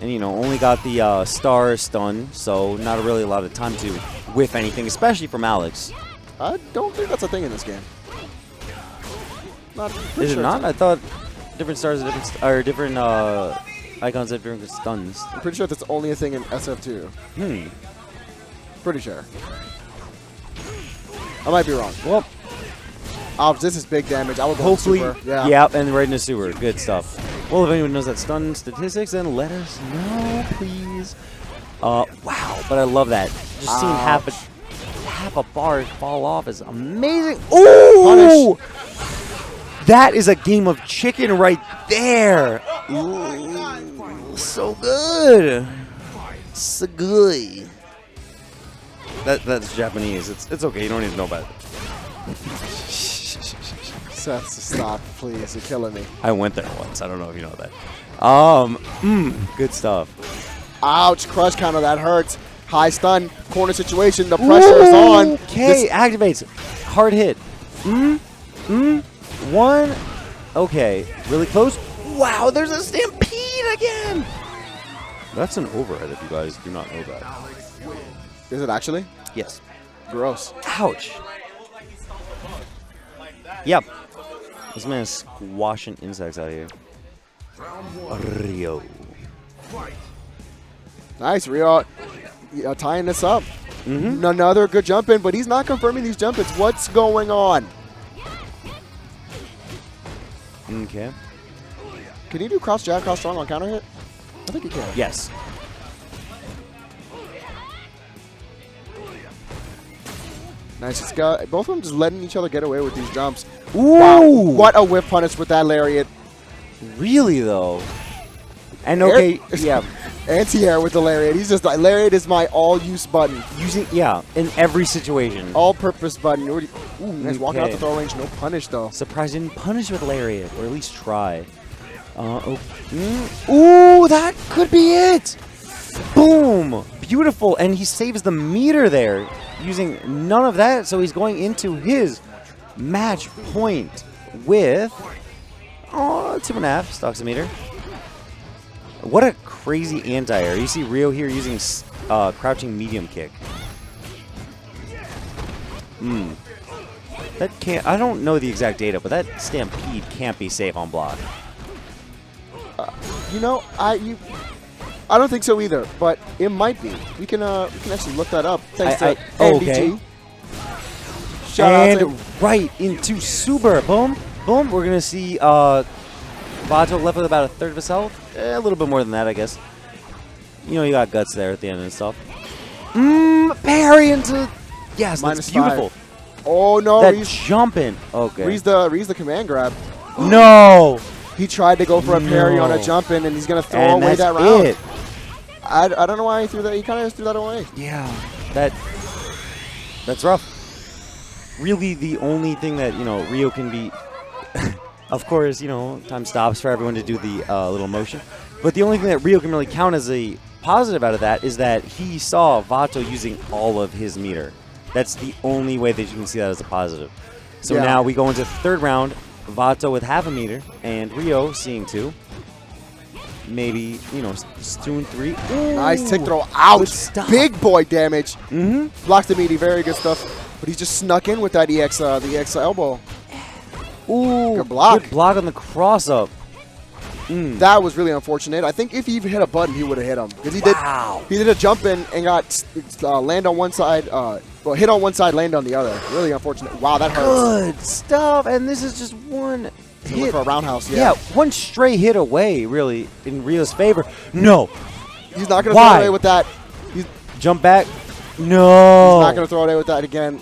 Speaker 8: And, you know, only got the star stun, so not really a lot of time to whiff anything, especially from Alex.
Speaker 5: I don't think that's a thing in this game.
Speaker 8: Is it not? I thought different stars are different icons have different stuns.
Speaker 5: I'm pretty sure that's only a thing in SF2. Pretty sure. I might be wrong.
Speaker 8: Well,
Speaker 5: this is big damage. I will go
Speaker 8: hopefully,
Speaker 5: super. Yeah.
Speaker 8: Yep, and right in the sewer. Good stuff. Well, if anyone knows that stun statistics, then let us know, please. Wow, but I love that. Just seeing half a bar fall off is amazing. Ooh!
Speaker 5: Punish.
Speaker 8: That is a game of chicken right there. Ooh, so good. So good. That's Japanese. It's okay. You don't need to know about it.
Speaker 5: Seth, stop, please. You're killing me.
Speaker 8: I went there once. I don't know if you know that. Good stuff.
Speaker 5: Ouch, crush counter. That hurts. High stun. Corner situation. The pressure is on.
Speaker 8: Okay, activates. Hard hit. One. Okay, really close. Wow, there's a stampede again. That's an overhead if you guys do not know that.
Speaker 5: Is it actually?
Speaker 8: Yes.
Speaker 5: Gross.
Speaker 8: Ouch. Yep. This man is squashing insects out here. Rio.
Speaker 5: Nice, Rio tying this up. Another good jump in, but he's not confirming these jump ins. What's going on?
Speaker 8: Okay.
Speaker 5: Can he do cross jab, cross strong on counter hit? I think he can.
Speaker 8: Yes.
Speaker 5: Nice. It's got, both of them just letting each other get away with these jumps.
Speaker 8: Ooh.
Speaker 5: Wow. What a whiff punish with that lariat.
Speaker 8: Really, though? And okay, yeah.
Speaker 5: Anti-air with the lariat. He's just like, lariat is my all-use button.
Speaker 8: Using, yeah, in every situation.
Speaker 5: All-purpose button. Ooh, nice. Walking out
Speaker 8: Okay.
Speaker 5: the throw range. No punish, though.
Speaker 8: Surprised didn't punish with lariat, or at least try. Ooh, that could be it. Boom. Beautiful. And he saves the meter there using none of that. So he's going into his match point with 2.5 stocks a meter. What a crazy anti-air. You see Rio here using crouching medium kick. That can't, I don't know the exact data, but that stampede can't be safe on block.
Speaker 5: You know, I don't think so either, but it might be. We can actually look that up. Thanks to Andy
Speaker 8: okay.
Speaker 5: G. Shout out to
Speaker 8: right into Super. Boom. Boom. We're going to see Vato left with about a third of his health. A little bit more than that, I guess. You know, you got guts there at the end and stuff. Parry into... Yes, that's beautiful.
Speaker 5: 5. Oh, no.
Speaker 8: That jumping. Okay.
Speaker 5: Reads the command grab.
Speaker 8: No.
Speaker 5: He tried to go for a parry on a jump in, and he's going to throw away that round.
Speaker 8: It.
Speaker 5: I don't know why he threw that. He kind of just threw that away.
Speaker 8: Yeah. That's rough. Really, the only thing that, you know, Rio can be... Of course, you know, time stops for everyone to do the little motion. But the only thing that Rio can really count as a positive out of that is that he saw Vato using all of his meter. That's the only way that you can see that as a positive. So now we go into the third round, Vato with half a meter, and Rio seeing 2. Maybe, you know, 2 and 3. Ooh,
Speaker 5: nice tick throw. Ouch. Big boy damage.
Speaker 8: Mm-hmm.
Speaker 5: the meaty. Very good stuff. But he just snuck in with that the EX elbow.
Speaker 8: Ooh,
Speaker 5: good block.
Speaker 8: Good block on the cross-up.
Speaker 5: That was really unfortunate. I think if he hit a button, he would have hit him. Because he did a jump in and got land on one side, well, hit on one side, land on the other. Really unfortunate. Wow, that hurts.
Speaker 8: Good stuff. And this is just one hit.
Speaker 5: Look for a roundhouse,
Speaker 8: Yeah, one stray hit away, really, in Rio's favor. No.
Speaker 5: He's not going to throw it away with that.
Speaker 8: Jump back. No.
Speaker 5: He's not going to throw it away with that again.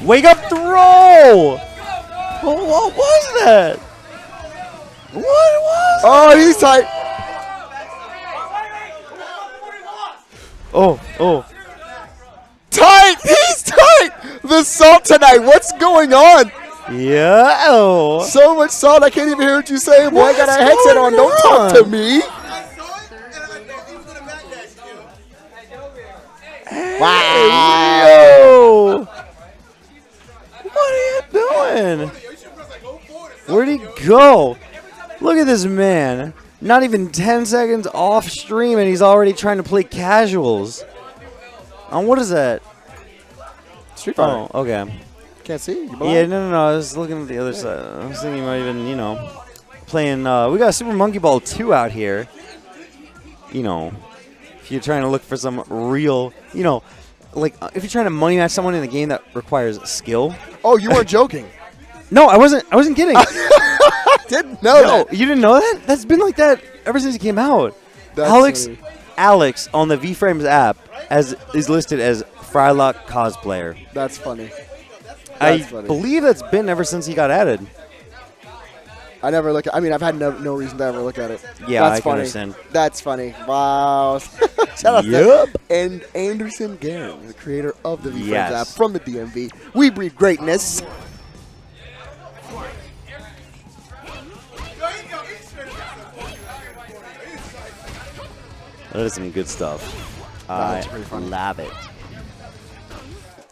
Speaker 8: Wake up throw. What was that? What was
Speaker 5: Oh, he's tight.
Speaker 8: Oh.
Speaker 5: Tight. He's tight. The salt tonight. What's going on?
Speaker 8: Yeah.
Speaker 5: So much salt. I can't even hear what you say. Boy, I got a headset on. Don't talk to me.
Speaker 8: Wow. What are you doing? Where'd he go? Look at this man. Not even 10 seconds off stream, and he's already trying to play casuals. What is that?
Speaker 5: Street Fighter.
Speaker 8: Oh, okay.
Speaker 5: Can't see.
Speaker 8: Yeah, no. I was looking at the other side. I was thinking about even, you know, playing. We got Super Monkey Ball 2 out here. You know, if you're trying to look for some real, you know, like if you're trying to money match someone in a game that requires skill.
Speaker 5: Oh, you weren't joking.
Speaker 8: No, I wasn't kidding.
Speaker 5: I didn't know that.
Speaker 8: You didn't know that? That's been like that ever since it came out.
Speaker 5: That's
Speaker 8: Alex on the VFrames app is listed as Frylock cosplayer.
Speaker 5: That's funny.
Speaker 8: I believe that's been ever since he got added.
Speaker 5: I never look at I mean, I've had no reason to ever look at it.
Speaker 8: Yeah,
Speaker 5: that's
Speaker 8: I
Speaker 5: funny.
Speaker 8: can understand.
Speaker 5: That's funny. Wow. Shout out to and Anderson Garen, the creator of the VFrames app from the DMV. We breed greatness.
Speaker 8: That is some good stuff. I love it.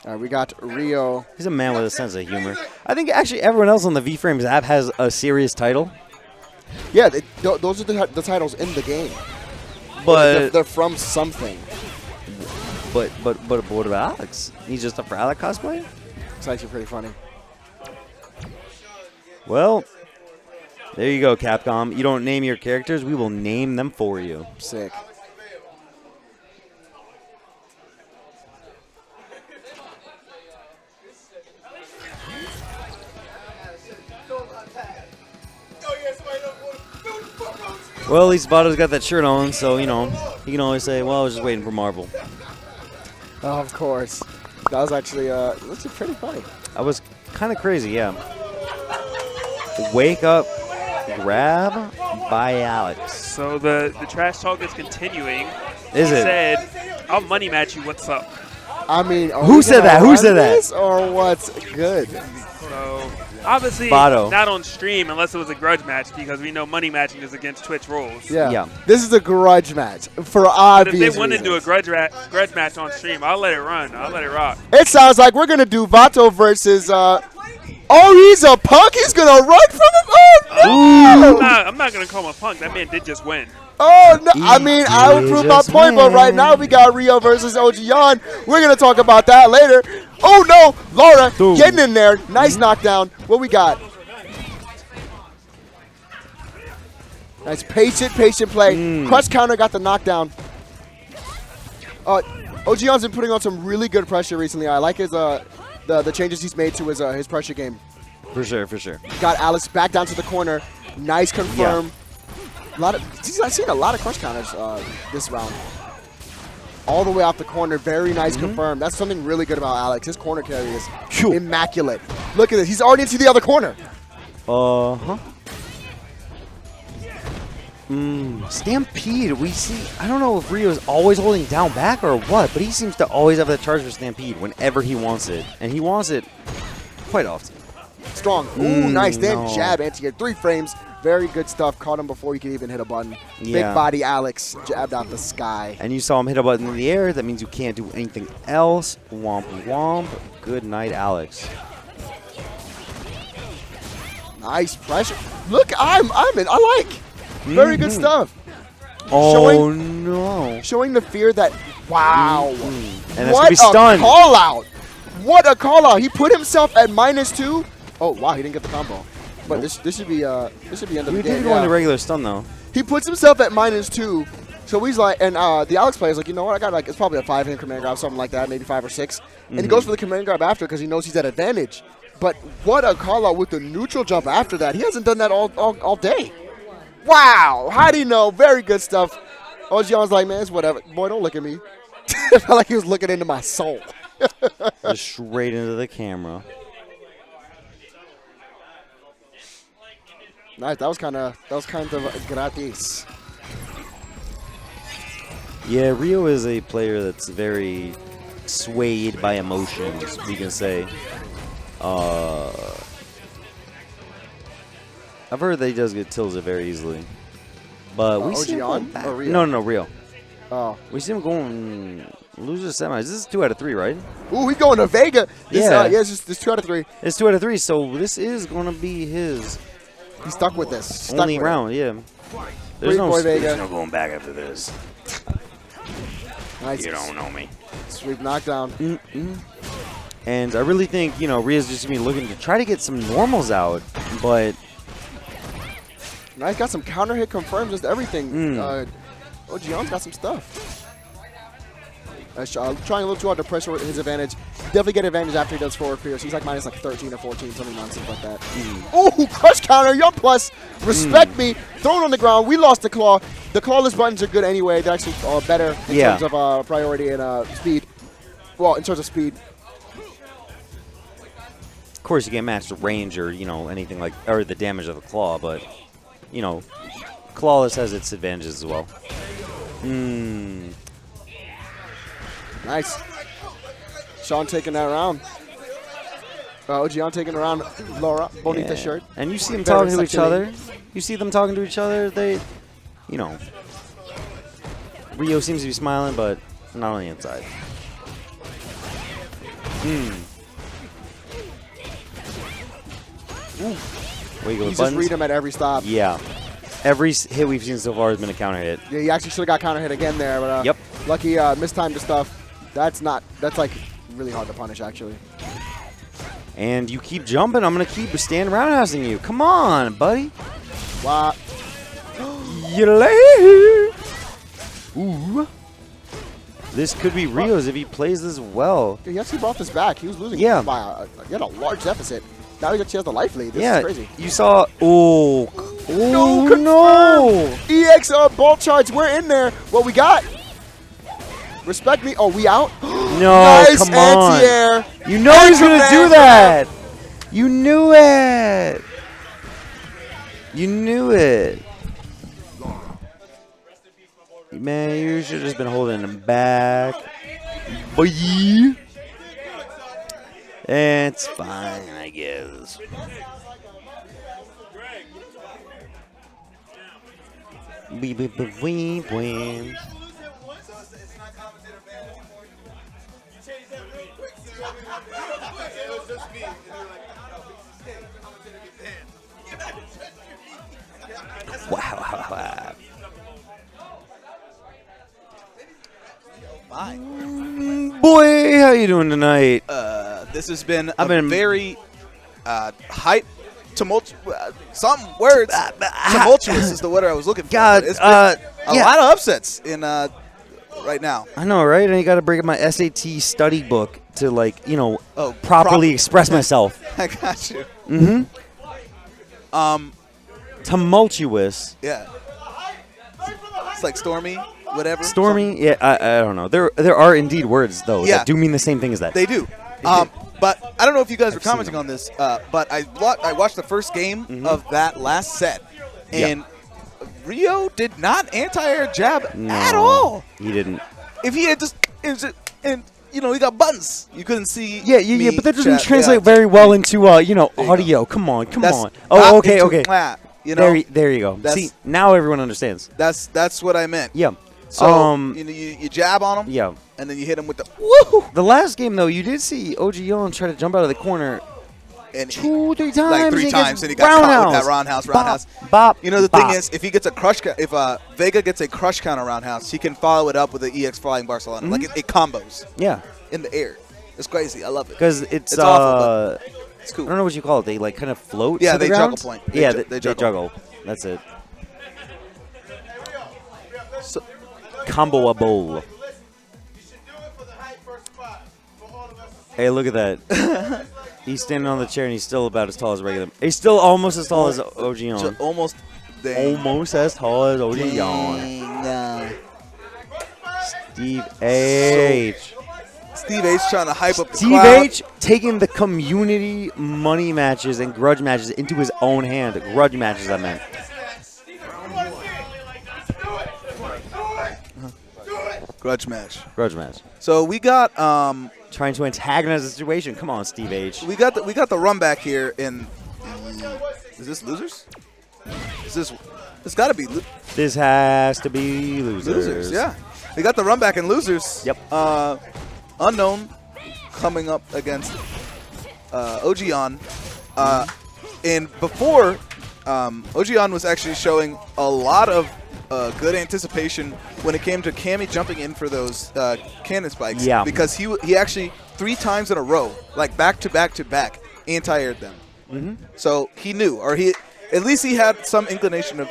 Speaker 5: All right, we got Rio.
Speaker 8: He's a man with a sense of humor. I think actually everyone else on the VFrames app has a serious title.
Speaker 5: Yeah, those are the titles in the game.
Speaker 8: But
Speaker 5: They're from something.
Speaker 8: but what about Alex? He's just a Fralic cosplay?
Speaker 5: It's actually pretty funny.
Speaker 8: Well, there you go, Capcom. You don't name your characters, we will name them for you.
Speaker 5: Sick.
Speaker 8: Well, at least Vato's got that shirt on, so, you know, he can always say, well, I was just waiting for Marvel.
Speaker 5: Oh, of course. That was actually pretty funny.
Speaker 8: I was kind of crazy, yeah. Wake up, grab by Alex.
Speaker 3: So the trash talk is continuing.
Speaker 8: Is
Speaker 3: He
Speaker 8: it?
Speaker 3: said, I'll money match you. What's up?
Speaker 5: I mean,
Speaker 8: Who said that? Who said that?
Speaker 5: Or what's good?
Speaker 3: So obviously
Speaker 8: Vado.
Speaker 3: not on stream unless it was a grudge match because we know money matching is against Twitch rules.
Speaker 5: Yeah.
Speaker 8: Yeah.
Speaker 5: This is a grudge match for
Speaker 3: But
Speaker 5: obvious
Speaker 3: if they want to do a
Speaker 5: reasons.
Speaker 3: grudge match on stream, I'll let it run. I'll let it rock.
Speaker 5: It sounds like we're gonna do Vato versus. Oh, he's a punk. He's gonna run from him. Oh no!
Speaker 3: I'm not gonna call him a punk. That man did just win.
Speaker 5: Oh no! I
Speaker 8: He
Speaker 5: mean, I would
Speaker 8: did
Speaker 5: prove my
Speaker 8: just
Speaker 5: point, but right now
Speaker 8: win.
Speaker 5: we got Rio versus Ojion. We're gonna talk about that later. Oh no! Laura
Speaker 8: Boom.
Speaker 5: getting in there. Nice knockdown. What we got? Nice patient play. Crush counter got the knockdown. Ojion's been putting on some really good pressure recently. I like his the changes he's made to his pressure game.
Speaker 8: For sure, for sure.
Speaker 5: Got Alex back down to the corner. Nice confirm. I've seen a lot of crush counters this round. All the way off the corner. Very nice confirm. That's something really good about Alex. His corner carry is immaculate. Look at this. He's already into the other corner.
Speaker 8: Stampede, we see, I don't know if Rio's always holding down back or what, but he seems to always have that charge for Stampede whenever he wants it. And he wants it quite often.
Speaker 5: Strong. Ooh, nice. Damn
Speaker 8: no.
Speaker 5: jab anti-air. 3 frames. Very good stuff. Caught him before he could even hit a button.
Speaker 8: Yeah.
Speaker 5: Big body Alex jabbed out the sky.
Speaker 8: And you saw him hit a button in the air. That means you can't do anything else. Womp womp. Good night, Alex.
Speaker 5: Nice pressure. Look, I'm in. I like. Very good stuff.
Speaker 8: Oh, no.
Speaker 5: Showing the fear that, wow.
Speaker 8: And that's
Speaker 5: What
Speaker 8: going to be
Speaker 5: a
Speaker 8: stunned.
Speaker 5: call out. What a call out. He put himself at -2. Oh, wow, he didn't get the combo. But this should be end of the
Speaker 8: We
Speaker 5: game.
Speaker 8: did go into regular stun, though.
Speaker 5: He puts himself at -2. So he's like, and the Alex player's like, you know what? I got it's probably a 5-hit command grab, something like that, maybe 5 or 6. And he goes for the command grab after because he knows he's at advantage. But what a call out with the neutral jump after that. He hasn't done that all day. Wow. How do you know? Very good stuff. Ojion's like, man, it's whatever. Boy, don't look at me. I felt like he was looking into my soul.
Speaker 8: Just straight into the camera.
Speaker 5: Nice. That was kind of gratis.
Speaker 8: Yeah, Rio is a player that's very swayed by emotions, we can say. I've heard that he does get tilted very easily. But we see him going
Speaker 5: Ojion
Speaker 8: back.
Speaker 5: or Rio?
Speaker 8: No, Rio.
Speaker 5: Oh.
Speaker 8: We see him going losers semis. This is 2 out of 3, right?
Speaker 5: Ooh, he's going to Vega. This,
Speaker 8: Yeah.
Speaker 5: it's just 2 out of 3.
Speaker 8: It's 2 out of 3, so this is going to be his
Speaker 5: He's stuck with this. Stuck
Speaker 8: only
Speaker 5: with it.
Speaker 8: round, yeah.
Speaker 5: Great boy, Vega.
Speaker 8: there's no going back after this.
Speaker 5: Nice.
Speaker 8: You don't know me.
Speaker 5: Sweep knockdown.
Speaker 8: And I really think, Rio's just going to be looking to try to get some normals out, but
Speaker 5: Nice. Got some counter hit confirms, just everything. Ojion's got some stuff. Trying a little too hard to pressure his advantage. Definitely get advantage after he does forward clear. So he's like minus 13 or 14, something nonsense like that. Ooh, crush counter. Young plus. Respect me. Thrown on the ground. We lost the claw. The clawless buttons are good anyway. They're actually better in terms of priority and speed. Well, in terms of speed.
Speaker 8: of course you can't match the range or, anything like, or the damage of the claw, but, clawless has its advantages as well.
Speaker 5: Nice. Sean taking that round. Ojion taking around Laura. Bonita shirt.
Speaker 8: And you see them
Speaker 5: Very
Speaker 8: talking to each
Speaker 5: sexy.
Speaker 8: other. You see them talking to each other. They, Rio seems to be smiling, but not on the inside. Wiggle
Speaker 5: He's
Speaker 8: the
Speaker 5: just
Speaker 8: buttons.
Speaker 5: read him at every stop.
Speaker 8: Yeah. Every hit we've seen so far has been a counter hit.
Speaker 5: Yeah, he actually should have got counter hit again there, but
Speaker 8: Yep.
Speaker 5: lucky mistimed the stuff. That's like really hard to punish actually.
Speaker 8: And you keep jumping, I'm going to keep stand roundhousing you. Come on, buddy.
Speaker 5: Wow.
Speaker 8: Ooh. This could be Rio's if he plays this well.
Speaker 5: He actually brought this back. He was losing by he had a large deficit. Now he actually has the life lead. This is crazy.
Speaker 8: You saw. Oh no!
Speaker 5: EX ball charge. We're in there. What we got? Respect me. Oh, we out?
Speaker 8: No,
Speaker 5: nice
Speaker 8: come on.
Speaker 5: anti-air.
Speaker 8: You know he's going to do that. You knew it. You knew it. Man, you should have just been holding him back. Boy. It's fine, I guess. Wow. Boy, how you doing tonight?
Speaker 1: This has been very hype, tumultuous is the word I was looking for.
Speaker 8: God,
Speaker 1: It's been a lot of upsets in right now.
Speaker 8: I know, right? And you got to bring up my SAT study book to, like, you know, properly express myself.
Speaker 1: I got you.
Speaker 8: Mm-hmm. Tumultuous.
Speaker 1: Yeah. It's like stormy, whatever.
Speaker 8: Stormy? Yeah, I don't know. There are indeed words, though, that do mean the same thing as that.
Speaker 1: They do. But I don't know if you guys were commenting on this, but I watched the first game of that last set, and Rio did not anti-air jab at all.
Speaker 8: He didn't.
Speaker 1: If he had and you know, he got buttons. You couldn't see.
Speaker 8: Yeah, but that doesn't translate very well into audio. Come on. Oh, okay.
Speaker 1: You know,
Speaker 8: there you go. See, now everyone understands.
Speaker 1: That's what I meant.
Speaker 8: Yeah.
Speaker 1: So you jab on him.
Speaker 8: Yeah.
Speaker 1: And then you hit him with the woo.
Speaker 8: The last game, though, you did see OG Yon try to jump out of the corner
Speaker 1: and
Speaker 8: 3 times.
Speaker 1: Like 3 times, and he got caught with that roundhouse.
Speaker 8: Bop.
Speaker 1: You know, the thing is, if he gets a crush, if Vega gets a crush counter roundhouse, he can follow it up with an EX Flying Barcelona. Like it combos.
Speaker 8: Yeah.
Speaker 1: In the air. It's crazy. I love it.
Speaker 8: Because it's
Speaker 1: awful, but it's cool.
Speaker 8: I don't know what you call it. They like kind of float.
Speaker 1: Yeah,
Speaker 8: to the
Speaker 1: they
Speaker 8: ground?
Speaker 1: juggle point.
Speaker 8: They juggle. That's it.
Speaker 1: So,
Speaker 8: comboable. Hey, look at that. He's standing on the chair and he's still about as tall as regular. He's still almost as tall as OG Yon.
Speaker 1: Almost
Speaker 8: as tall as OG Yon. Steve H.
Speaker 1: Steve H trying to hype up the
Speaker 8: Steve
Speaker 1: crowd.
Speaker 8: H taking the community money matches and grudge matches into his own hand. Grudge matches, I meant.
Speaker 1: Grudge match. So we got
Speaker 8: trying to antagonize the situation. Come on, Steve H.
Speaker 1: We got the run back here in. Is this losers? It's got to be.
Speaker 8: This has to be losers.
Speaker 1: Yeah. We got the run back in losers.
Speaker 8: Yep.
Speaker 1: Unknown coming up against Ojion. And before, Ojion was actually showing a lot of good anticipation when it came to Cammy jumping in for those cannon spikes.
Speaker 8: Yeah.
Speaker 1: Because he actually 3 times in a row, like back to back to back, anti-aired them.
Speaker 8: Mm-hmm.
Speaker 1: So he knew, or at least he had some inclination of.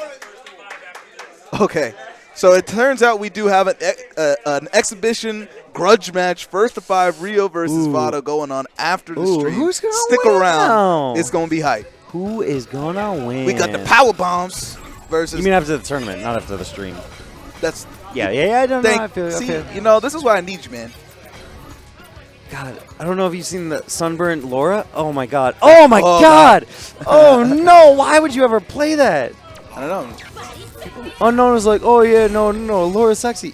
Speaker 1: Okay. So it turns out we do have an exhibition grudge match, first to 5, Rio versus Vado going on after the stream.
Speaker 8: Who's gonna
Speaker 1: Stick
Speaker 8: win
Speaker 1: around.
Speaker 8: now?
Speaker 1: It's going to be hype.
Speaker 8: Who is going to win?
Speaker 1: We got the power bombs versus.
Speaker 8: You mean after the tournament, not after the stream?
Speaker 1: That's.
Speaker 8: Yeah, I don't know. I feel
Speaker 1: See,
Speaker 8: okay.
Speaker 1: you know, this is why I need you, man.
Speaker 8: God, I don't know if you've seen the sunburned Laura. Oh, my God. Oh, my God. Oh, no. Why would you ever play that?
Speaker 1: I don't know.
Speaker 8: Unknown is like, oh, yeah, no, Laura's sexy.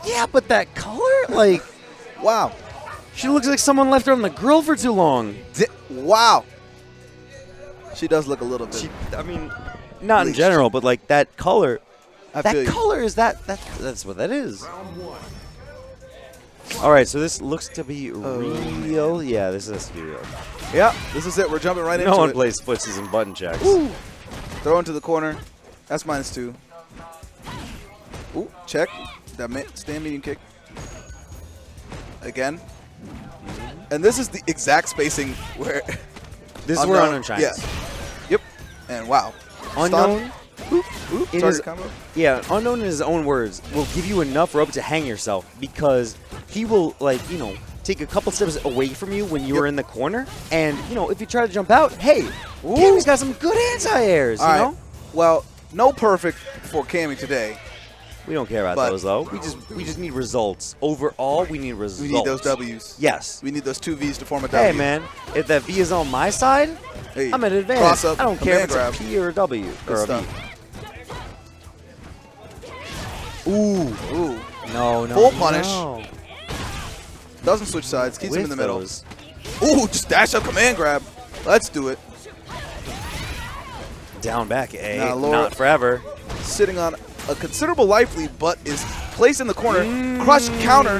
Speaker 8: Yeah, but that color? Like,
Speaker 1: wow.
Speaker 8: She looks like someone left her on the grill for too long.
Speaker 1: Wow. She does look a little bit.
Speaker 8: I mean, not in general, but like that color.
Speaker 1: That
Speaker 8: color is that's what that is. All right, so this looks to be real. Yeah, this is real.
Speaker 1: Yeah, this is it. We're jumping right into it.
Speaker 8: No one plays footsies and button checks.
Speaker 1: Woo. Throw into the corner. That's -2. Ooh, check. That stand medium kick. Again. And this is the exact spacing where...
Speaker 8: This is where Unknown shines.
Speaker 1: Yeah. Yep. And wow.
Speaker 8: Unknown.
Speaker 1: It is, combo.
Speaker 8: Yeah, Unknown in his own words will give you enough rope to hang yourself because he will, like, you know, take a couple steps away from you when you are in the corner. And, you know, if you try to jump out, hey, Cammy's got some good anti-airs, you know?
Speaker 1: Well, no perfect for Cammy today.
Speaker 8: We don't care about those, though. We just need results. Overall, we need results.
Speaker 1: We need those W's.
Speaker 8: Yes.
Speaker 1: We need those 2 V's to form a W.
Speaker 8: Hey, man, if that V is on my side,
Speaker 1: hey,
Speaker 8: I'm at advantage.
Speaker 1: Cross up,
Speaker 8: I don't care if it's
Speaker 1: grab.
Speaker 8: a P or a W
Speaker 1: Good
Speaker 8: or a
Speaker 1: stuff.
Speaker 8: V.
Speaker 1: Ooh.
Speaker 8: No.
Speaker 1: Full punish.
Speaker 8: No.
Speaker 1: Doesn't switch sides. Keeps him in the middle.
Speaker 8: Those.
Speaker 1: Ooh, just dash up command grab. Let's do it.
Speaker 8: Down back A.
Speaker 1: Now, Laura
Speaker 8: Not forever.
Speaker 1: sitting on a considerable life lead, but is placed in the corner. Crush counter.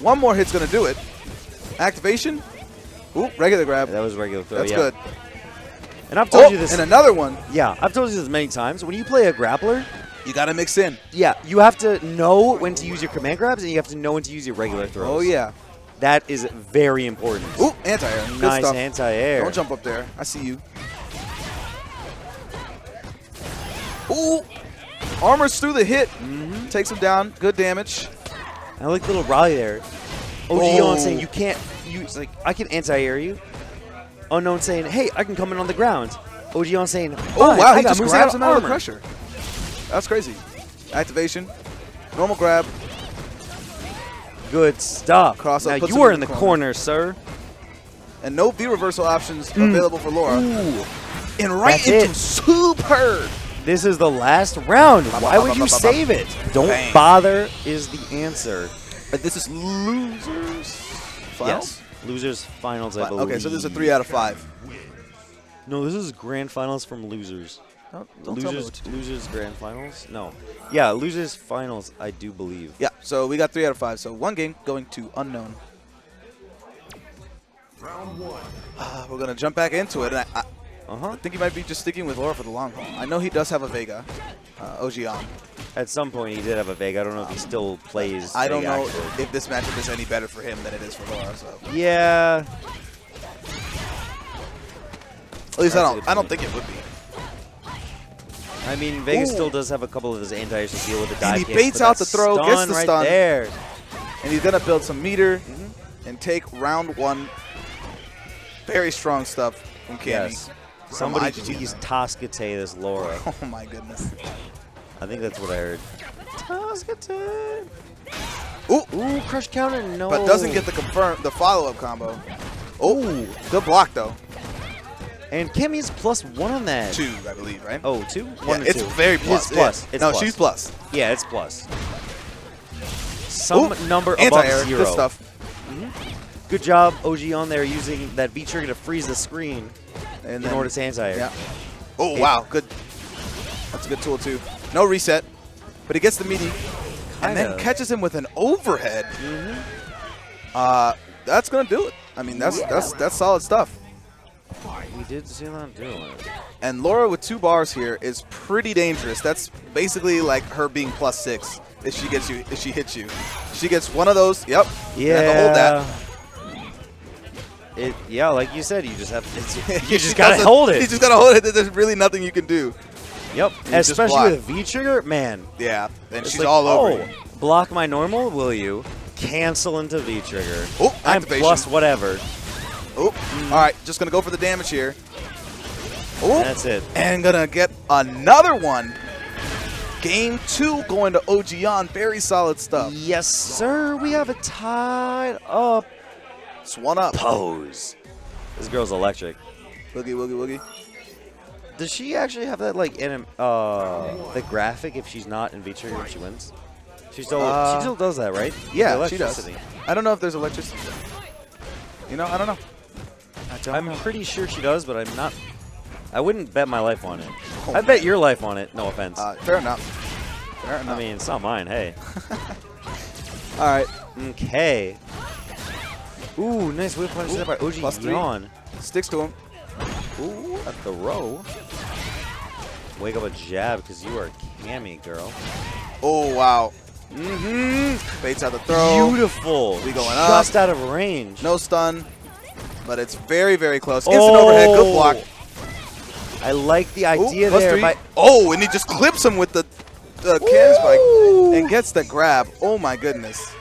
Speaker 1: One more hit's going to do it. Activation. Ooh, regular grab.
Speaker 8: That was regular throw.
Speaker 1: That's
Speaker 8: yeah.
Speaker 1: good.
Speaker 8: And I've told you this.
Speaker 1: And another one.
Speaker 8: Yeah, I've told you this many times. When you play a grappler,
Speaker 1: You got to mix in.
Speaker 8: yeah, you have to know when to use your command grabs and you have to know when to use your regular throws.
Speaker 1: Oh, yeah.
Speaker 8: That is very important.
Speaker 1: Ooh, anti-air. Good
Speaker 8: Nice
Speaker 1: stuff.
Speaker 8: anti-air.
Speaker 1: Don't jump up there. I see you. Ooh. Armors through the hit. Takes him down. Good damage.
Speaker 8: I like the little rally there. OG on saying you can't use, like, I can anti-air you. Unknown saying, hey, I can come in on the ground. OG on saying,
Speaker 1: Oh, wow.
Speaker 8: I
Speaker 1: He
Speaker 8: got
Speaker 1: just
Speaker 8: moves
Speaker 1: grabs
Speaker 8: out
Speaker 1: him
Speaker 8: of
Speaker 1: out of the
Speaker 8: armor.
Speaker 1: pressure. That's crazy. Activation. Normal grab.
Speaker 8: Good stuff.
Speaker 1: Cross up,
Speaker 8: now
Speaker 1: puts
Speaker 8: you
Speaker 1: him
Speaker 8: are
Speaker 1: in
Speaker 8: in
Speaker 1: the
Speaker 8: the
Speaker 1: corner.
Speaker 8: corner, sir.
Speaker 1: And no V reversal options available for Laura.
Speaker 8: Ooh.
Speaker 1: And right
Speaker 8: That's
Speaker 1: into
Speaker 8: it.
Speaker 1: superb.
Speaker 8: This is the last round. Why would you save it? Don't
Speaker 1: Bang.
Speaker 8: bother is the answer.
Speaker 1: This is losers finals?
Speaker 8: Yes. Losers finals, I believe.
Speaker 1: Okay, so this is a 3 out of 5.
Speaker 8: No, this is grand finals from losers.
Speaker 1: Don't tell me
Speaker 8: Losers,
Speaker 1: what to do.
Speaker 8: losers grand finals? No. Yeah, losers finals, I do believe.
Speaker 1: Yeah, so we got 3 out of 5. So 1 game going to Unknown.
Speaker 4: Round 1.
Speaker 1: We're going to jump back into it. And I think he might be just sticking with Laura for the long haul. I know he does have a Vega, OG on.
Speaker 8: At some point, he did have a Vega. I don't know if he still plays
Speaker 1: I don't
Speaker 8: Vega,
Speaker 1: know
Speaker 8: actually.
Speaker 1: if this matchup is any better for him than it is for Laura. So
Speaker 8: Yeah.
Speaker 1: at least
Speaker 8: That's a good
Speaker 1: I don't
Speaker 8: point.
Speaker 1: think it would be.
Speaker 8: I mean, Vega
Speaker 1: Ooh.
Speaker 8: still does have a couple of his anti-airs to deal with the dive
Speaker 1: he
Speaker 8: kick,
Speaker 1: baits
Speaker 8: but
Speaker 1: out
Speaker 8: that
Speaker 1: the throw, gets
Speaker 8: stun
Speaker 1: the
Speaker 8: right
Speaker 1: stun.
Speaker 8: there.
Speaker 1: And he's going to build some meter and take round 1. Very strong stuff from Cammy.
Speaker 8: Yes.
Speaker 1: From
Speaker 8: Somebody
Speaker 1: IGT
Speaker 8: please
Speaker 1: now.
Speaker 8: Tascate this Laura.
Speaker 1: Oh my goodness.
Speaker 8: I think that's what I heard. Tascate.
Speaker 1: Ooh.
Speaker 8: Ooh, crush counter, no.
Speaker 1: But doesn't get the follow-up combo. Oh, good block though.
Speaker 8: And Kimmy's +1 on that.
Speaker 1: 2, I believe, right?
Speaker 8: Oh, 2?
Speaker 1: Yeah,
Speaker 8: 1 or
Speaker 1: it's
Speaker 8: 2?
Speaker 1: very plus.
Speaker 8: It's plus.
Speaker 1: Yeah.
Speaker 8: It's
Speaker 1: no,
Speaker 8: plus.
Speaker 1: she's plus.
Speaker 8: Yeah, it's plus. Some
Speaker 1: Ooh,
Speaker 8: number above
Speaker 1: anti-air,
Speaker 8: 0.
Speaker 1: good stuff.
Speaker 8: Good job, OG on there using that V trigger to freeze the screen
Speaker 1: And
Speaker 8: in order to anti-air.
Speaker 1: Yeah. Oh, wow, good. That's a good tool too. No reset, but he gets the meaty and then
Speaker 8: Kinda.
Speaker 1: catches him with an overhead. That's gonna do it. I mean, that's solid stuff.
Speaker 8: We did see that do it.
Speaker 1: And Laura with 2 bars here is pretty dangerous. That's basically like her being +6 if she gets you, if she hits you. She gets one of those. Yep.
Speaker 8: Yeah.
Speaker 1: You have to hold that.
Speaker 8: Yeah, like you said, you just have to, you
Speaker 1: She
Speaker 8: just gotta
Speaker 1: doesn't-
Speaker 8: hold it.
Speaker 1: You just gotta hold it. There's really nothing you can do.
Speaker 8: Yep.
Speaker 1: You just
Speaker 8: Especially
Speaker 1: block.
Speaker 8: with a V trigger, man.
Speaker 1: Yeah. And
Speaker 8: It's
Speaker 1: she's
Speaker 8: like,
Speaker 1: all over
Speaker 8: oh,
Speaker 1: you.
Speaker 8: block my normal, will you? Cancel into V trigger.
Speaker 1: Oh,
Speaker 8: I'm
Speaker 1: activation.
Speaker 8: plus whatever.
Speaker 1: Oh, all right. Just gonna go for the damage here. Oh,
Speaker 8: That's it.
Speaker 1: and gonna get another one. Game 2 going to OG on. Very solid stuff.
Speaker 8: Yes, sir. We have it tied up.
Speaker 1: It's 1 up.
Speaker 8: Pose. This girl's electric.
Speaker 1: Woogie, woogie, woogie.
Speaker 8: Does she actually have that like the graphic if she's not in V trigger when she wins? She still does that, right?
Speaker 1: Yeah,
Speaker 8: The
Speaker 1: she does.
Speaker 8: electricity.
Speaker 1: I don't know if there's electricity. You know, I don't know.
Speaker 8: I'm pretty sure she does, but I'm not. I wouldn't bet my life on it. I'd bet your life on it. No offense.
Speaker 1: Fair enough. Fair enough.
Speaker 8: I mean, it's not mine. Hey.
Speaker 1: all right.
Speaker 8: Okay. Ooh, nice whip punch there by OG
Speaker 1: +3.
Speaker 8: Yawn.
Speaker 1: Sticks to him.
Speaker 8: Ooh, at the row. Wake up a jab because you are Cammy, girl.
Speaker 1: Oh, wow. Baits out the throw.
Speaker 8: Beautiful.
Speaker 1: We going up.
Speaker 8: Just out of range.
Speaker 1: No stun, but it's very, very close. Instant overhead. Good block.
Speaker 8: I like the idea
Speaker 1: plus
Speaker 8: there.
Speaker 1: three.
Speaker 8: By
Speaker 1: Oh, and he just clips him with the can spike and gets the grab. Oh, my goodness.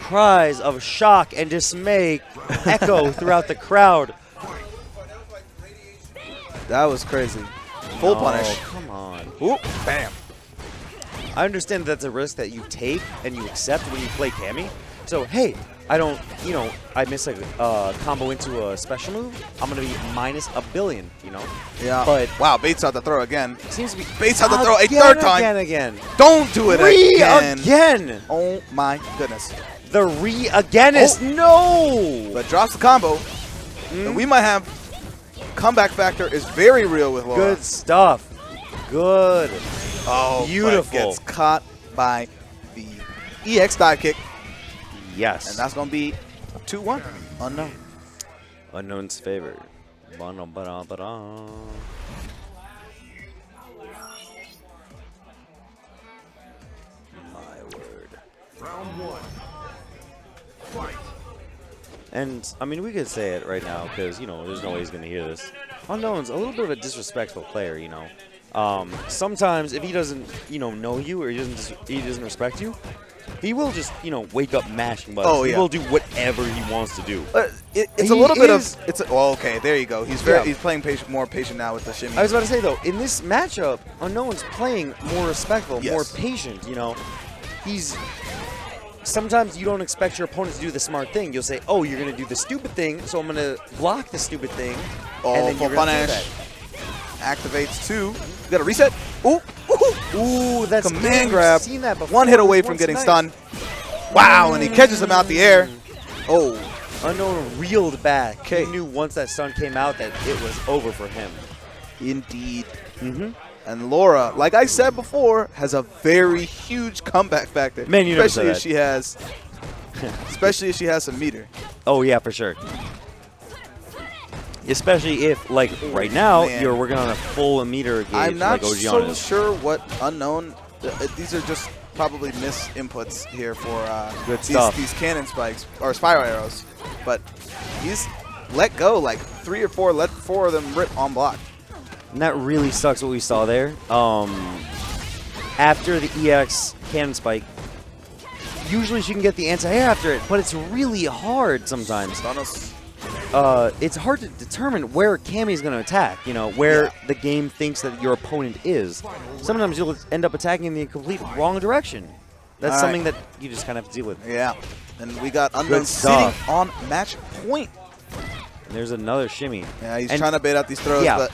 Speaker 8: cries of shock and dismay echo throughout the crowd.
Speaker 1: That was crazy. Full punish.
Speaker 8: Come on.
Speaker 1: Oop, bam.
Speaker 8: I understand that's a risk that you take and you accept when you play Cammy. So, hey, I don't, I miss a combo into a special move. I'm going to be minus a billion,
Speaker 1: Yeah.
Speaker 8: But
Speaker 1: wow, baits out the throw again.
Speaker 8: Seems to be
Speaker 1: baits out the throw a third time.
Speaker 8: Again.
Speaker 1: Don't do it again.
Speaker 8: Again.
Speaker 1: Oh my goodness.
Speaker 8: The re-againist. No.
Speaker 1: But drops the combo. And we might have comeback factor is very real with Laura.
Speaker 8: Good stuff. Good.
Speaker 1: Oh,
Speaker 8: beautiful.
Speaker 1: Gets caught by the EX dive kick.
Speaker 8: Yes.
Speaker 1: And that's going to be 2-1. Unknown.
Speaker 8: Unknown's favored. Ba-da-ba-da-ba-da. My word.
Speaker 4: Round one. Fight.
Speaker 8: And, I mean, we could say it right now because, there's no way he's going to hear this. Unknown's a little bit of a disrespectful player, Sometimes if he doesn't, know you or he doesn't respect you, he will just, wake up mashing buttons.
Speaker 1: Oh, yeah.
Speaker 8: He will do whatever he wants to do.
Speaker 1: It's a little bit of well, okay, there you go. He's he's playing more patient now with the shimmy.
Speaker 8: I was about to say though, in this matchup, Unknown's playing more respectful,
Speaker 1: Yes.
Speaker 8: more patient. He's sometimes you don't expect your opponent to do the smart thing. You'll say, "Oh, you're gonna do the stupid thing, so I'm gonna block the stupid thing."
Speaker 1: Oh,
Speaker 8: and then
Speaker 1: full
Speaker 8: you're gonna do
Speaker 1: punish.
Speaker 8: that.
Speaker 1: Activates 2. You got to reset. Ooh.
Speaker 8: Ooh, that's
Speaker 1: Command
Speaker 8: good.
Speaker 1: grab.
Speaker 8: We've seen that before.
Speaker 1: One hit away from
Speaker 8: Once
Speaker 1: getting
Speaker 8: nice.
Speaker 1: stunned. Wow, and he catches him out the air. Oh.
Speaker 8: Unknown reeled back.
Speaker 1: Okay.
Speaker 8: He knew once that stun came out that it was over for him.
Speaker 1: Indeed.
Speaker 8: Mm-hmm.
Speaker 1: And Laura, like I said before, has a very huge comeback factor.
Speaker 8: Man, you never
Speaker 1: especially
Speaker 8: said
Speaker 1: especially if she has some meter.
Speaker 8: Oh yeah, for sure. Especially if, like right now,
Speaker 1: Man.
Speaker 8: you're working on a full meter gauge.
Speaker 1: I'm not
Speaker 8: like
Speaker 1: so
Speaker 8: is.
Speaker 1: sure what Unknown. These are just probably miss inputs here for
Speaker 8: Good stuff.
Speaker 1: these cannon spikes or spiral arrows. But he's let go like 3 or 4, let 4 of them rip on block.
Speaker 8: And that really sucks what we saw there. After the EX cannon spike, usually she can get the anti-air after it, but it's really hard sometimes. It's hard to determine where Cammy's going to attack, where the game thinks that your opponent is. Sometimes you'll end up attacking in the complete wrong direction. That's something that you just kind of have to deal with.
Speaker 1: Yeah. And we got Unknown sitting on match point.
Speaker 8: And there's another shimmy.
Speaker 1: Yeah, he's trying to bait out these throws, but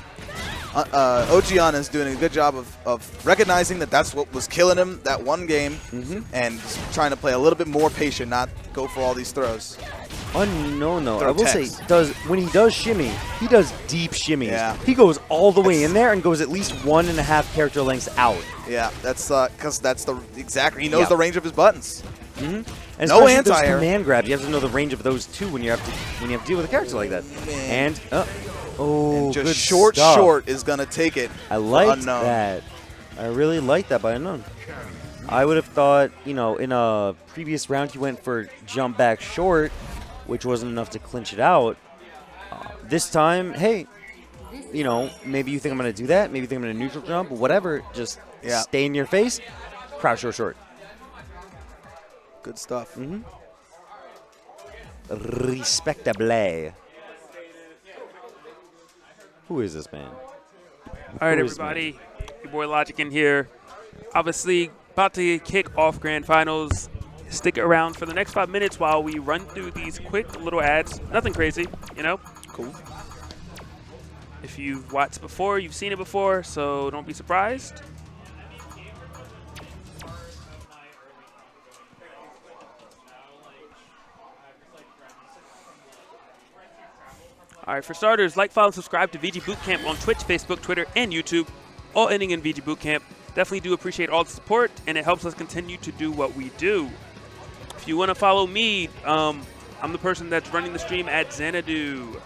Speaker 1: Ojiana is doing a good job of recognizing that that's what was killing him that one game and just trying to play a little bit more patient, not go for all these throws.
Speaker 8: Unknown though,
Speaker 1: Throw
Speaker 8: I will
Speaker 1: text.
Speaker 8: say, when he does shimmy, he does deep shimmies.
Speaker 1: Yeah.
Speaker 8: He goes all the way in there and goes at least 1.5 character lengths out.
Speaker 1: Yeah, that's because that's the he knows the range of his buttons.
Speaker 8: And
Speaker 1: no
Speaker 8: especially those
Speaker 1: anti-air.
Speaker 8: command grabs. You have to know the range of those two when you have to deal with a character like that.
Speaker 1: Man.
Speaker 8: And
Speaker 1: And just
Speaker 8: good
Speaker 1: short
Speaker 8: stuff.
Speaker 1: is gonna take it.
Speaker 8: I liked
Speaker 1: Unknown.
Speaker 8: that. I really liked that by Unknown. I would have thought, in a previous round he went for jump back short, which wasn't enough to clinch it out. This time, hey, maybe you think I'm going to do that. Maybe you think I'm going to neutral jump, whatever. Just stay in your face. Crouch short.
Speaker 1: Good stuff.
Speaker 8: Respectable. Who is this man?
Speaker 3: All right,
Speaker 8: Who is
Speaker 3: everybody. Your boy Logic in here. Obviously, about to kick off Grand Finals. Stick around for the next 5 minutes while we run through these quick little ads. Nothing crazy,
Speaker 1: Cool.
Speaker 3: If you've watched before, you've seen it before, so don't be surprised. All right, for starters, like, follow, and subscribe to VGBootCamp on Twitch, Facebook, Twitter, and YouTube, all ending in VGBootCamp. Definitely do appreciate all the support, and it helps us continue to do what we do. If you want to follow me, I'm the person that's running the stream at Xanadu.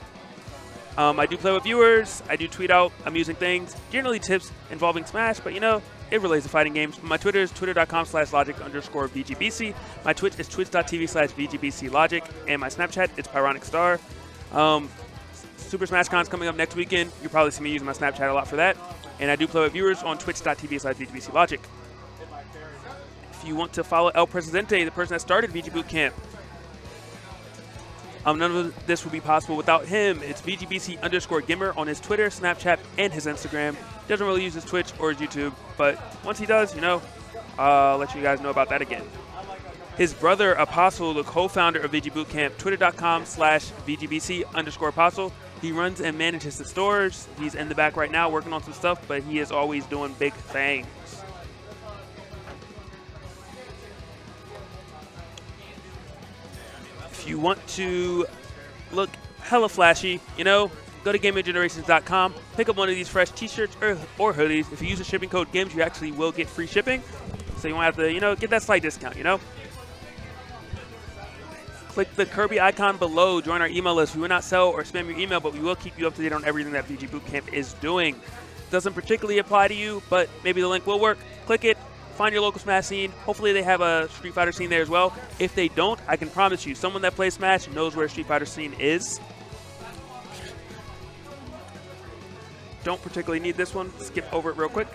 Speaker 3: I do play with viewers. I do tweet out amusing things, generally tips involving Smash, but it relates to fighting games. My Twitter is twitter.com/logic_VGBC. My Twitch is twitch.tv/VGBCLogic. And my Snapchat is Pyronic Star. Super Smash Con's coming up next weekend. You'll probably see me using my Snapchat a lot for that. And I do play with viewers on twitch.tv/VGBCLogic. If you want to follow El Presidente, the person that started VGBootCamp, none of this would be possible without him. It's VGBC_Gimmer on his Twitter, Snapchat, and his Instagram. Doesn't really use his Twitch or his YouTube, but once he does, I'll let you guys know about that again. His brother, Apostle, the co-founder of VGBootCamp, twitter.com/VGBC_Apostle. He runs and manages the stores. He's in the back right now working on some stuff, but he is always doing big things. If you want to look hella flashy, go to GameOfGenerations.com, pick up one of these fresh t-shirts or hoodies. If you use the shipping code GIMS, you actually will get free shipping. So you won't have to, get that slight discount, Click the Kirby icon below. Join our email list. We will not sell or spam your email, but we will keep you up to date on everything that VGBootCamp is doing. Doesn't particularly apply to you, but maybe the link will work. Click it. Find your local Smash scene. Hopefully they have a Street Fighter scene there as well. If they don't, I can promise you, someone that plays Smash knows where a Street Fighter scene is. Don't particularly need this one. Skip over it real quick.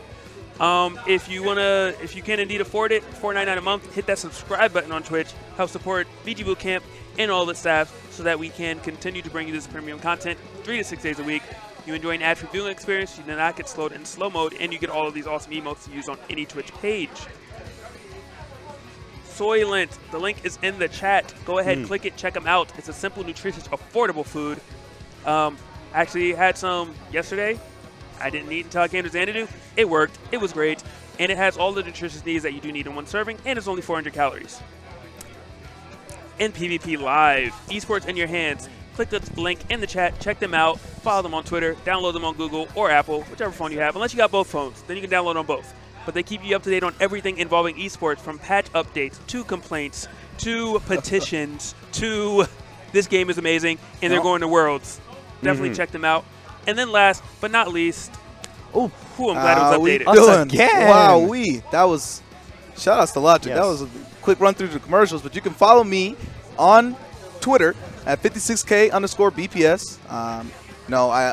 Speaker 3: If you can indeed afford it, $4.99 a month, hit that subscribe button on Twitch. Help support VGBootCamp and all the staff so that we can continue to bring you this premium content 3 to 6 days a week. You enjoy an ad-free viewing experience, you do not get slowed in slow mode, and you get all of these awesome emotes to use on any Twitch page. Soylent, the link is in the chat. Go ahead, click it, check them out. It's a simple, nutritious, affordable food. Actually had some yesterday. I didn't eat until I came to Xanadu. It worked. It was great. And it has all the nutritious needs that you do need in one serving, and it's only 400 calories. And PvP Live, esports in your hands. Click the link in the chat, check them out, follow them on Twitter, download them on Google or Apple, whichever phone you have. Unless you got both phones, then you can download on both. But they keep you up to date on everything involving esports, from patch updates to complaints to petitions to this game is amazing and they're going to Worlds. Definitely check them out. And then last but not least, I'm glad it was updated.
Speaker 1: Wow, that was shout outs to Logic.
Speaker 8: Yes.
Speaker 1: That was a quick run through the commercials, but you can follow me on Twitter at 56K_BPS. I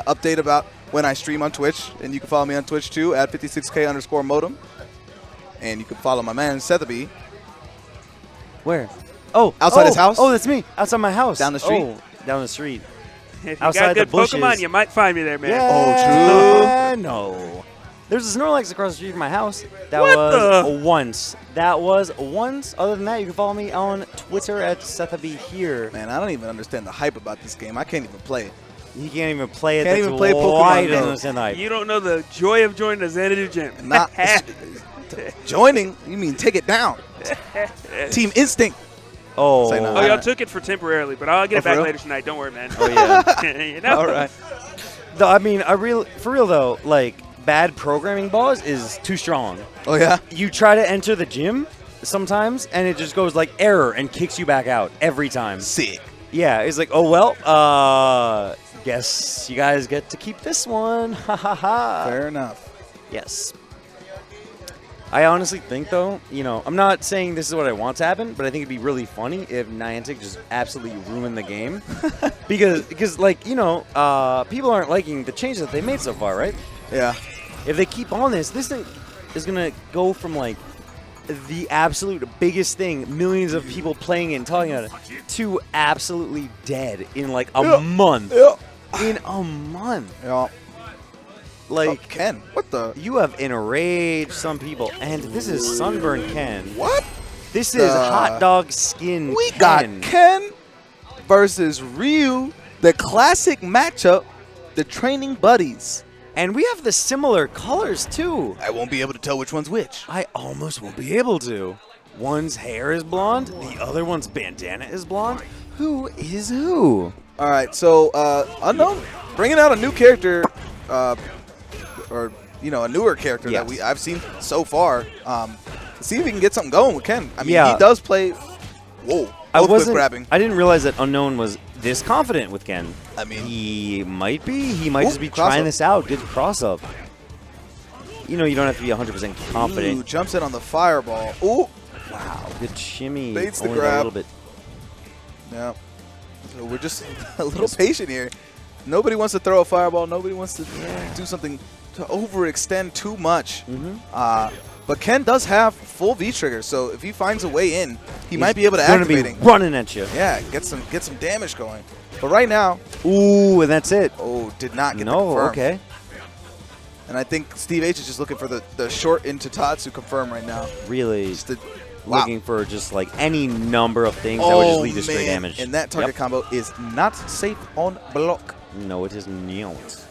Speaker 1: update about when I stream on Twitch, and you can follow me on Twitch too at 56K_modem. And you can follow my man Sethaby.
Speaker 8: Where? Oh,
Speaker 1: outside his house.
Speaker 8: Oh, that's me. Outside my house.
Speaker 1: Down the street.
Speaker 8: Oh, down the street.
Speaker 3: If you
Speaker 8: outside
Speaker 3: got good
Speaker 8: the bushes.
Speaker 3: Pokemon, you might find me there, man.
Speaker 8: Yeah, no. There's a Snorlax across the street from my house. That was once. That was once. Other than that, you can follow me on Twitter at Sethaby here.
Speaker 1: Man, I don't even understand the hype about this game. I can't even play it.
Speaker 8: He can't even play it.
Speaker 1: Can't
Speaker 8: That's
Speaker 1: even play
Speaker 8: why
Speaker 1: Pokemon
Speaker 8: he doesn't
Speaker 1: Go.
Speaker 8: understand the hype.
Speaker 3: You don't know the joy of joining the Xanadu gym.
Speaker 1: Not joining? You mean take it down? Team Instinct.
Speaker 8: Oh,
Speaker 1: Say no.
Speaker 3: Oh, y'all took it for temporarily, but I'll get it back
Speaker 1: real?
Speaker 3: later tonight. Don't worry, man.
Speaker 8: Oh yeah.
Speaker 1: All right.
Speaker 8: I mean, for real though, like bad programming balls is too strong.
Speaker 1: Oh yeah.
Speaker 8: You try to enter the gym sometimes, and it just goes like error and kicks you back out every time.
Speaker 1: Sick.
Speaker 8: Yeah, it's like, oh well, guess you guys get to keep this one. Ha ha ha.
Speaker 1: Fair enough.
Speaker 8: Yes. I honestly think, though, I'm not saying this is what I want to happen, but I think it'd be really funny if Niantic just absolutely ruined the game. because like, people aren't liking the changes that they made so far, right?
Speaker 1: Yeah.
Speaker 8: If they keep on this thing is going to go from, like, the absolute biggest thing, millions of people playing it and talking about it, to absolutely dead in, like, a month.
Speaker 1: Yeah.
Speaker 8: In a month.
Speaker 1: Yeah.
Speaker 8: Like,
Speaker 1: Ken, what the?
Speaker 8: You have enraged some people, and this is Sunburn Ken.
Speaker 1: What?
Speaker 8: This is Hot Dog Skin
Speaker 1: We
Speaker 8: Ken.
Speaker 1: got Ken versus Ryu, the classic matchup, the training buddies.
Speaker 8: And we have the similar colors, too.
Speaker 1: I won't be able to tell which one's which.
Speaker 8: I almost won't be able to. One's hair is blonde, the other one's bandana is blonde. Who is who?
Speaker 1: All right, so Unknown bringing out a new character, or a newer character that I've seen so far. See if we can get something going with Ken. I mean, he does play. Whoa!
Speaker 8: I
Speaker 1: quick grabbing.
Speaker 8: didn't realize that Unknown was this confident with Ken.
Speaker 1: I mean,
Speaker 8: he might be. He might
Speaker 1: Ooh,
Speaker 8: just be
Speaker 1: cross
Speaker 8: trying
Speaker 1: up.
Speaker 8: this out. Good cross up. You know, you don't have to be 100% confident.
Speaker 1: Ooh, jumps in on the fireball. Ooh.
Speaker 8: Wow, good shimmy.
Speaker 1: Baits the
Speaker 8: Only got
Speaker 1: grab.
Speaker 8: a little bit.
Speaker 1: Yeah. So we're just a little patient here. Nobody wants to throw a fireball. Nobody wants to do something to overextend too much. But Ken does have full V trigger, so if he finds a way in, he might be able to activate it.
Speaker 8: Be running at you.
Speaker 1: Yeah, get some damage going. But right now,
Speaker 8: ooh, and that's it.
Speaker 1: Oh, did not get the
Speaker 8: no.
Speaker 1: confirm.
Speaker 8: Okay.
Speaker 1: And I think Steve H is just looking for the short into Tatsu confirm right now.
Speaker 8: Really.
Speaker 1: Just to,
Speaker 8: looking for just like any number of things that would just lead to straight damage.
Speaker 1: And that target combo is not safe on block.
Speaker 8: No, it is not.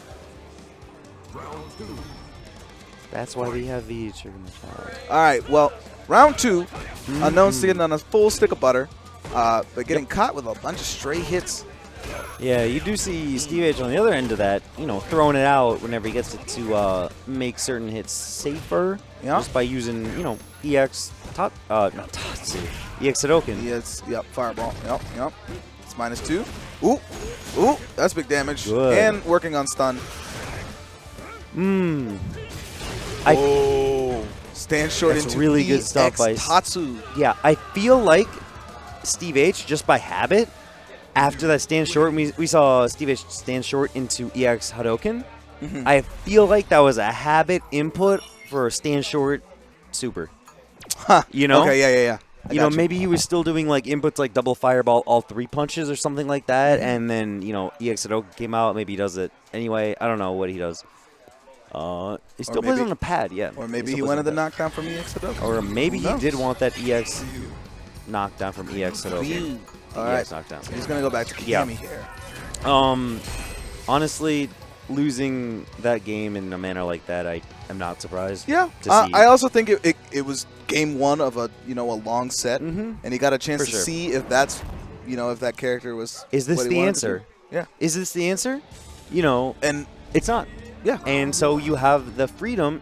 Speaker 8: That's why we have the trigger in the chat.
Speaker 1: All right, well, round 2, Unknown sitting on a full stick of butter, but getting caught with a bunch of stray hits.
Speaker 8: Yeah, you do see Steve H on the other end of that, you know, throwing it out whenever he gets it to make certain hits safer, just by using, you know, EX not Tatsu, EX Hadoken.
Speaker 1: Yes, yep, fireball, yep. It's -2. Ooh, that's big damage.
Speaker 8: Good.
Speaker 1: And working on stun. Stand short
Speaker 8: that's
Speaker 1: into
Speaker 8: really good stuff by
Speaker 1: Tatsu.
Speaker 8: Yeah, I feel like Steve H, just by habit, after that stand short, we saw Steve H stand short into EX Hadoken. I feel like that was a habit input for a stand short super. You know?
Speaker 1: Okay, yeah.
Speaker 8: You know, maybe he was still doing like inputs like double fireball, all 3 punches or something like that, and then, you know, EX Hadoken came out. Maybe he does it anyway. I don't know what he does. He still plays on the pad, yeah.
Speaker 1: Or maybe he wanted the knockdown from EX Hadoken.
Speaker 8: Or maybe he did want that EX knockdown from EX Hadoken.
Speaker 1: All right,
Speaker 8: EX knockdown.
Speaker 1: He's going to go back to Kami here.
Speaker 8: Honestly, losing that game in a manner like that, I am not surprised.
Speaker 1: Yeah, I also think it was game 1 of a long set, and he got a chance to see if that's if that character was.
Speaker 8: Is this
Speaker 1: what he
Speaker 8: the
Speaker 1: wanted
Speaker 8: answer?
Speaker 1: to do. Yeah.
Speaker 8: Is this the answer? You know,
Speaker 1: and
Speaker 8: it's not.
Speaker 1: Yeah.
Speaker 8: And so you have the freedom,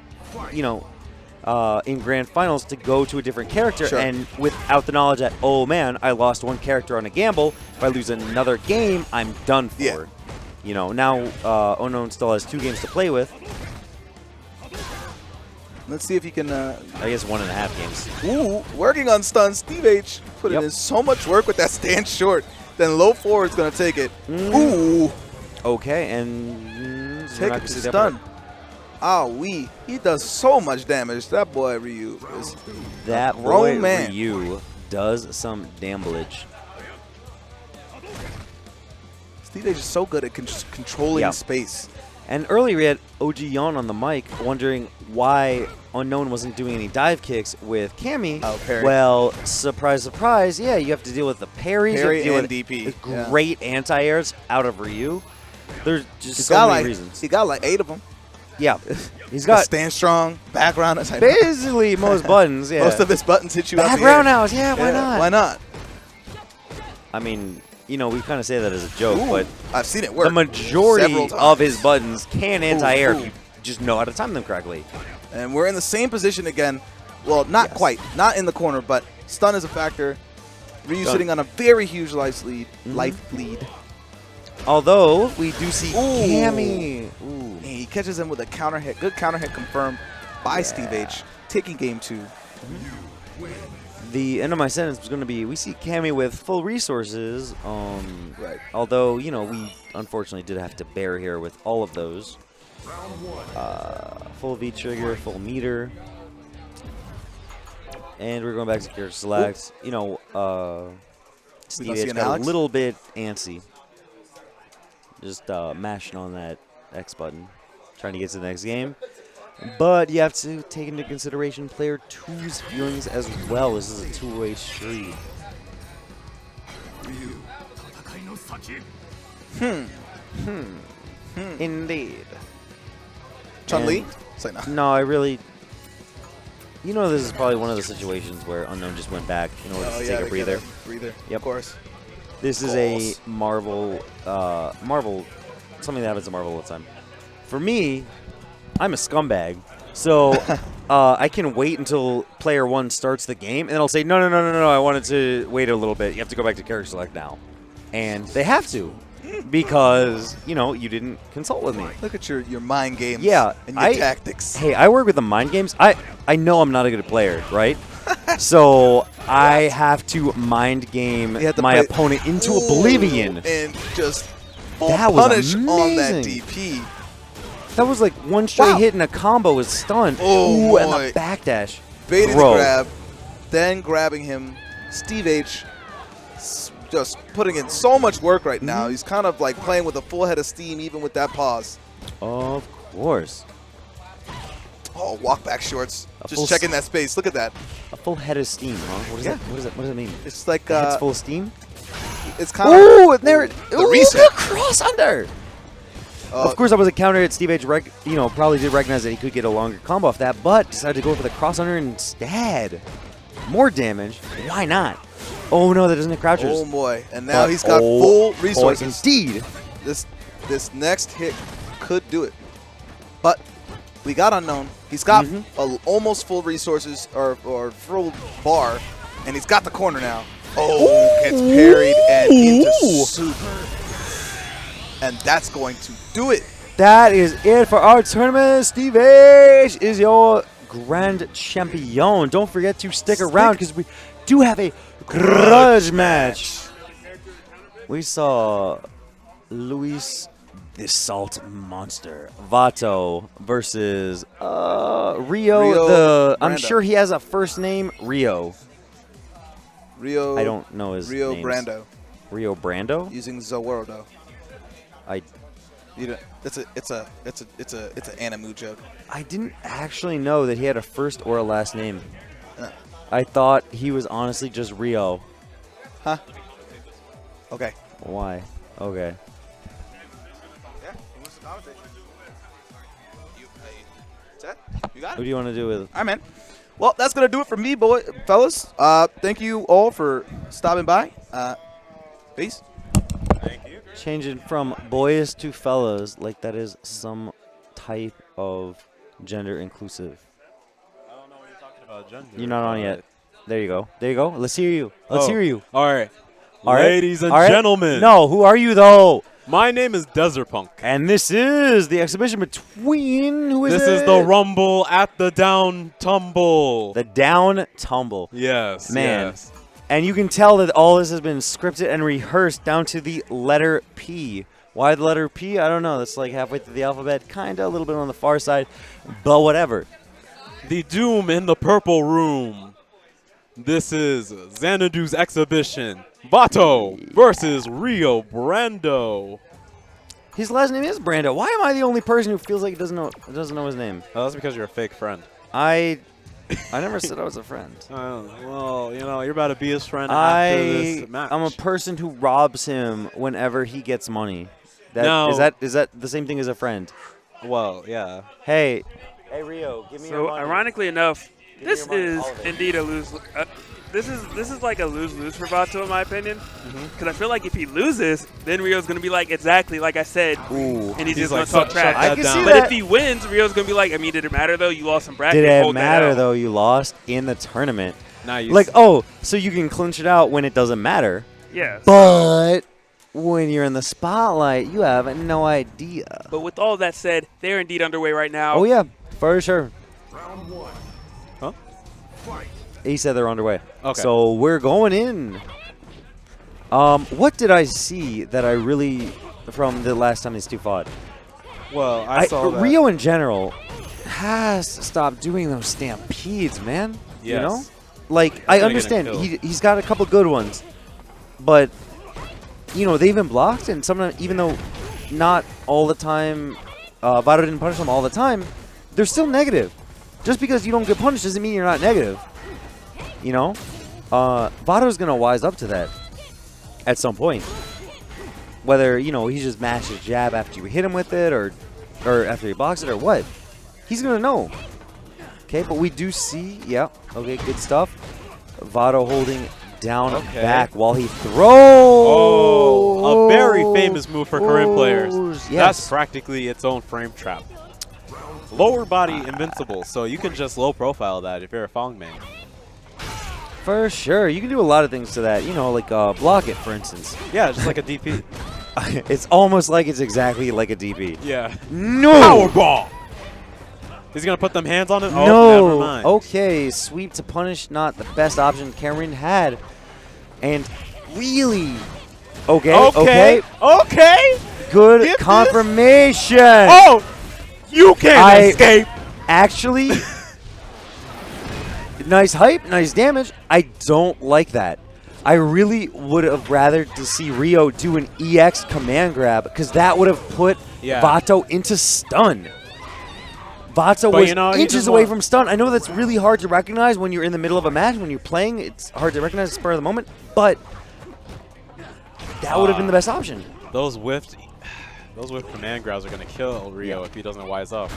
Speaker 8: in grand finals to go to a different character, and without the knowledge that, oh man, I lost one character on a gamble. If I lose another game, I'm done for.
Speaker 1: Yeah.
Speaker 8: You know, now Unknown still has 2 games to play with.
Speaker 1: Let's see if he can.
Speaker 8: I guess 1.5 games.
Speaker 1: Ooh, working on stun. Steve H putting in so much work with that stand short. Then low forward's going to take it. Ooh.
Speaker 8: Okay, and
Speaker 1: take it to stun. He does so much damage. That boy Ryu is
Speaker 8: that
Speaker 1: a grown
Speaker 8: boy
Speaker 1: man.
Speaker 8: Ryu does some damage.
Speaker 1: Steve H is so good at controlling space.
Speaker 8: And earlier we had OG Yon on the mic wondering why Unknown wasn't doing any dive kicks with Cammy.
Speaker 1: Oh, parry.
Speaker 8: Well, surprise, surprise, yeah, you have to deal with the parries.
Speaker 1: Parry
Speaker 8: you have
Speaker 1: and
Speaker 8: to deal
Speaker 1: DP.
Speaker 8: with great anti-airs out of Ryu. There's just so many reasons.
Speaker 1: He got like 8 of them.
Speaker 8: Yeah. He's got
Speaker 1: stand strong, background.
Speaker 8: Basically most buttons, yeah.
Speaker 1: Most of his buttons hit you out the air.
Speaker 8: Background house, yeah, why not?
Speaker 1: Why not?
Speaker 8: I mean, we kind of say that as a joke, but
Speaker 1: I've seen it work.
Speaker 8: The majority of his buttons can anti-air if you just know how to time them correctly.
Speaker 1: And we're in the same position again. Well, not quite. Not in the corner, but stun is a factor. Ryu sitting on a very huge life lead.
Speaker 8: Although, we do see Cammy.
Speaker 1: And he catches him with a counter hit. Good counter hit confirmed by Steve H. Taking game 2.
Speaker 8: The end of my sentence was going to be, we see Cammy with full resources. Although, we unfortunately did have to bear here with all of those. Full V trigger, full meter. And we're going back to character select. Steve H got a little bit antsy. Just mashing on that X button, trying to get to the next game. But you have to take into consideration player 2's feelings as well. This is a 2-way street. Indeed.
Speaker 1: Chun-Li?
Speaker 8: No, I really... this is probably one of the situations where Unknown just went back in order to take a breather.
Speaker 1: Yep.
Speaker 8: Of
Speaker 1: course.
Speaker 8: This is a Marvel, something that happens to Marvel all the time. For me, I'm a scumbag, so I can wait until player 1 starts the game, and then I'll say, no, I wanted to wait a little bit. You have to go back to character select now. And they have to because, you know, you didn't consult with me.
Speaker 1: Look at your mind games
Speaker 8: Yeah,
Speaker 1: and your tactics.
Speaker 8: Hey, I work with the mind games. I know I'm not a good player, right? So I have to mind game my opponent into oblivion.
Speaker 1: And just full
Speaker 8: That was
Speaker 1: punish on that
Speaker 8: amazing.
Speaker 1: DP.
Speaker 8: That was like one straight hit and a combo with stun.
Speaker 1: Oh,
Speaker 8: Ooh, and
Speaker 1: boy.
Speaker 8: the backdash.
Speaker 1: Baiting the
Speaker 8: Bro.
Speaker 1: grab, then grabbing him. Steve H just putting in so much work right now. He's kind of like playing with a full head of steam even with that pause.
Speaker 8: Of course.
Speaker 1: Oh, walk back shorts.
Speaker 8: A
Speaker 1: Just
Speaker 8: full
Speaker 1: checking that space. Look at that.
Speaker 8: A full head of steam, huh? What is that? What does that mean?
Speaker 1: It's like
Speaker 8: The head's full of steam?
Speaker 1: it's kind of
Speaker 8: Ooh, and there
Speaker 1: the
Speaker 8: ooh,
Speaker 1: reset.
Speaker 8: the cross under. Of course, that was a counter at Steve H. Probably did recognize that he could get a longer combo off that, but decided to go for the cross under instead. More damage. Why not? Oh no, that doesn't hit crouchers.
Speaker 1: Oh boy, and now he's got full resources.
Speaker 8: Indeed.
Speaker 1: This next hit could do it, but we got unknown. He's got almost full resources or full bar, and he's got the corner now. Oh, gets parried and into super, and that's going to do it.
Speaker 8: That is it for our tournament. Steve H is your grand champion. Don't forget to stick around because we do have a grudge match. We saw Luis the Salt Monster Vato versus Rio. I'm
Speaker 1: Brando.
Speaker 8: sure he has a first name, Rio.
Speaker 1: Rio.
Speaker 8: I don't know his
Speaker 1: Rio
Speaker 8: names.
Speaker 1: Brando.
Speaker 8: Rio Brando.
Speaker 1: Using Zawordo. You know, it's an Animu joke.
Speaker 8: I didn't actually know that he had a first or a last name.
Speaker 1: No.
Speaker 8: I thought he was honestly just Rio.
Speaker 1: Huh? Okay.
Speaker 8: Why? Okay.
Speaker 1: Yeah, he wants to commentate. You got it?
Speaker 8: What do you want to do with
Speaker 1: All right, man. Well, that's going to do it for me, fellas. Thank you all for stopping by. Peace.
Speaker 8: changing from boys to fellas like that is some type of gender inclusive?
Speaker 2: I don't know what you're talking about, gender.
Speaker 8: You're not on yet. There you go. There you go. Let's hear you. Let's hear you.
Speaker 2: All right.
Speaker 8: All right.
Speaker 2: Ladies and
Speaker 8: All right.
Speaker 2: gentlemen.
Speaker 8: No, who are you, though?
Speaker 2: My name is Desert Punk.
Speaker 8: And this is the exhibition between, who is
Speaker 2: This
Speaker 8: it?
Speaker 2: is the Rumble at the Down Tumble.
Speaker 8: The Down Tumble.
Speaker 2: Yes.
Speaker 8: Man.
Speaker 2: Yes.
Speaker 8: And you can tell that all this has been scripted and rehearsed down to the letter P. Why the letter P? I don't know. That's like halfway through the alphabet. Kind of a little bit on the far side. But whatever.
Speaker 2: The Doom in the Purple Room. This is Xanadu's exhibition. Vato versus Rio Brando.
Speaker 8: His last name is Brando. Why am I the only person who feels like he doesn't know his name?
Speaker 2: Oh, that's because you're a fake friend.
Speaker 8: I never said I was a friend.
Speaker 2: Well, you know, you're about to be his friend after this match.
Speaker 8: I'm a person who robs him whenever he gets money.
Speaker 2: No.
Speaker 8: Is that the same thing as a friend?
Speaker 2: Well, yeah.
Speaker 8: Hey Rio, give me your
Speaker 3: So
Speaker 8: money.
Speaker 3: ironically enough,
Speaker 8: me
Speaker 3: this
Speaker 8: your money,
Speaker 3: is
Speaker 8: all of it.
Speaker 3: indeed a lose. This is like a lose-lose for Vato in my opinion, because I feel like if he loses, then Rio's gonna be like exactly like I said,
Speaker 8: Ooh.
Speaker 3: and he's just
Speaker 2: like,
Speaker 3: gonna talk
Speaker 2: shut
Speaker 3: trash.
Speaker 2: that
Speaker 8: I can
Speaker 2: down.
Speaker 8: see
Speaker 3: But
Speaker 8: that.
Speaker 3: if he wins, Rio's gonna be like, I mean, did it matter though? You lost some bracket.
Speaker 8: Did it
Speaker 3: hold that
Speaker 8: matter
Speaker 3: out.
Speaker 8: though? You lost in the tournament.
Speaker 2: Now you
Speaker 8: Like, oh, so you can clinch it out when it doesn't matter.
Speaker 3: Yeah.
Speaker 8: But when you're in the spotlight, you have no idea.
Speaker 3: But with all that said, they're indeed underway right now.
Speaker 8: Oh yeah, for sure.
Speaker 4: Round one.
Speaker 2: Huh?
Speaker 4: Fight.
Speaker 8: He said they're underway.
Speaker 2: Okay.
Speaker 8: So we're going in. What did I see that I really from the last time these two fought?
Speaker 2: Well, I saw that.
Speaker 8: Rio in general has to stop doing those stampedes, man. You
Speaker 2: Yes.
Speaker 8: know, like
Speaker 2: That's
Speaker 8: I
Speaker 2: gonna get
Speaker 8: understand
Speaker 2: him killed.
Speaker 8: he's got a couple good ones, but you know they've been blocked, and sometimes even though not all the time, Vero didn't punish them all the time, they're still negative. Just because you don't get punished doesn't mean you're not negative. You know, Vado's gonna wise up to that at some point. Whether you know he just mashes jab after you hit him with it, or after he blocks it, or what, he's gonna know. Okay, but we do see, yeah, okay, good stuff. Vado holding down back while he throws.
Speaker 2: Oh, a very famous move for Korean players.
Speaker 8: Yes.
Speaker 2: That's practically its own frame trap. Lower body invincible, so you can just low profile that if you're a Fong main.
Speaker 8: For sure. You can do a lot of things to that. You know, like block it, for instance.
Speaker 2: Yeah, just like a DP.
Speaker 8: It's almost like it's exactly like a DP.
Speaker 2: Yeah.
Speaker 8: No!
Speaker 2: Powerball! He's going to put them hands on it? Oh,
Speaker 8: No.
Speaker 2: never mind.
Speaker 8: Okay, sweep to punish, not the best option Cameron had. And really... Okay. Good
Speaker 2: Get
Speaker 8: confirmation.
Speaker 2: Oh! You can't escape!
Speaker 8: Actually... Nice hype, nice damage. I don't like that. I really would have rather to see Rio do an EX command grab because that would have put Vato into stun. Vato was inches away from stun. I know that's really hard to recognize when you're in the middle of a match. When you're playing, it's hard to recognize the spur of the moment, but that would have been the best option.
Speaker 2: Those whiffed command grabs are going to kill Rio if he doesn't wise up.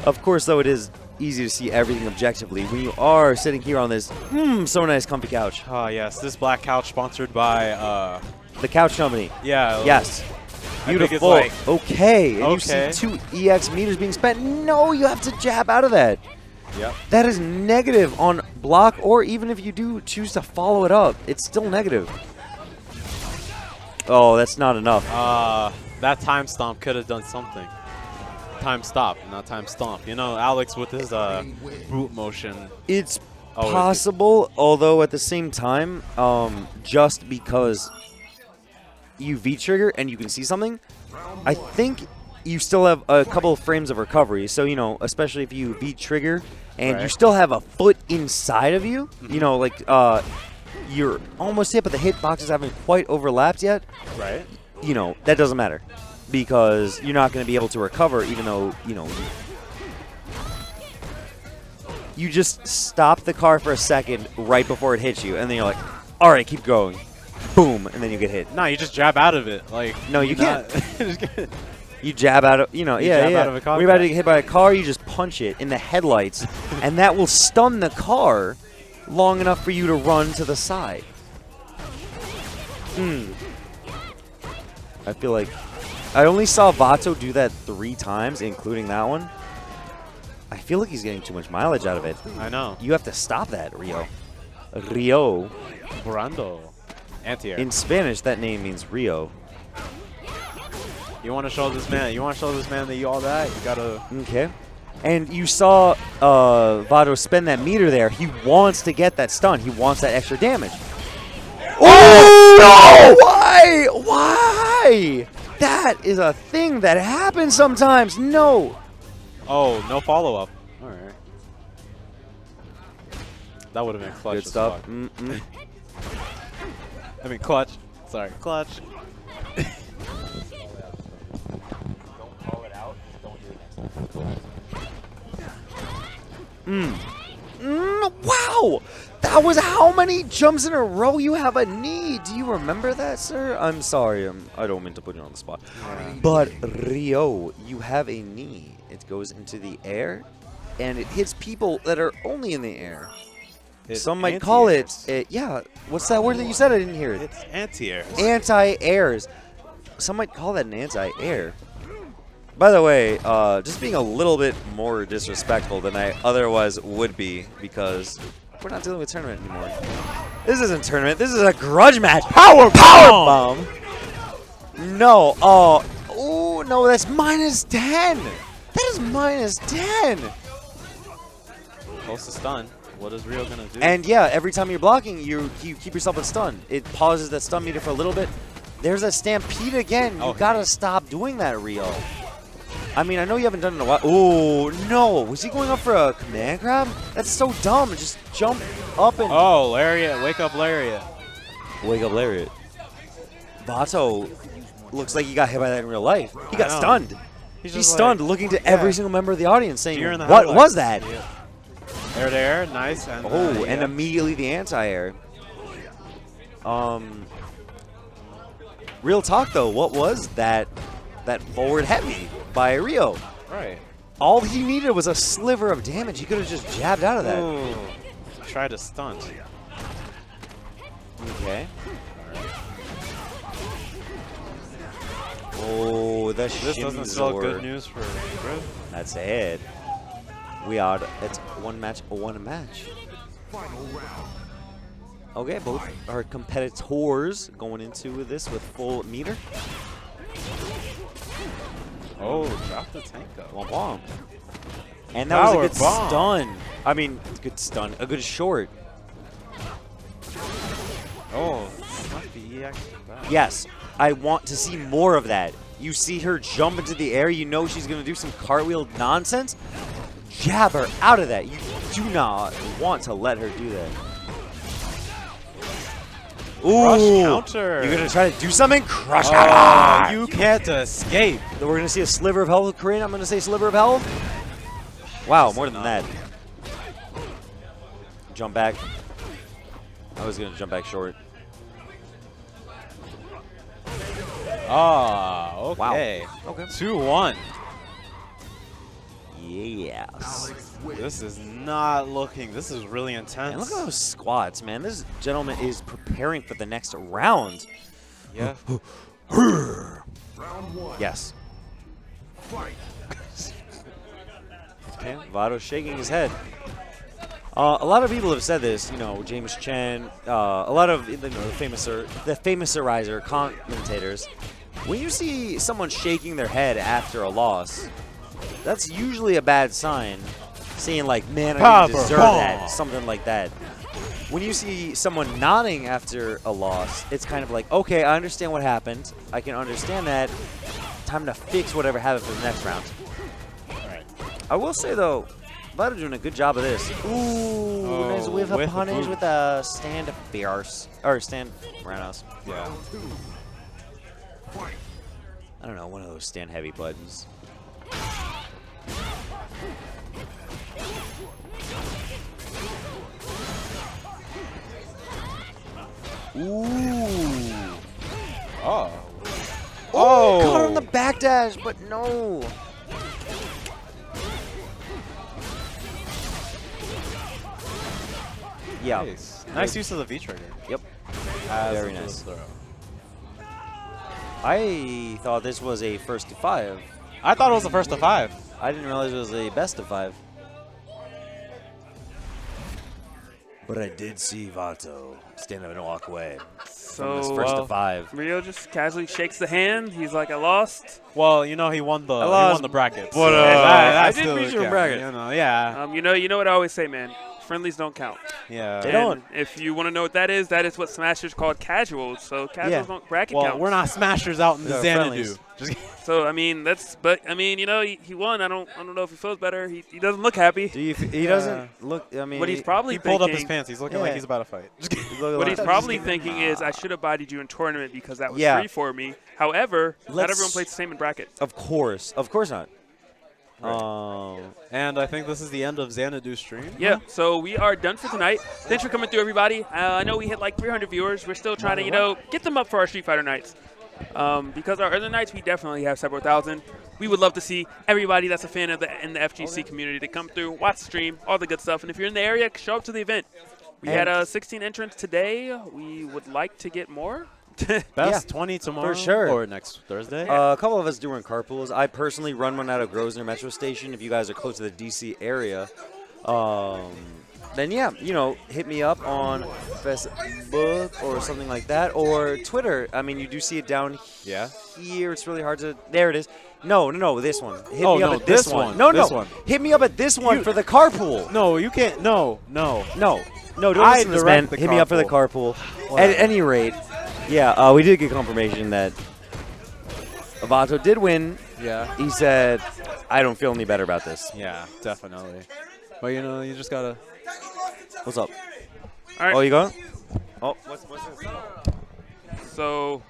Speaker 8: Of course, though, it is easy to see everything objectively when you are sitting here on this so nice comfy couch.
Speaker 2: Oh, yes. This black couch sponsored by...
Speaker 8: the couch company.
Speaker 2: Yeah.
Speaker 8: Yes. Beautiful. Okay. And you see 2 EX meters being spent. No, you have to jab out of that.
Speaker 2: Yep.
Speaker 8: That is negative on block, or even if you do choose to follow it up, it's still negative. Oh, that's not enough.
Speaker 2: That time stomp could have done something. Time stop, not time stomp. You know, Alex with his boot motion.
Speaker 8: It's possible, although at the same time, just because you V-trigger and you can see something, I think you still have a couple of frames of recovery. So, you know, especially if you V-trigger and you still have a foot inside of you, you know, like you're almost hit, but the hitboxes haven't quite overlapped yet.
Speaker 2: Right.
Speaker 8: You know, that doesn't matter. Because you're not going to be able to recover, even though, you know, you just stop the car for a second right before it hits you, and then you're like, all right, keep going. Boom, and then you get hit.
Speaker 2: No, you just jab out of it. Like,
Speaker 8: no, you can't. You jab out of, you know,
Speaker 2: jab out of a car.
Speaker 8: When you're about to get hit by a car, you just punch it in the headlights, and that will stun the car long enough for you to run to the side. I feel like I only saw Vato do that 3 times, including that one. I feel like he's getting too much mileage out of it.
Speaker 2: I know.
Speaker 8: You have to stop that, Rio. Rio.
Speaker 2: Brando. Anti-air.
Speaker 8: In Spanish, that name means Rio.
Speaker 2: You want to show this man? You want to show this man that you all that? You gotta.
Speaker 8: Okay. And you saw Vato spend that meter there. He wants to get that stun. He wants that extra damage. Oh no! Why? Why? That is a thing that happens sometimes. No.
Speaker 2: Oh, no follow-up. All right. That would have been clutch.
Speaker 8: Good stuff.
Speaker 2: I mean, clutch. Sorry, clutch.
Speaker 10: Don't call it out. Just don't do it next time.
Speaker 8: Wow. That was how many jumps in a row you have a knee. Do you remember that, sir? I'm sorry. I don't mean to put you on the spot. But Rio, you have a knee. It goes into the air, and it hits people that are only in the air. Some might call it, yeah. What's that word that you said? I didn't hear it.
Speaker 2: It's anti-airs.
Speaker 8: Anti-airs. Some might call that an anti-air. By the way, just being a little bit more disrespectful than I otherwise would be, because we're not dealing with tournament anymore. This isn't tournament. This is a grudge match. Power bomb. No. Oh no. That's -10. That is -10.
Speaker 2: Close to stun. What is Rio gonna do?
Speaker 8: And yeah, every time you're blocking, you keep yourself in stun. It pauses that stun meter for a little bit. There's a stampede again. You gotta stop doing that, Rio. I mean, I know you haven't done it in a while. Oh no! Was he going up for a command grab? That's so dumb. Just jump up and.
Speaker 2: Oh, lariat! Wake up, lariat!
Speaker 8: Wake up, lariat. Vato looks like he got hit by that in real life. He got stunned. He's stunned, looking to every single member of the audience, saying, "What was that?"
Speaker 2: Yeah. Air to air, nice. And,
Speaker 8: and immediately the anti-air. Real talk though, what was that forward heavy by Rio?
Speaker 2: Right.
Speaker 8: All he needed was a sliver of damage. He could have just jabbed out of that.
Speaker 2: Ooh. Try to stunt.
Speaker 8: Okay. Oh, this
Speaker 2: doesn't spell good news for Griff.
Speaker 8: That's it. We are. It's one match.
Speaker 4: Final round.
Speaker 8: Okay, both are competitors going into this with full meter.
Speaker 2: Oh, drop the Tenko.
Speaker 8: Womp womp. And that was a
Speaker 2: Power
Speaker 8: good
Speaker 2: bomb.
Speaker 8: stun. I mean, good stun. A good short.
Speaker 2: Oh, this might be EX back.
Speaker 8: Yes, I want to see more of that. You see her jump into the air, you know she's going to do some cartwheel nonsense. Jab her out of that. You do not want to let her do that. Ooh,
Speaker 2: Rush counter.
Speaker 8: you're going to try to do something? Crush
Speaker 2: Oh,
Speaker 8: it.
Speaker 2: you can't escape.
Speaker 8: We're going to see a sliver of health with Korean. I'm going to say sliver of health. Wow, more than that. Jump back. I was going to jump back short.
Speaker 2: Ah, okay.
Speaker 8: Wow. Okay.
Speaker 2: 2-1.
Speaker 8: Yes.
Speaker 2: This is not looking. This is really intense.
Speaker 8: And look at those squats, man. This gentleman is preparing for the next round.
Speaker 2: Yeah.
Speaker 4: Round one.
Speaker 8: Yes.
Speaker 4: Fight.
Speaker 8: Okay. Vado's shaking his head. A lot of people have said this, you know, James Chen, a lot of the famous-erizer commentators. When you see someone shaking their head after a loss, that's usually a bad sign. Saying like, man, I didn't deserve that, something like that. When you see someone nodding after a loss, it's kind of like, okay, I understand what happened. I can understand that. Time to fix whatever happened for the next round.
Speaker 2: Right.
Speaker 8: I will say, though, Vado doing a good job of this. Ooh, nice whiff of punish with a stand fierce. Or stand roundhouse.
Speaker 2: Yeah.
Speaker 8: I don't know, one of those stand heavy buttons. Ooh.
Speaker 2: Oh.
Speaker 8: Oh! Caught on the backdash, but no. Yeah.
Speaker 2: Nice use of the V trigger.
Speaker 8: Yep. Very nice.
Speaker 2: Throw.
Speaker 8: I thought this was a first to 5.
Speaker 2: I thought it was the first to 5.
Speaker 8: I didn't realize it was a best of 5. But I did see Vato stand up and walk away from this first to 5.
Speaker 3: Rio just casually shakes the hand. He's like, I lost.
Speaker 2: Well, you know he won the brackets.
Speaker 8: But I did beat you in bracket.
Speaker 2: You know, yeah.
Speaker 3: You know what I always say, man. Friendlies don't count.
Speaker 2: Yeah.
Speaker 8: They
Speaker 3: And
Speaker 8: don't.
Speaker 3: if you want to know what that is what Smashers called casuals. So casuals don't bracket
Speaker 2: Well,
Speaker 3: count.
Speaker 2: we're not smashers out in the Xanadu.
Speaker 3: So I mean, you know, he won. I don't know if he feels better. He doesn't look happy.
Speaker 8: He doesn't look. I mean,
Speaker 3: What he's probably
Speaker 2: He pulled up his
Speaker 3: thinking-
Speaker 2: pants. He's looking like he's about to fight.
Speaker 3: What he's probably thinking is, I should have bided you in tournament because that was
Speaker 8: Yeah.
Speaker 3: free for me. However, not
Speaker 8: Let's-
Speaker 3: everyone plays the same in bracket.
Speaker 8: Of course not.
Speaker 2: And I think this is the end of Xanadu's stream.
Speaker 3: Yeah, so we are done for tonight. Thanks for coming through, everybody. I know we hit like 300 viewers. We're still trying to, get them up for our Street Fighter nights. Because our other nights, we definitely have several thousand. We would love to see everybody that's a fan of the FGC community to come through, watch the stream, all the good stuff. And if you're in the area, show up to the event. We had 16 entrants today. We would like to get more.
Speaker 2: Best 20 tomorrow.
Speaker 8: For sure.
Speaker 2: Or next Thursday.
Speaker 8: A couple of us doing carpools. I personally run one out of Grosvenor Metro Station. If you guys are close to the DC area, then yeah, hit me up on Facebook or something like that, or Twitter. I mean, you do see it down here. It's really hard to. There it is. No, this one. Hit me up at this one.
Speaker 2: This one.
Speaker 8: Hit me up at this one for the carpool.
Speaker 2: No, you can't. No.
Speaker 8: Don't listen to this, man. Hit me up for the carpool. At any rate, yeah, we did get confirmation that Avato did win.
Speaker 2: Yeah.
Speaker 8: He said, I don't feel any better about this.
Speaker 2: Yeah, definitely. But, you just got to.
Speaker 8: What's up?
Speaker 3: All right.
Speaker 8: Oh, you going? Oh, what's this?
Speaker 3: So,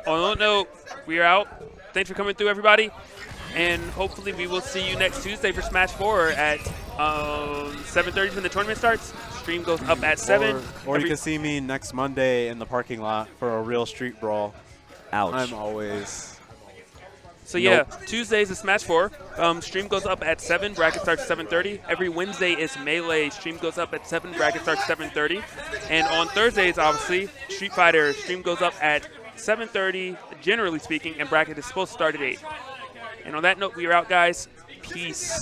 Speaker 3: on that note, we are out. Thanks for coming through, everybody. And hopefully we will see you next Tuesday for Smash 4 at 7:30 when the tournament starts. Stream goes up at 7.
Speaker 2: Or you can see me next Monday in the parking lot for a real street brawl.
Speaker 8: Ouch.
Speaker 2: I'm always...
Speaker 3: So yeah, Tuesdays is Smash 4. Stream goes up at 7. Bracket starts 7:30. Every Wednesday is Melee. Stream goes up at 7. Bracket starts 7:30. And on Thursdays, obviously, Street Fighter. Stream goes up at 7:30, generally speaking, and bracket is supposed to start at 8. And on that note, we are out, guys. Peace.